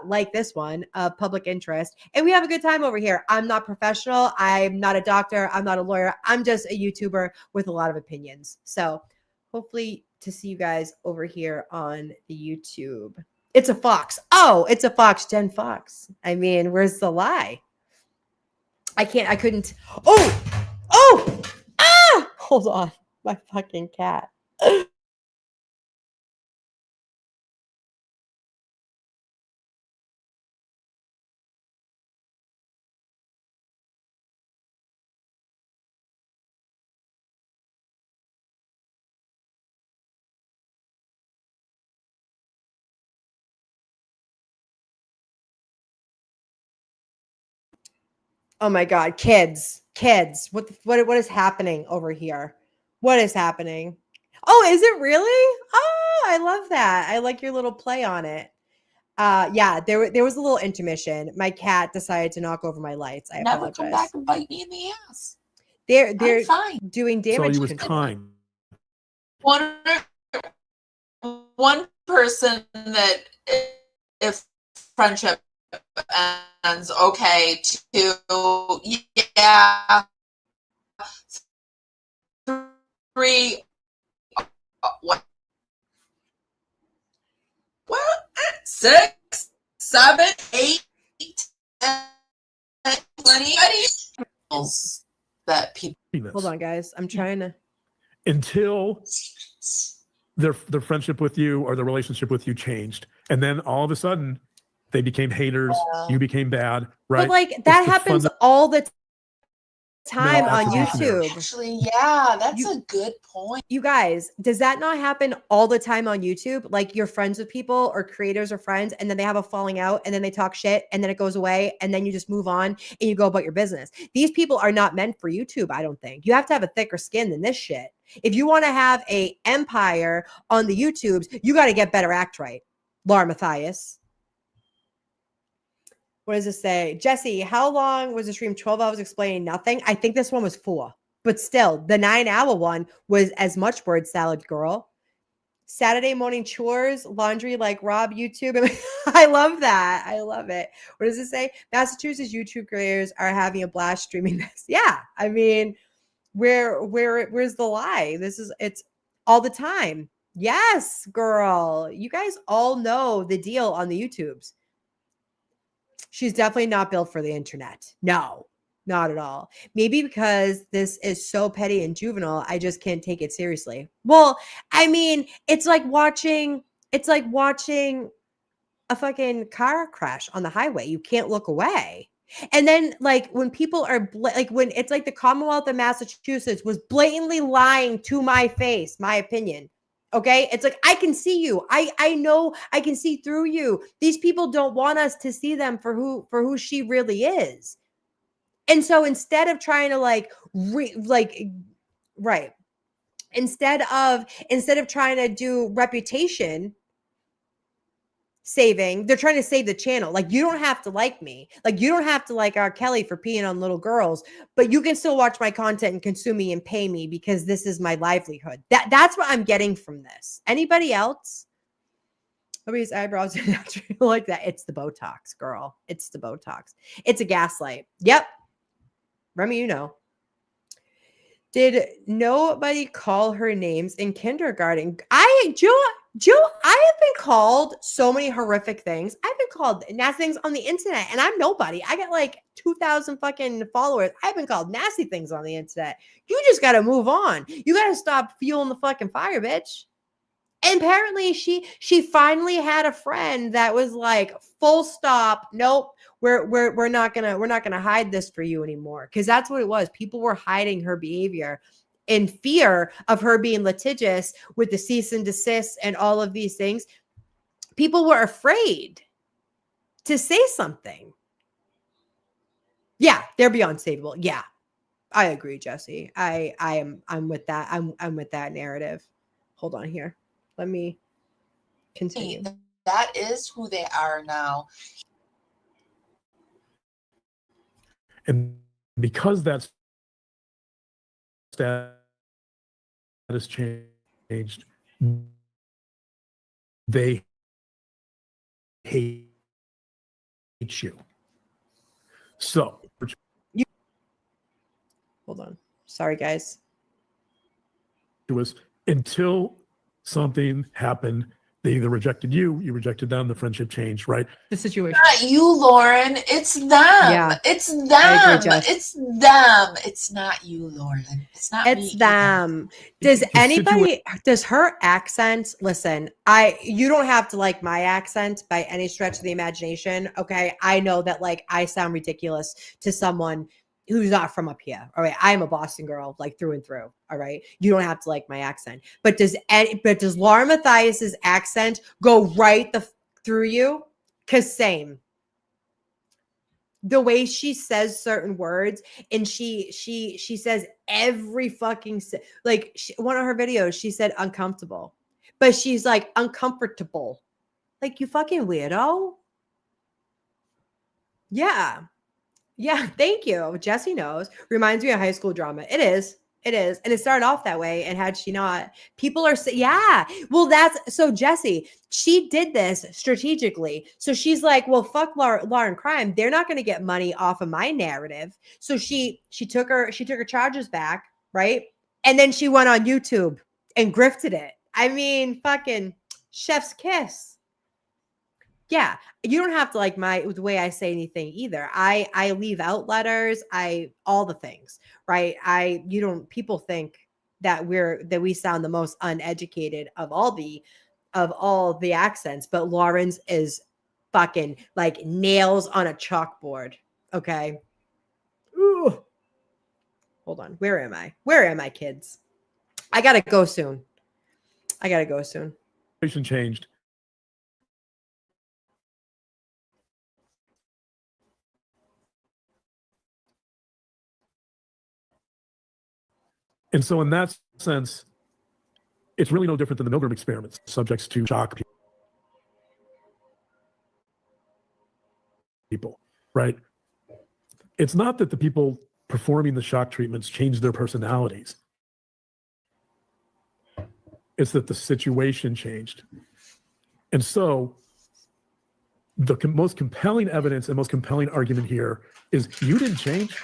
like this one of public interest, and we have a good time over here. I'm not professional. I'm not a doctor. I'm not a lawyer. I'm just a YouTuber with a lot of opinions. So hopefully to see you guys over here on the YouTube. It's a Fox. Oh, it's a Fox, Jen Fox. I mean, where's the lie? I couldn't. Oh, hold on. My fucking cat. Oh my God, kids, what is happening over here? What is happening? Oh, is it really? Oh, I love that. I like your little play on it. Yeah, there was a little intermission. My cat decided to knock over my lights. I Never apologize. come back and bite me in the ass. They're fine. Doing damage. So you was kind. One person that if friendship ends, okay. Two, yeah. Three, what? 6, 7, 8, 10, 20. That people. Hold on, guys. I'm trying to. Until their friendship with you or their relationship with you changed, and then all of a sudden they became haters. You became bad, right? But like that happens all the time on YouTube. Actually, yeah, that's a good point. You guys, does that not happen all the time on YouTube? Like you're friends with people or creators or friends, and then they have a falling out, and then they talk shit, and then it goes away, and then you just move on and you go about your business. These people are not meant for YouTube, I don't think. You have to have a thicker skin than this shit. If you want to have a empire on the YouTubes, you got to get better act right. Laura Matthias. What does it say? Jesse, how long was the stream? 12 hours explaining nothing? I think this one was 4. But still, the 9-hour one was as much word salad, girl. Saturday morning chores, laundry like Rob YouTube. I love that. I love it. What does it say? Massachusetts YouTube creators are having a blast streaming this. Yeah. I mean, where's the lie? It's all the time. Yes, girl. You guys all know the deal on the YouTubes. She's definitely not built for the internet. No, not at all. Maybe because this is so petty and juvenile, I just can't take it seriously. Well, I mean, it's like watching a fucking car crash on the highway. You can't look away. And then like when people are when it's like the Commonwealth of Massachusetts was blatantly lying to my face, my opinion. Okay. It's like, I can see you. I know I can see through you. These people don't want us to see them for who she really is. And so instead of trying to instead of trying to do reputation saving, they're trying to save the channel. Like, you don't have to like me. Like, you don't have to like R. Kelly for peeing on little girls, but you can still watch my content and consume me and pay me because this is my livelihood. That's what I'm getting from this. Anybody else? Nobody's eyebrows are naturally like that. It's the Botox, girl. It's the Botox. It's a gaslight. Yep. Remy, you know. Did nobody call her names in kindergarten? Joe, I have been called so many horrific things. I've been called nasty things on the internet, and I'm nobody. I got like 2,000 fucking followers. I've been called nasty things on the internet. You just got to move on. You got to stop fueling the fucking fire, bitch. And apparently she finally had a friend that was like, full stop, nope, we're not gonna hide this for you anymore. Because that's what it was. People were hiding her behavior in fear of her being litigious with the cease and desist and all of these things. People were afraid to say something. Yeah, they're beyond savable. Yeah, I agree, Jesse. I'm with that. I'm with that narrative. Hold on here. Let me continue. That is who they are now. And because that status changed, they hate you. So, hold on. Sorry, guys. It was until something happened. They either rejected you, you rejected them, the friendship changed, right? The situation. Not you, Lauren. It's them. Yeah, it's them. It's them. It's not you, Lauren. It's not it's me them. Does anybody, does her accent, listen, you don't have to like my accent by any stretch of the imagination. Okay. I know that like I sound ridiculous to someone who's not from up here. All right. I'm a Boston girl, like through and through. All right. You don't have to like my accent, but does Laura Mathias's accent go right through you? Cause same. The way she says certain words, and she says every fucking like one of her videos, she said uncomfortable, but she's like uncomfortable. Like, you fucking weirdo. Yeah. Yeah, thank you. Jesse knows. Reminds me of high school drama. It is. It is. And it started off that way. And had she not, people are saying, yeah. Well, that's so Jesse, she did this strategically. So she's like, well, fuck Lauren Crime. They're not going to get money off of my narrative. So she took her charges back, right? And then she went on YouTube and grifted it. I mean, fucking chef's kiss. Yeah, you don't have to like the way I say anything either. I leave out letters, all the things, right? People think that we sound the most uneducated of all the accents, but Lauren's is fucking like nails on a chalkboard. Okay. Ooh. Hold on. Where am I, kids? I gotta go soon. Situation changed. And so in that sense, it's really no different than the Milgram experiments, subjects to shock people, right? It's not that the people performing the shock treatments change their personalities. It's that the situation changed. And so the most compelling evidence and most compelling argument here is you didn't change.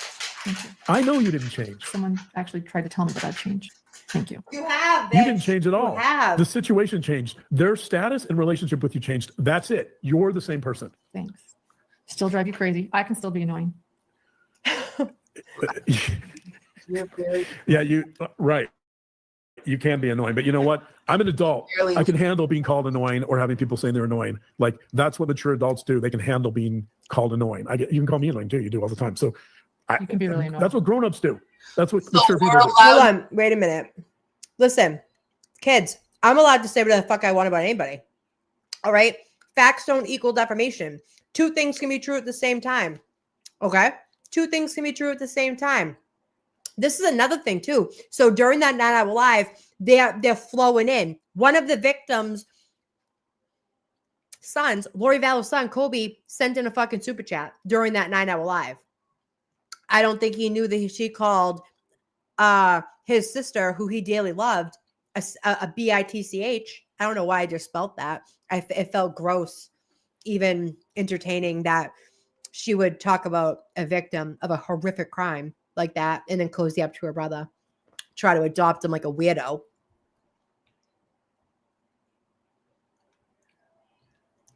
I know you didn't change. Someone actually tried to tell me that I'd changed. Thank you. You have. You didn't change at all. You have. The situation changed. Their status and relationship with you changed. That's it. You're the same person. Thanks. Still drive you crazy. I can still be annoying. Yeah, right. You can be annoying, but you know what? I'm an adult. I can handle being called annoying or having people saying they're annoying. Like, that's what mature adults do. They can handle being called annoying. You can call me annoying too. You do all the time. So you can be really annoying. That's what grown-ups do. That's what mature people do. Hold on. Wait a minute. Listen, kids, I'm allowed to say whatever the fuck I want about anybody. All right? Facts don't equal defamation. Two things can be true at the same time. Okay? Two things can be true at the same time. This is another thing too. So during that 9 Hour Live, they're flowing in. One of the victims' sons, Lori Vallow's son, Kobe, sent in a fucking super chat during that 9 Hour Live. I don't think he knew that she called his sister, who he dearly loved, a bitch. I don't know why I just spelt that. It felt gross, even entertaining that she would talk about a victim of a horrific crime like that and then cozy up to her brother, try to adopt him like a weirdo.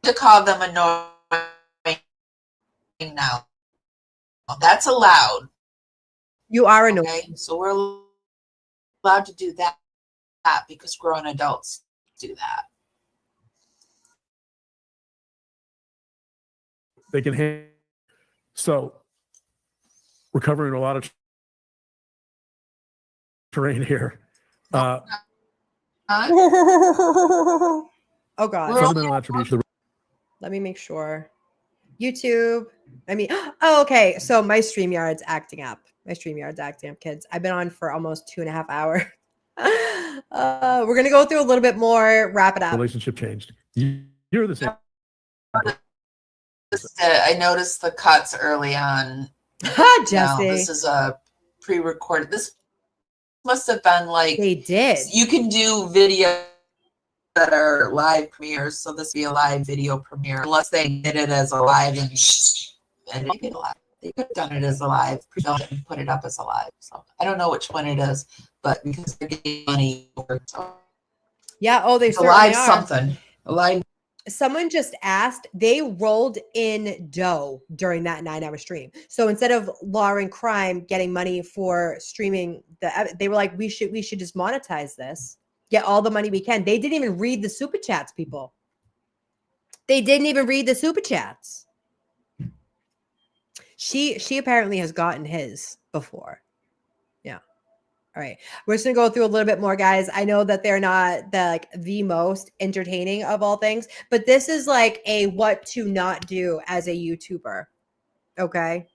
To call them annoying now. That's allowed. You are annoying. Okay? So we're allowed to do that because grown adults. do that. They can handle. So we're covering a lot of terrain here. Oh God. Fundamental attribution. Let me make sure. YouTube. I mean, oh, okay. So my StreamYard's acting up. Kids. I've been on for almost 2.5 hours. We're going to go through a little bit more, wrap it up. Relationship changed. You're the same. I noticed the cuts early on. Jesse. No, this is a pre-recorded. This must have been like they did. You can do video that are live premieres, so this be a live video premiere, unless they did it as a live and make it live. They could have done it as a live and put it up as a live. So I don't know which one it is, but because they're getting money for it, so yeah. Oh, they a live are. Something. A live. Someone just asked, they rolled in dough during that 9-hour stream. So instead of Law and Crime getting money for streaming, they were like, we should just monetize this, get all the money we can. They didn't even read the super chats, people. They didn't even read the super chats. She apparently has gotten his before. Yeah. All right. We're just going to go through a little bit more, guys. I know that they're not the most entertaining of all things, but this is like a what to not do as a YouTuber. Okay.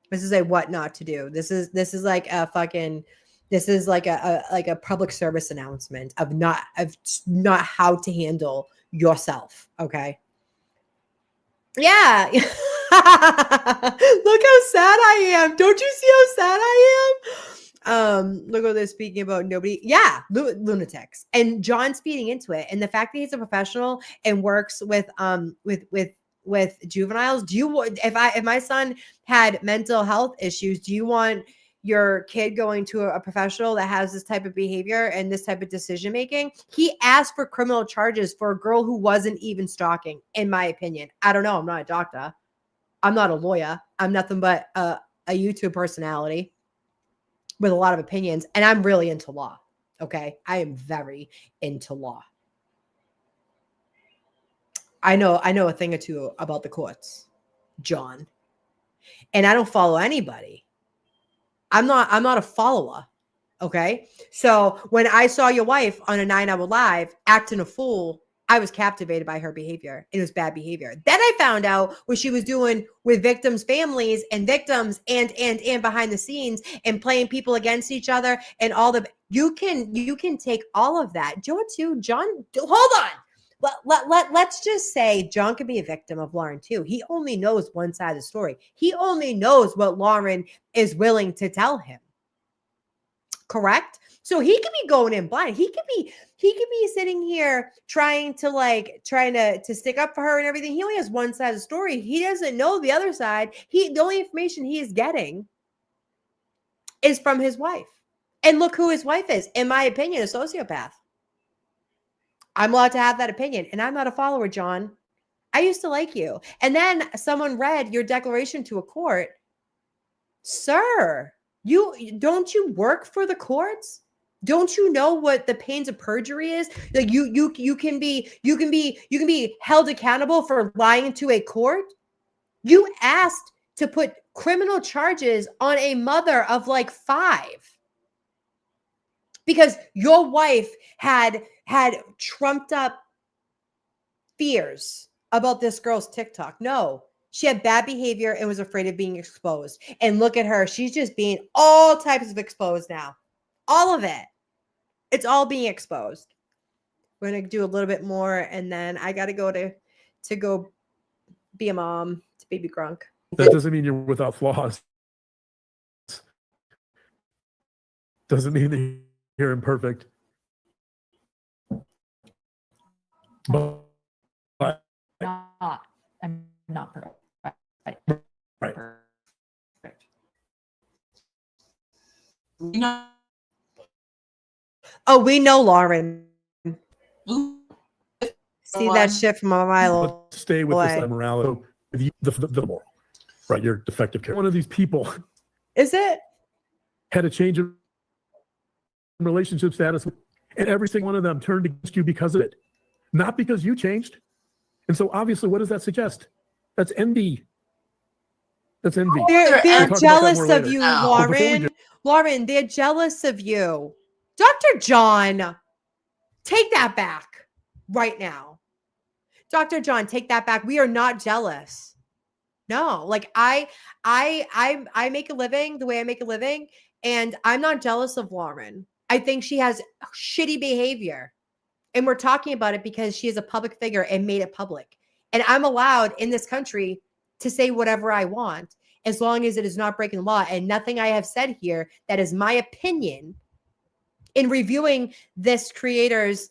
This is a what not to do. This is like a fucking, this is like a public service announcement of not how to handle yourself. Okay. Yeah. Look how sad I am. Don't you see how sad I am? Look what they're speaking about. Nobody. Yeah. Lunatics. And John's feeding into it. And the fact that he's a professional and works with juveniles. If my son had mental health issues, do you want your kid going to a professional that has this type of behavior and this type of decision making? He asked for criminal charges for a girl who wasn't even stalking, in my opinion. I don't know. I'm not a doctor. I'm not a lawyer. I'm nothing but a YouTube personality with a lot of opinions. And I'm really into law. Okay. I am very into law. I know a thing or two about the courts, John. And I don't follow anybody. I'm not a follower. Okay. So when I saw your wife on a 9-hour live acting a fool, I was captivated by her behavior. It was bad behavior. Then I found out what she was doing with victims' families and victims and behind the scenes and playing people against each other and all the, you can take all of that. John, hold on. Let's just say John could be a victim of Lauren too. He only knows one side of the story. He only knows what Lauren is willing to tell him. Correct? So he could be going in blind. He could be sitting here trying to stick up for her and everything. He only has one side of the story. He doesn't know the other side. The only information he is getting is from his wife. And look who his wife is. In my opinion, a sociopath. I'm allowed to have that opinion. And I'm not a follower, John. I used to like you. And then someone read your declaration to a court. Sir, don't you work for the courts? Don't you know what the pains of perjury is? Like you can be held accountable for lying to a court. You asked to put criminal charges on a mother of like 5 because your wife had trumped up fears about this girl's TikTok. No, she had bad behavior and was afraid of being exposed. And look at her. She's just being all types of exposed now. All of it. It's all being exposed. We're going to do a little bit more. And then I got to go to go be a mom to baby Grunk. That doesn't mean you're without flaws. Doesn't mean that you're imperfect. But I'm not perfect. Right. Oh, we know Lauren. See that shit from a mile away. Let's stay with this immorality. The moral, right? Your defective character. One of these people. Is it? Had a change of relationship status And every single one of them turned against you because of it. Not because you changed. And so obviously, what does that suggest? That's envy. That's envy. They're jealous of you, No. Lauren. Lauren, they're jealous of you. Dr. John, take that back right now. Dr. John, take that back. We are not jealous. No, like I make a living the way I make a living, and I'm not jealous of Lauren. I think she has shitty behavior, and we're talking about it because she is a public figure and made it public. And I'm allowed in this country to say whatever I want, as long as it is not breaking the law. And nothing I have said here that is my opinion in reviewing this creator's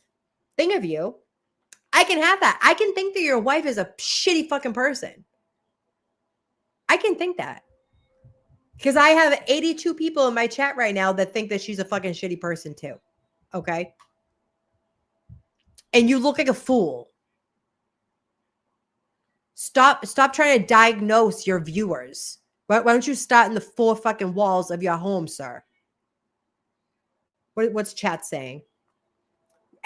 thing of you, I can have that. I can think that your wife is a shitty fucking person. I can think that. Because I have 82 people in my chat right now that think that she's a fucking shitty person too. Okay? And you look like a fool. Stop trying to diagnose your viewers. Why don't you start in the four fucking walls of your home, sir? What's chat saying?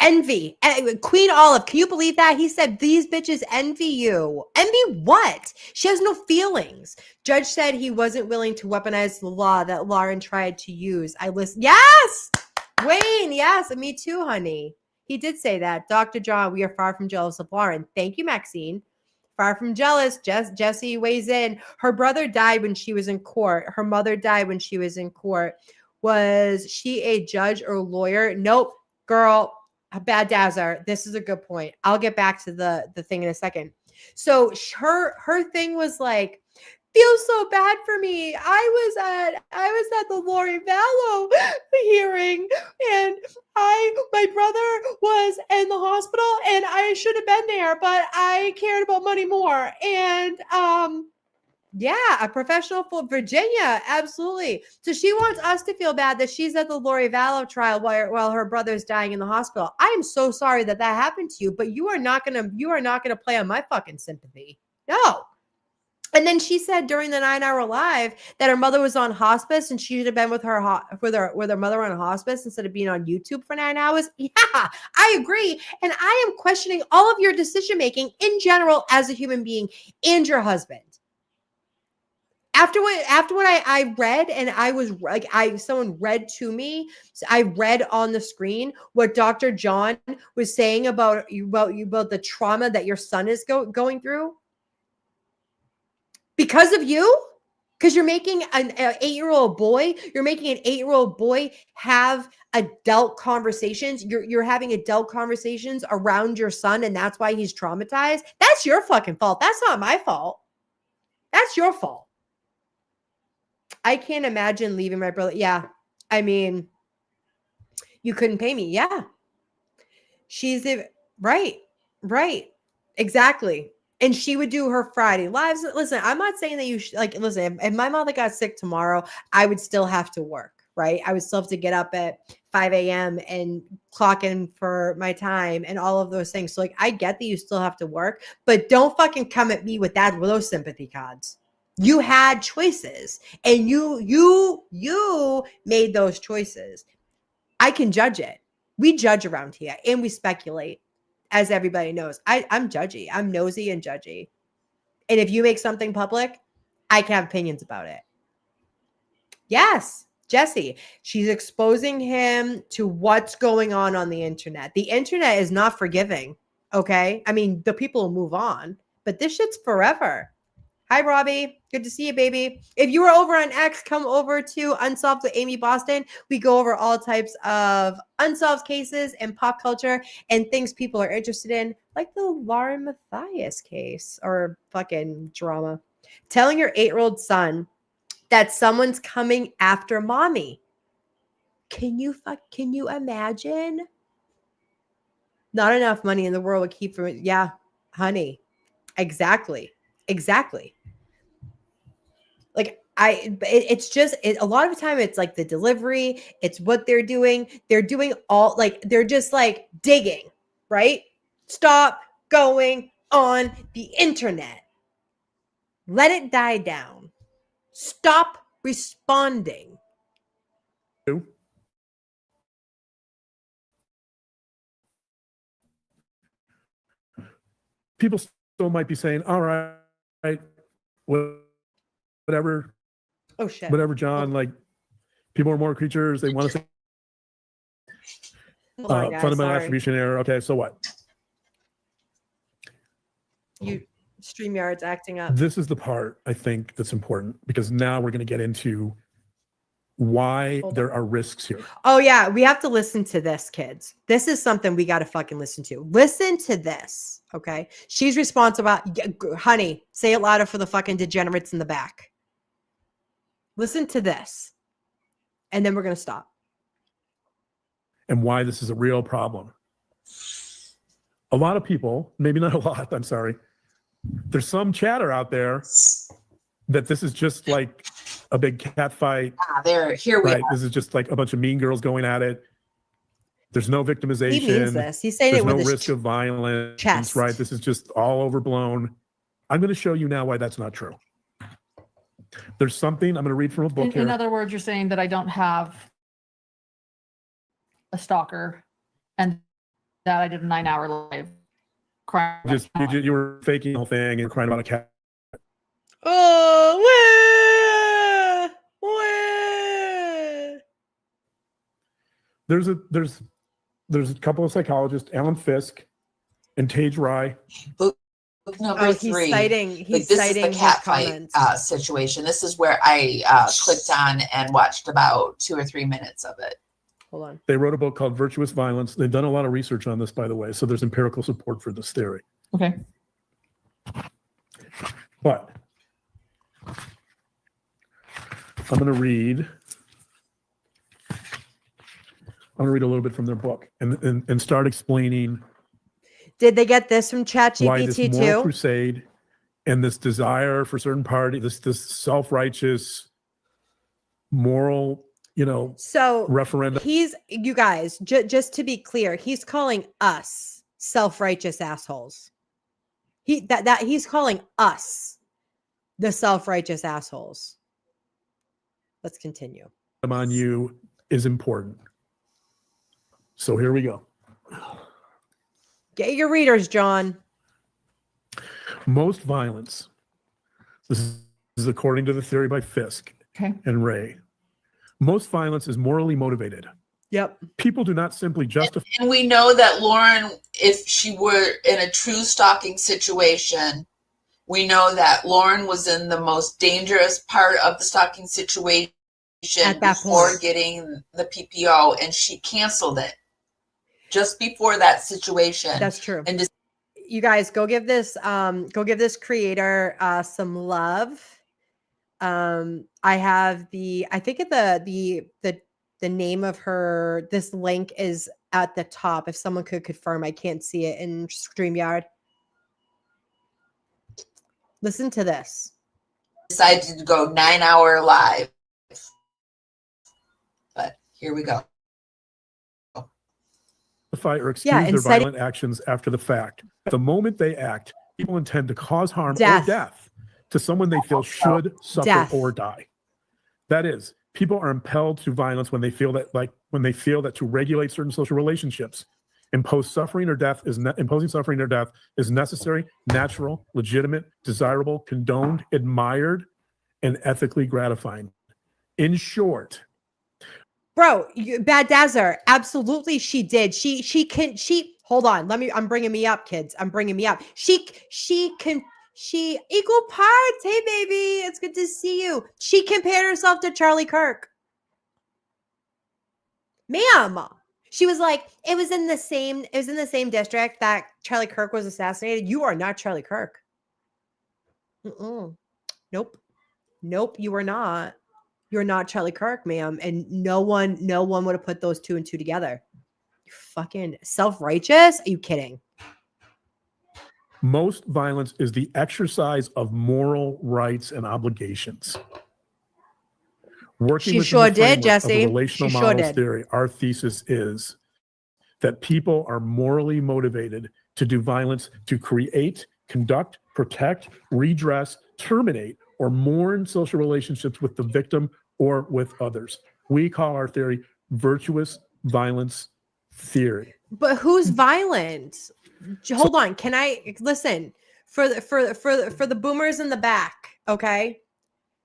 Envy. Queen Olive, can you believe that? He said, these bitches envy you. Envy what? She has no feelings. Judge said he wasn't willing to weaponize the law that Lauren tried to use. I listened. Yes! Wayne, yes. Me too, honey. He did say that. Dr. John, we are far from jealous of Lauren. Thank you, Maxine. Far from jealous. Jesse weighs in. Her brother died when she was in court. Her mother died when she was in court. Was she a judge or lawyer? Nope. Girl, bad dazzler. This is a good point. I'll get back to the thing in a second. So her thing was like, feels so bad for me. I was at the Lori Vallow hearing, and my brother was in the hospital, and I should have been there, but I cared about money more. And yeah, a professional for Virginia. Absolutely. So she wants us to feel bad that she's at the Lori Vallow trial while her brother's dying in the hospital. I am so sorry that happened to you, but you are not gonna play on my fucking sympathy. No. And then she said during the 9-hour live that her mother was on hospice and she should have been with her mother on hospice instead of being on YouTube for 9 hours. Yeah, I agree. And I am questioning all of your decision making in general as a human being and your husband. After what I read, and I was like, someone read to me. So I read on the screen what Dr. John was saying about the trauma that your son is going through because of you. Because you're making an 8-year-old boy, have adult conversations. You're having adult conversations around your son, and that's why he's traumatized. That's your fucking fault. That's not my fault. That's your fault. I can't imagine leaving my brother. Yeah. I mean, you couldn't pay me. Yeah. Right. Exactly. And she would do her Friday lives. Listen, I'm not saying that you should, listen, if my mother got sick tomorrow, I would still have to work, right? I would still have to get up at 5 a.m. and clock in for my time and all of those things. So I get that you still have to work, but don't fucking come at me with those sympathy cards. You had choices, and you made those choices. I can judge it. We judge around here, and we speculate, as everybody knows. I'm judgy. I'm nosy and judgy. And if you make something public, I can have opinions about it. Yes, Jesse. She's exposing him to what's going on the internet. The internet is not forgiving, okay? I mean, the people will move on, but this shit's forever. Hi, Robbie. Good to see you, baby. If you were over on X, come over to Unsolved with Amy Boston. We go over all types of unsolved cases and pop culture and things people are interested in, like the Lauren Matthias case or fucking drama. Telling your 8-year-old son that someone's coming after mommy. Can you imagine? Not enough money in the world would keep from it. Yeah, honey. Exactly. It's just a lot of the time it's like the delivery, it's what they're doing. They're doing all they're just digging, right? Stop going on the internet. Let it die down. Stop responding. people still might be saying, all right, whatever. Oh shit. Whatever, John, like people are moral creatures. They want to say fundamental attribution error. Okay, so what? You StreamYard's acting up. This is the part I think that's important, because now we're going to get into why there are risks here. Oh yeah, we have to listen to this, kids. This is something we got to fucking listen to. Listen to this, okay? She's responsible. Honey, say it louder for the fucking degenerates in the back. Listen to this, and then we're going to stop. And why this is a real problem. A lot of people, maybe not a lot, I'm sorry. There's some chatter out there that this is just like a big cat fight. Here we are. This is just like a bunch of mean girls going at it. There's no victimization. He means this. He's saying There's it with no his risk of violence, chest. right? This is just all overblown. I'm going to show you now why that's not true. There's something, I'm going to read from a book here. In other words, you're saying that I don't have a stalker and that I did a 9-hour live crying. You were faking the whole thing and crying about a cat. Oh, There's a couple of psychologists, Alan Fisk and Tage Rye. Book number 3. He's this citing is the cat his fight comments. situation. This is where I clicked on and watched about 2 or 3 minutes of it. Hold on. They wrote a book called Virtuous Violence. They've done a lot of research on this, by the way, so there's empirical support for this theory. Okay. But I'm going to read a little bit from their book and start explaining. Did they get this from why this ChatGPT moral too? crusade and this desire for certain party, this self-righteous moral, So referendum. You guys, just to be clear, he's calling us self-righteous assholes. He's calling us the self-righteous assholes. Let's continue. On you is important. So here we go. Get your readers, John. Most violence, this is according to the theory by Fisk and Ray. Most violence is morally motivated. Yep. People do not simply justify. And we know that Lauren, if she were in a true stalking situation, we know that Lauren was in the most dangerous part of the stalking situation before getting the PPO, and she canceled it just before that situation. That's true. And just, you guys go give this creator some love. I have I think the name of her, this link is at the top. If someone could confirm, I can't see it in StreamYard. Listen to this. Decided to go 9-hour live. But here we go. Or excuse their violent actions after the fact. The moment they act, people intend to cause harm or death to someone they feel should suffer or die. That is, people are impelled to violence when they feel that to regulate certain social relationships, imposing suffering or death is necessary, natural, legitimate, desirable, condoned, admired, and ethically gratifying. In short, bro, Bad Dazzer, absolutely she did. She hold on. I'm bringing me up, kids. I'm bringing me up. She equal parts. Hey, baby, it's good to see you. She compared herself to Charlie Kirk. Ma'am, she was like, it was in the same district that Charlie Kirk was assassinated. You are not Charlie Kirk. Nope, you are not. You're not Charlie Kirk, ma'am. And no one would have put those 2 and 2 together. You fucking self-righteous? Are you kidding? Most violence is the exercise of moral rights and obligations. Working she sure did, Jesse. Of the relational models theory, our thesis is that people are morally motivated to do violence to create, conduct, protect, redress, terminate, or mourn social relationships with the victim or with others. We call our theory virtuous violence theory. But who's violent? Hold on. Can I listen for the boomers in the back? Okay.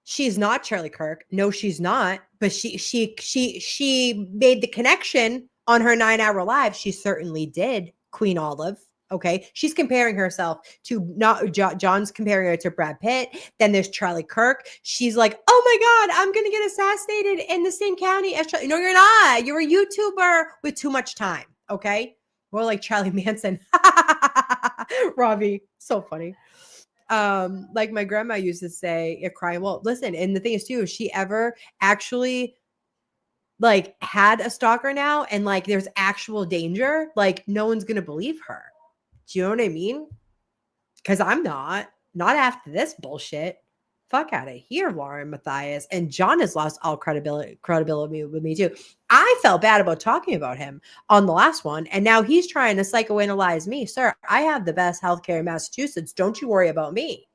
She's not Charlie Kirk. No, she's not. But she made the connection on her 9-hour live. She certainly did. Queen Olive. Okay. She's comparing herself to not John's comparing her to Brad Pitt. Then there's Charlie Kirk. She's like, oh my God, I'm going to get assassinated in the same county as Charlie. No, you're not. You're a YouTuber with too much time. Okay. More like Charlie Manson. Robbie. So funny. Like my grandma used to say, if crying, well, listen, and the thing is too, if she ever actually like had a stalker now and like there's actual danger, like no one's gonna believe her. Do you know what I mean? Because I'm not after this bullshit. Fuck out of here, Lauren Matthias. And John has lost all credibility with me too. I felt bad about talking about him on the last one, and now he's trying to psychoanalyze me. Sir, I have the best healthcare in Massachusetts. Don't you worry about me.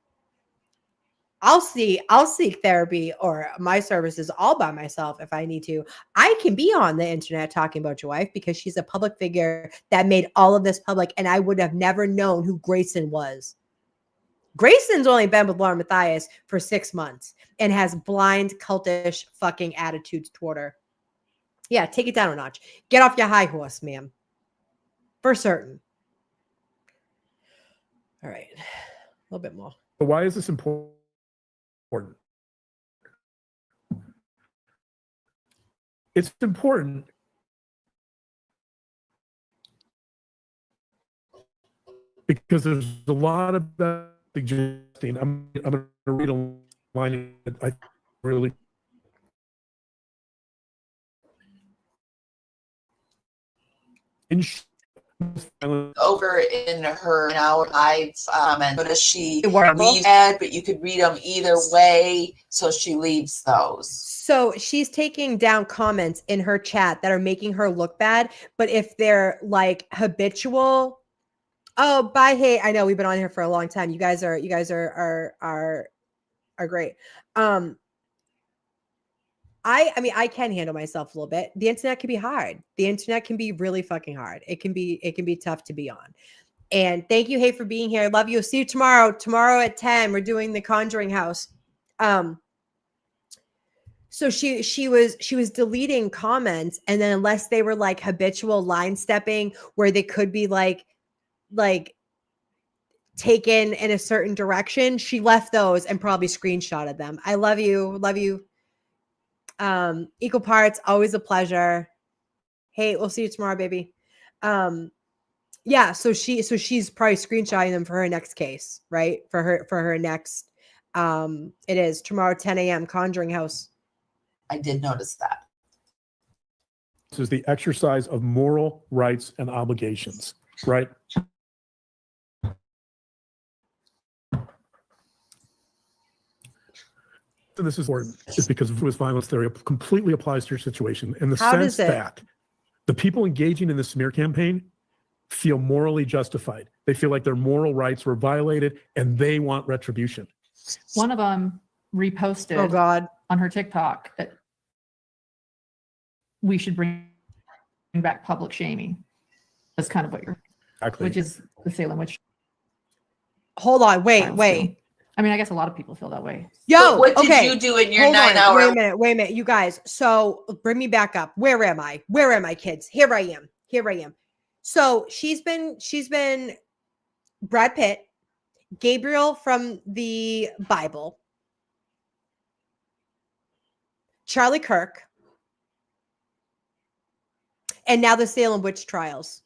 I'll seek therapy or my services all by myself if I need to. I can be on the internet talking about your wife because she's a public figure that made all of this public, and I would have never known who Grayson was. Grayson's only been with Lauren Matthias for 6 months and has blind, cultish fucking attitudes toward her. Yeah, take it down a notch. Get off your high horse, ma'am. For certain. All right. A little bit more. Why is this important? It's important because there's a lot of that suggesting. I'm going to read a line that I really over in her now live and notice she leaves ad, but you could read them either way, so she leaves those. So she's taking down comments in her chat that are making her look bad, but if they're like habitual, oh, bye, hey, I know we've been on here for a long time. You guys are great. I mean, I can handle myself a little bit. The internet can be hard. The internet can be really fucking hard. It can be tough to be on. And thank you, hey, for being here. I love you. See you tomorrow. Tomorrow at 10, we're doing the Conjuring House. So she was deleting comments, and then unless they were like habitual line stepping where they could be like taken in a certain direction, she left those and probably screenshotted them. I love you. Love you. Equal parts, always a pleasure. Hey, we'll see you tomorrow, baby. Yeah, so she's probably screenshotting them for her next case, right? For her next it is tomorrow 10 a.m. Conjuring House. I did notice that. This is the exercise of moral rights and obligations, right? And this is important, is because of violence theory completely applies to your situation in the sense that the people engaging in the smear campaign feel morally justified. They feel like their moral rights were violated and they want retribution. One of them reposted on her TikTok that we should bring back public shaming. That's kind of what you're, which is the Salem witch. Hold on, wait. I mean, I guess a lot of people feel that way. Yo, what did you do in your 9 hour? Wait a minute, you guys. So bring me back up. Where am I? Where am I, kids? Here I am. So she's been Brad Pitt, Gabriel from the Bible, Charlie Kirk, and now the Salem witch trials.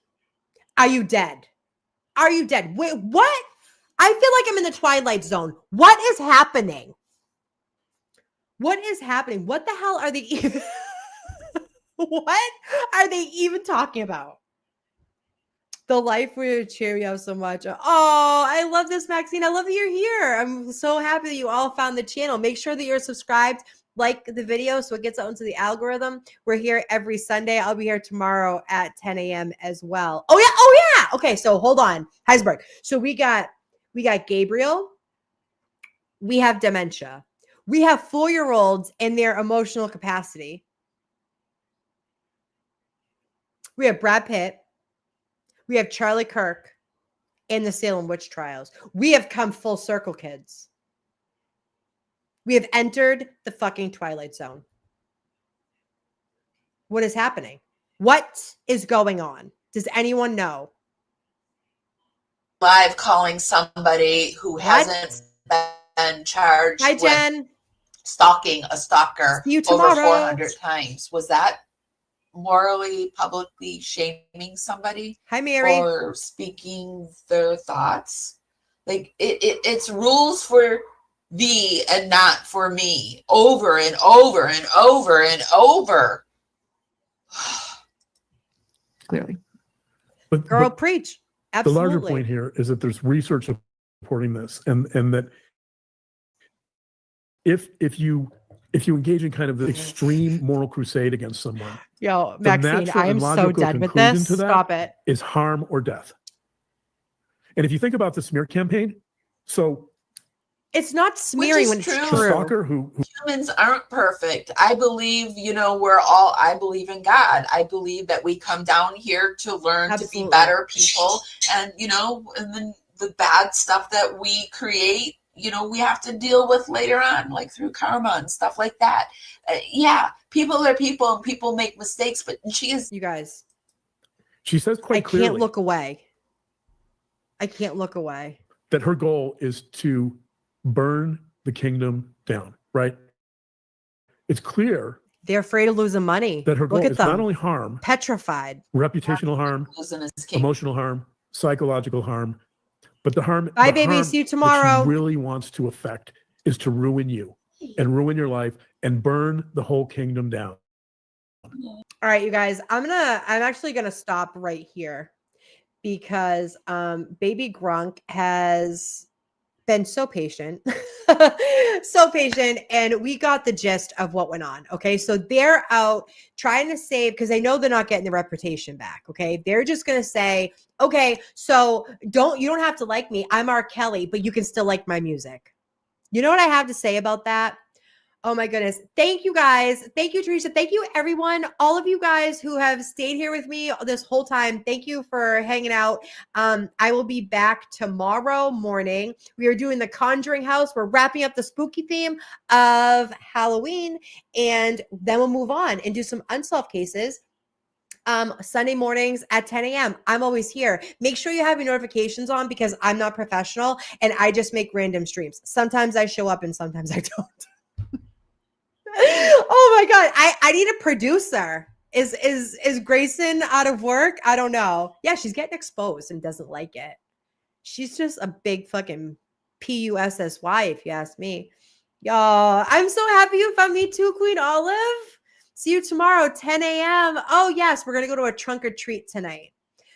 Are you dead? Wait, what? I feel like I'm in the Twilight Zone. What is happening? What the hell are they even? What are they even talking about? The life we cheer you up so much. Oh, I love this, Maxine. I love that you're here. I'm so happy that you all found the channel. Make sure that you're subscribed, like the video so it gets out into the algorithm. We're here every Sunday. I'll be here tomorrow at 10 a.m. as well. Oh yeah. Okay, so hold on. Heisberg. So we got Gabriel. We have dementia. We have 4-year-olds in their emotional capacity. We have Brad Pitt. We have Charlie Kirk and the Salem witch trials. We have come full circle, kids. We have entered the fucking Twilight Zone. What is happening? What is going on? Does anyone know? Live calling somebody who hasn't been charged Hi, with Jen. stalking a stalker See you over tomorrow. 400 times. Was that morally, publicly shaming somebody? Hi, Mary. For speaking their thoughts? Like it's rules for thee and not for me, over and over and over and over. Clearly. But Girl, preach. Absolutely. The larger point here is that there's research supporting this, and that if you engage in kind of the extreme moral crusade against someone, yo, Maxine, I am so dead with this. Stop it. Is harm or death. And if you think about the smear campaign, so it's not smearing when it's true. The stalker who humans aren't perfect. I believe, I believe in God. I believe that we come down here to learn Absolutely. to be better people. And, and then the bad stuff that we create, we have to deal with later on, like through karma and stuff like that. Yeah, people are people and people make mistakes, but you guys. She says quite clearly. I can't look away. I can't look away. That her goal is to burn the kingdom down, right? It's clear they're afraid of losing money. That her goal Look at is them. not only harm, petrified, reputational harm, emotional harm, psychological harm, but the harm. Bye, baby. See you tomorrow. She really wants to affect is to ruin you and ruin your life and burn the whole kingdom down. All right, you guys. I'm actually gonna stop right here because baby Grunk has been so patient, and we got the gist of what went on. Okay, so they're out trying to save because they know they're not getting the reputation back. Okay, they're just gonna say, okay, so you don't have to like me. I'm R. Kelly, but you can still like my music. You know what I have to say about that? Oh my goodness. Thank you guys. Thank you, Teresa. Thank you, everyone. All of you guys who have stayed here with me this whole time. Thank you for hanging out. I will be back tomorrow morning. We are doing the Conjuring House. We're wrapping up the spooky theme of Halloween, and then we'll move on and do some unsolved cases. Sunday mornings at 10 a.m. I'm always here. Make sure you have your notifications on because I'm not professional and I just make random streams. Sometimes I show up and sometimes I don't. Oh my God. I need a producer. Is Grayson out of work? I don't know. Yeah, she's getting exposed and doesn't like it. She's just a big fucking PUSSY, if you ask me. Y'all, I'm so happy you found me too, Queen Olive. See you tomorrow, 10 a.m. Oh, yes, we're going to go to a trunk or treat tonight.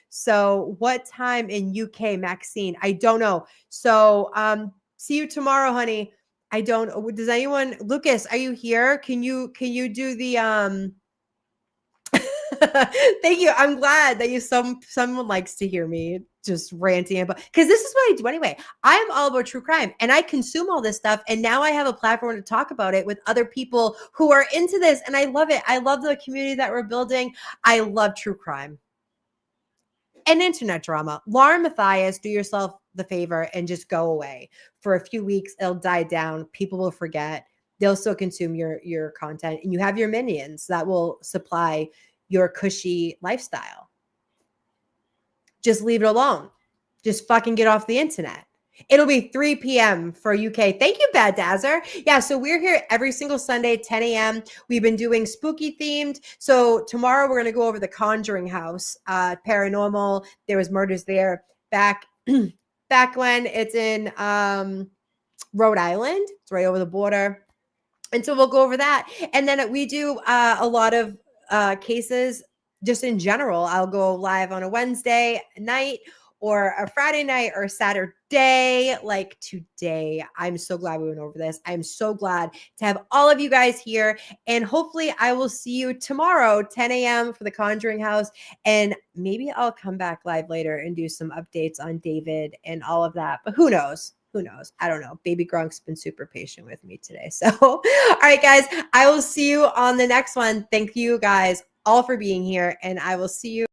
So what time in UK, Maxine? I don't know. So see you tomorrow, honey. I don't. Does anyone, Lucas, are you here? Can you do the Thank you. I'm glad that someone likes to hear me just ranting about, because this is what I do anyway. I am all about true crime and I consume all this stuff. And now I have a platform to talk about it with other people who are into this. And I love it. I love the community that we're building. I love true crime and internet drama. Laura Matthias, do yourself the favor and just go away for a few weeks. It'll die down. People will forget. They'll still consume your content, and you have your minions that will supply your cushy lifestyle. Just leave it alone. Just fucking get off the internet. It'll be 3 p.m. for UK. Thank you, Bad Dazzer. Yeah, so we're here every single Sunday, 10 a.m. We've been doing spooky themed. So tomorrow we're going to go over the Conjuring House, paranormal. There was murders there back when. It's in Rhode Island. It's right over the border. And so we'll go over that. And then we do a lot of cases just in general. I'll go live on a Wednesday night or a Friday night or a Saturday like today. I'm so glad we went over this. I'm so glad to have all of you guys here. And hopefully I will see you tomorrow, 10 a.m. for the Conjuring House. And maybe I'll come back live later and do some updates on David and all of that. But who knows? Who knows? I don't know. Baby Grunk's been super patient with me today. So, all right, guys, I will see you on the next one. Thank you guys all for being here. And I will see you.